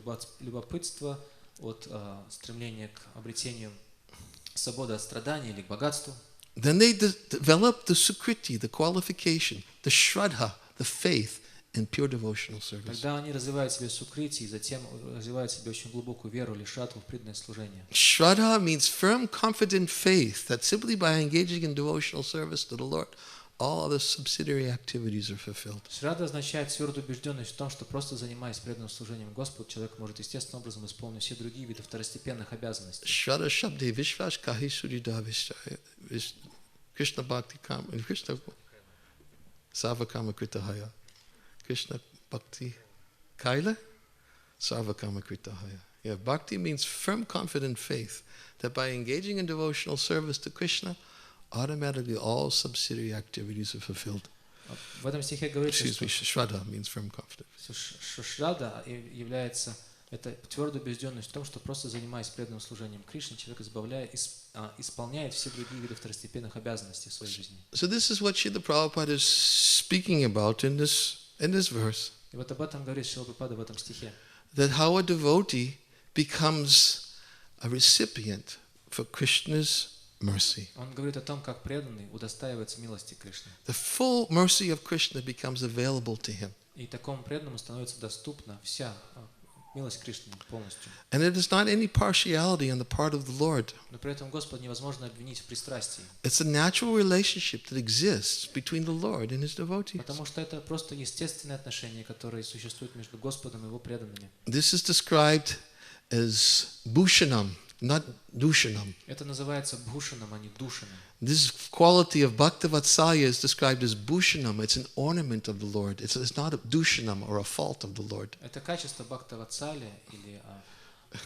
любопытства, от стремления к обретению свободы от страданий или к богатству, Then they develop the Sukriti, the qualification, the Shraddha, the faith in pure devotional service. тогда они развивают в себе сукрити и затем развивают в себе очень глубокую веру или шатву в преданное служение. Shraddha means firm, confident faith that simply by engaging in devotional service to the Lord, all other subsidiary activities are fulfilled. Шрада означает твердую убежденность в том, что просто занимаясь преданным служением Господу, человек может естественным образом исполнить все другие виды второстепенных обязанностей. Shraddha Shabde Vishvash Kahi Surida Krishna Bhakti Kam Krishna Savakama Kritahaya. Krishna Bhakti Kaila Sarvakama Kritahaya. Yeah, Bhakti means firm, confident faith that by engaging in devotional service to Krishna, automatically all subsidiary activities are fulfilled. В этом стихе говорится, Excuse me, Shraddha means firm, confident. что шрада является это твердая убежденность в том, что просто занимаясь преданным служением Кришне, человек исполняет все другие виды второстепенных обязанностей в своей жизни. So this is what Srila Prabhupada is speaking about in this verse. И вот об этом говорит Шрила Прабхупада в этом стихе. That how a devotee becomes a recipient for Krishna's mercy. Он говорит о том, как преданный удостаивается милости Кришны. The full mercy of Krishna becomes available to him. И такому преданному становится доступна вся милость Кришны полностью. And it is not any partiality on the part of the Lord. Но при этом Господа невозможно обвинить в пристрастии. It's a natural relationship that exists between the Lord and his devotees. Потому что это просто естественные отношения, которые существуют между Господом и его преданными. This is described as bhushanam, not dushanam. Это называется бхушанам, а не душанам. This quality of Bhaktavatsalya is described as bhushanam. It's an ornament of the Lord. It's not a dushanam or a fault of the Lord. Это качество бхактаватсали или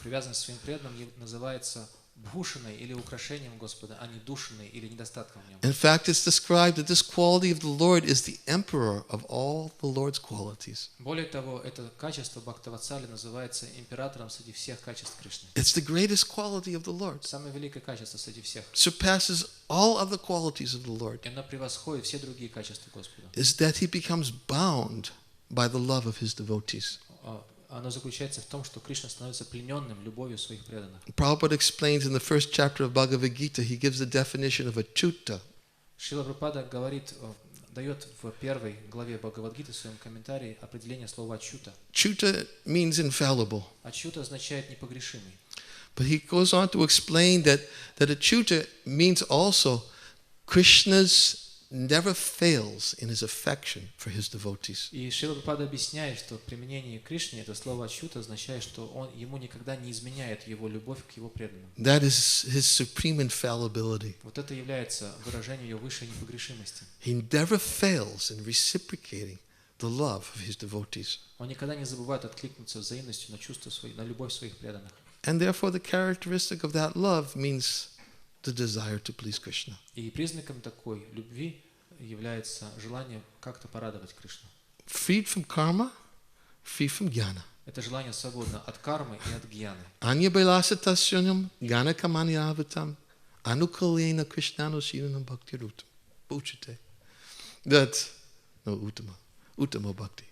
привязанность к своим преданным называется бхушаной или украшением Господа, а не душаной или недостатком в нем. In fact, it's described that this quality of the Lord is the emperor of all the Lord's qualities. Более того, это качество бхактаватсали называется императором среди всех качеств Кришны. It's the greatest quality of the Lord. Самое великое качество среди всех. Surpasses all other qualities of the Lord. И оно превосходит все другие качества Господа. Is that he becomes bound by the love of his devotees. Оно заключается в том, что Кришна становится плененным любовью своих преданных. Prabhupada explains in the first chapter of Bhagavad Gita, he gives the definition of achyuta. Шрила Прабхупада дает в первой главе Бхагавад-гиты в своем комментарии определение слова «ачюта». Achyuta means infallible. «Ачюта» означает «непогрешимый». But he goes on to explain that achyuta means also Krishna's never fails in his affection for his devotees. И Шрила Прабхупада объясняет, что в применении Кришне это слово «ачюта» означает, что ему никогда не изменяет его любовь к его преданным. That is his supreme infallibility. Вот это является выражением его высшей непогрешимости. He never fails in reciprocating the love of his devotees. Он никогда не забывает откликнуться взаимностью на чувства свои, на любовь своих преданных. And therefore the characteristic of that love means the desire to please Krishna. И признаком такой любви является желание как-то порадовать Кришну. Freed from karma, free from jnana. Это желание свободно от кармы и от гьяны. Anya bailasatasyunam jnana kamani avatam anukalena krishnano shiranam bhakti rutam. Uchate. That, no, uttama bhakti.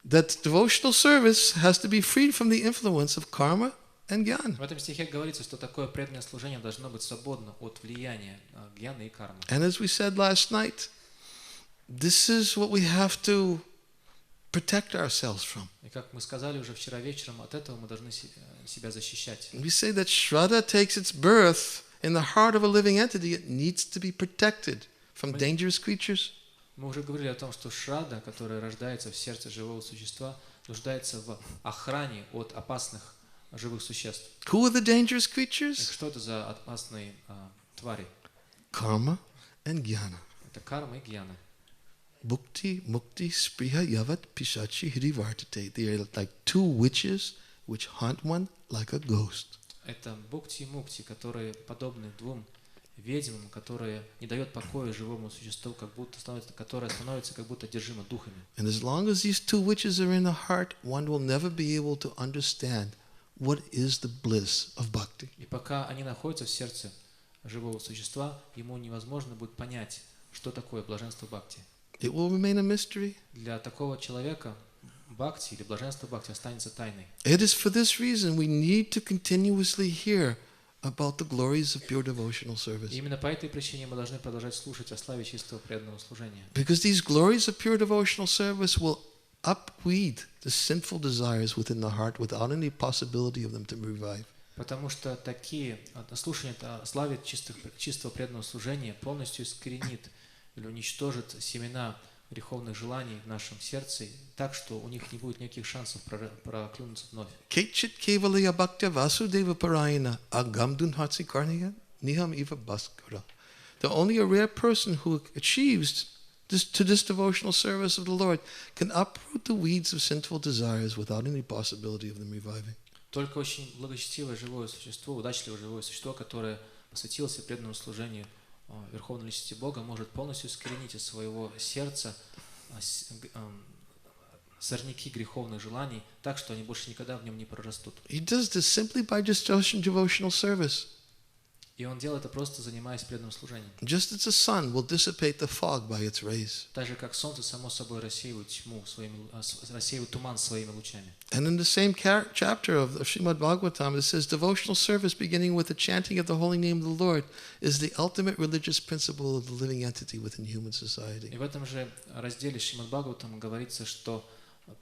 that devotional service has to be freed from the influence of karma and jnana. В этом стихе говорится, что такое преданное служение должно быть свободно от влияния гьяны и кармы. And as we said last night, this is what we have to protect ourselves from. И как мы сказали уже вчера вечером, от этого мы должны себя защищать. We say that Shraddha takes its birth in the heart of a living entity. It needs to be protected from dangerous creatures. Мы уже говорили о том, что шрадда, которая рождается в сердце живого существа, нуждается в охране от опасных живых существ. Who are the dangerous И creatures? что это за опасные твари? Karma and jnana. Это карма и гьяна. Bhukti, mukti, spriha, yavat, pishachi, hrivartate. They are like two witches which haunt one like a ghost. Это бхукти и мукти, которые подобны двум ведьмам, которые не дают покоя живому существу, которое становится как будто одержимо духами. And as long as these two witches are in the heart, one will never be able to understand what is the bliss of bhakti. И пока они находятся в сердце живого существа, ему невозможно будет понять, что такое блаженство бхакти. It will remain a mystery. Для такого человека бхакти или блаженство бхакти останется тайной. It is for this reason we need to continuously hear about the glories of pure devotional service. И именно по этой причине мы должны продолжать слушать о славе чистого преданного служения. Because these glories of pure devotional service will upweed the sinful desires within the heart without any possibility of them to revive. Потому что такие слушания о славе чистого преданного служения полностью искоренит или уничтожит семена греховных желаний в нашем сердце, так что у них не будет никаких шансов проклюнуться вновь. Ketchit kevalaya bhaktya vasudeva parayana agamdun hatsi karniya niham eva baskara. The only a rare person who achieves this devotional service of the Lord can uproot the weeds of sinful desires without any possibility of them reviving. Только очень благочестивое живое существо, удачливое живое существо, которое посвятилось преданному служению Верховной Личности Бога, может полностью искоренить из своего сердца сорняки греховных желаний, так что они больше никогда в нем не прорастут. He does this simply by just devotional service. И он делает это просто занимаясь преданным служением. Just as the sun will dissipate the fog by its rays. Так же, как солнце само собой рассеивает тьму рассеивает туман своими лучами. And in the same chapter of Srimad Bhagavatam, it says, devotional service beginning with the chanting of the holy name of the Lord is the ultimate religious principle of the living entity within human society. И в этом же разделе Шримад Бхагаватам говорится, что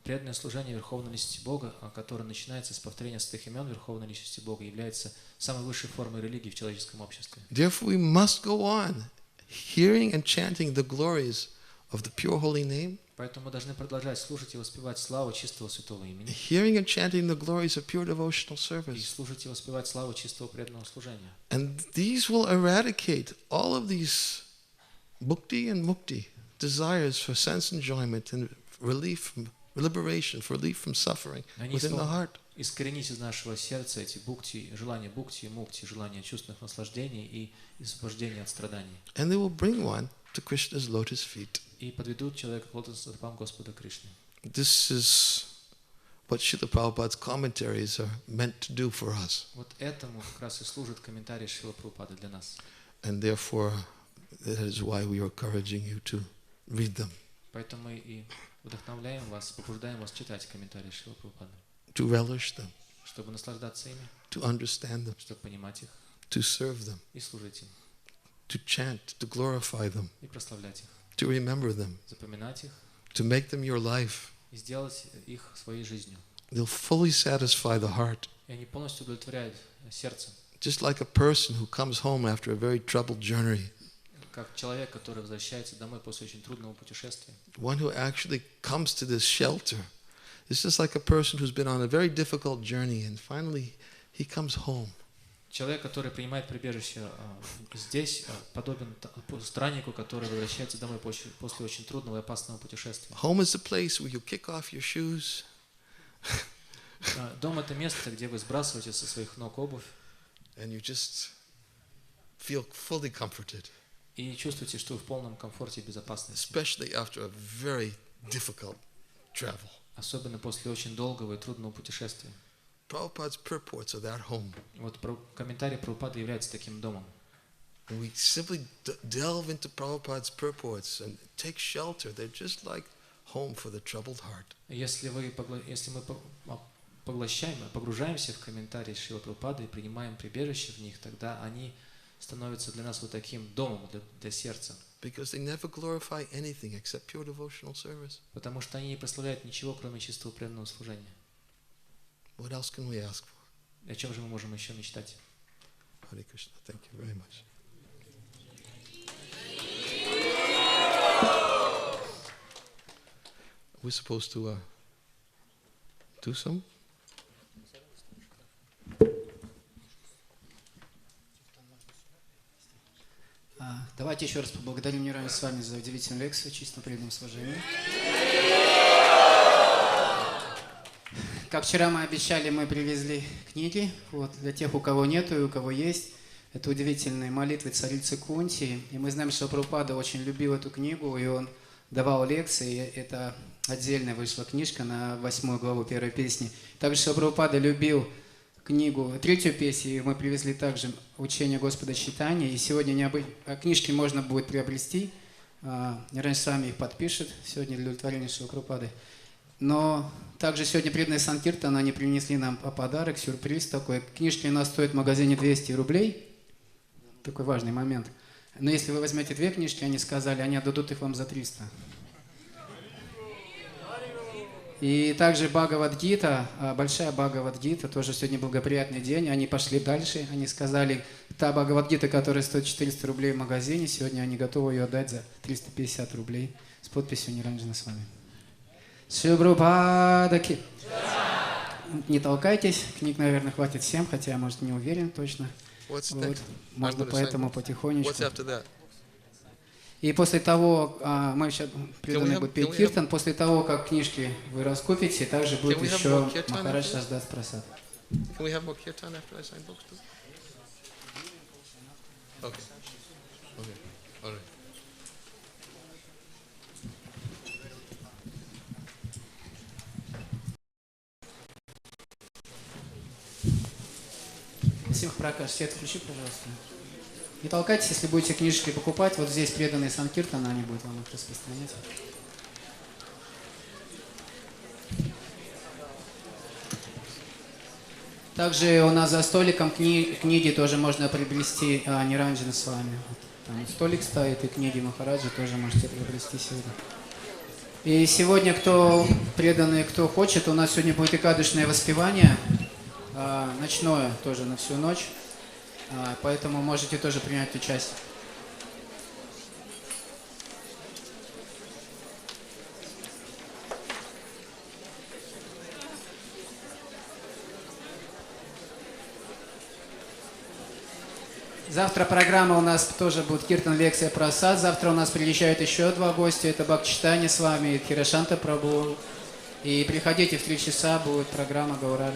преданное служение Верховной Личности Бога, которое начинается с повторения святых имен Верховной Личности Бога, является самой высшей формой религии в человеческом обществе. Therefore, we must go on hearing and chanting the glories of the pure holy name. Поэтому мы должны продолжать слушать и воспевать славу чистого святого имени. Hearing and chanting the glories of pure devotional И service. слушать и воспевать славу чистого преданного служения. And these will eradicate all of these bhukti and mukti, desires for sense enjoyment and relief from liberation, for relief from suffering within the heart. Искоренить из нашего сердца эти желания бхукти и мукти, желания чувственных наслаждений и освобождения от страданий. And they will bring one to Krishna's lotus feet. И подведут человека к лотосным стопам Господа Кришны. This is what Srila Prabhupada's commentaries are meant to do for us. Вот этому как раз и служит комментарий Шрила Прабхупады для нас. And therefore, that is why we are encouraging you to read them. Поэтому мы и вдохновляем вас, побуждаем вас читать комментарии Шрила Прабхупады, To relish them, чтобы наслаждаться ими, to understand them, чтобы понимать их to serve them, и служить им, to chant, to glorify them, и прославлять их, to remember them, запоминать их to make them your life. и сделать их своей жизнью. They'll fully satisfy the heart. И они полностью удовлетворяют сердце, Just like a person who comes home after a very troubled journey, как человек, который возвращается домой после очень трудного путешествия. one who actually comes to this shelter. It's just like a person who's been on a very difficult journey and finally he comes home. Человек, который принимает прибежище здесь, подобен страннику, который возвращается домой после очень трудного и опасного путешествия. Home is the place where you kick off your shoes, Дом — это место, где вы сбрасываете со своих ног обувь and you just feel fully comforted, и чувствуете, что вы в полном комфорте и безопасности. especially after a very difficult travel. Особенно после очень долгого и трудного путешествия. Prabhupada's purports are that home. Вот комментарий Прабхупады является таким домом. And we simply delve into Prabhupada's purports and take shelter. They're just like home for the troubled heart. Если мы погружаемся в комментарии Шрилы Прабхупады и принимаем прибежище в них, тогда они становятся для нас вот таким домом для сердца. Because they never glorify anything except pure devotional service. Потому что они не прославляют ничего, кроме чистого преданного служения. What else can we ask for? О чем же мы можем еще мечтать? Hare Krishna, thank you very much. We're supposed to do some? Давайте еще раз поблагодарим Ниранджану Свами за удивительную лекцию, чисто преданном служении. Как вчера мы обещали, мы привезли книги. Вот, для тех, у кого нету и у кого есть. Это удивительные молитвы царицы Кунти. И мы знаем, что Прабхупада очень любил эту книгу, и он давал лекции. Это отдельная вышла книжка на 8 главу первой песни. Также что Прабхупада любил книгу, 3-ю песню, и мы привезли также «Учение Господа Чайтаньи». И сегодня книжки можно будет приобрести. Ниранджана Свами их подпишет сегодня для удовлетворения Шрилы Прабхупады. Но также сегодня преданные Санкиртана, они принесли нам подарок, сюрприз такой. Книжки у нас стоят в магазине 200 рублей. Такой важный момент. Но если вы возьмете 2 книжки, они сказали, они отдадут их вам за 300. И также Бхагавад-гита, большая Бхагавад-гита, тоже сегодня благоприятный день. Они пошли дальше, они сказали, та Бхагавад-гита, которая стоит 400 рублей в магазине, сегодня они готовы ее отдать за 350 рублей с подписью Ниранджана Свами. Шубрупадаки. Не толкайтесь, книг, наверное, хватит всем, хотя я, может, не уверен точно. Вот. Можно поэтому потихонечку. И после того, мы сейчас преданные будут петь киртан, после того, как книжки вы раскупите, также будет еще Махарадж раздаст прасад. Симх Пракаш, свет включи, пожалуйста. Не толкайтесь, если будете книжки покупать, вот здесь преданные Санкиртана, они будут вам их распространять. Также у нас за столиком книги тоже можно приобрести Ниранджана Свами. Там столик стоит, и книги Махараджа тоже можете приобрести сегодня. И сегодня, кто преданный, кто хочет, у нас сегодня будет экадышное воспевание, ночное тоже на всю ночь. Поэтому можете тоже принять участие. Завтра программа у нас тоже будет киртан, лекция про сад. Завтра у нас приезжают еще 2 гостя. Это Бхактичитания с вами, Хирошанта Прабху. И приходите в 3 часа, будет программа Гаура.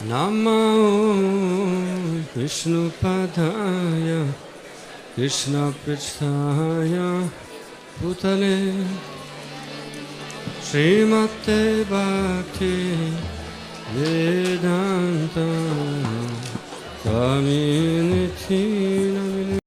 Namo Vishnu Padaya Krishna Pricthaya Bhutale Srimate Bhakti Vedanta Swami Niti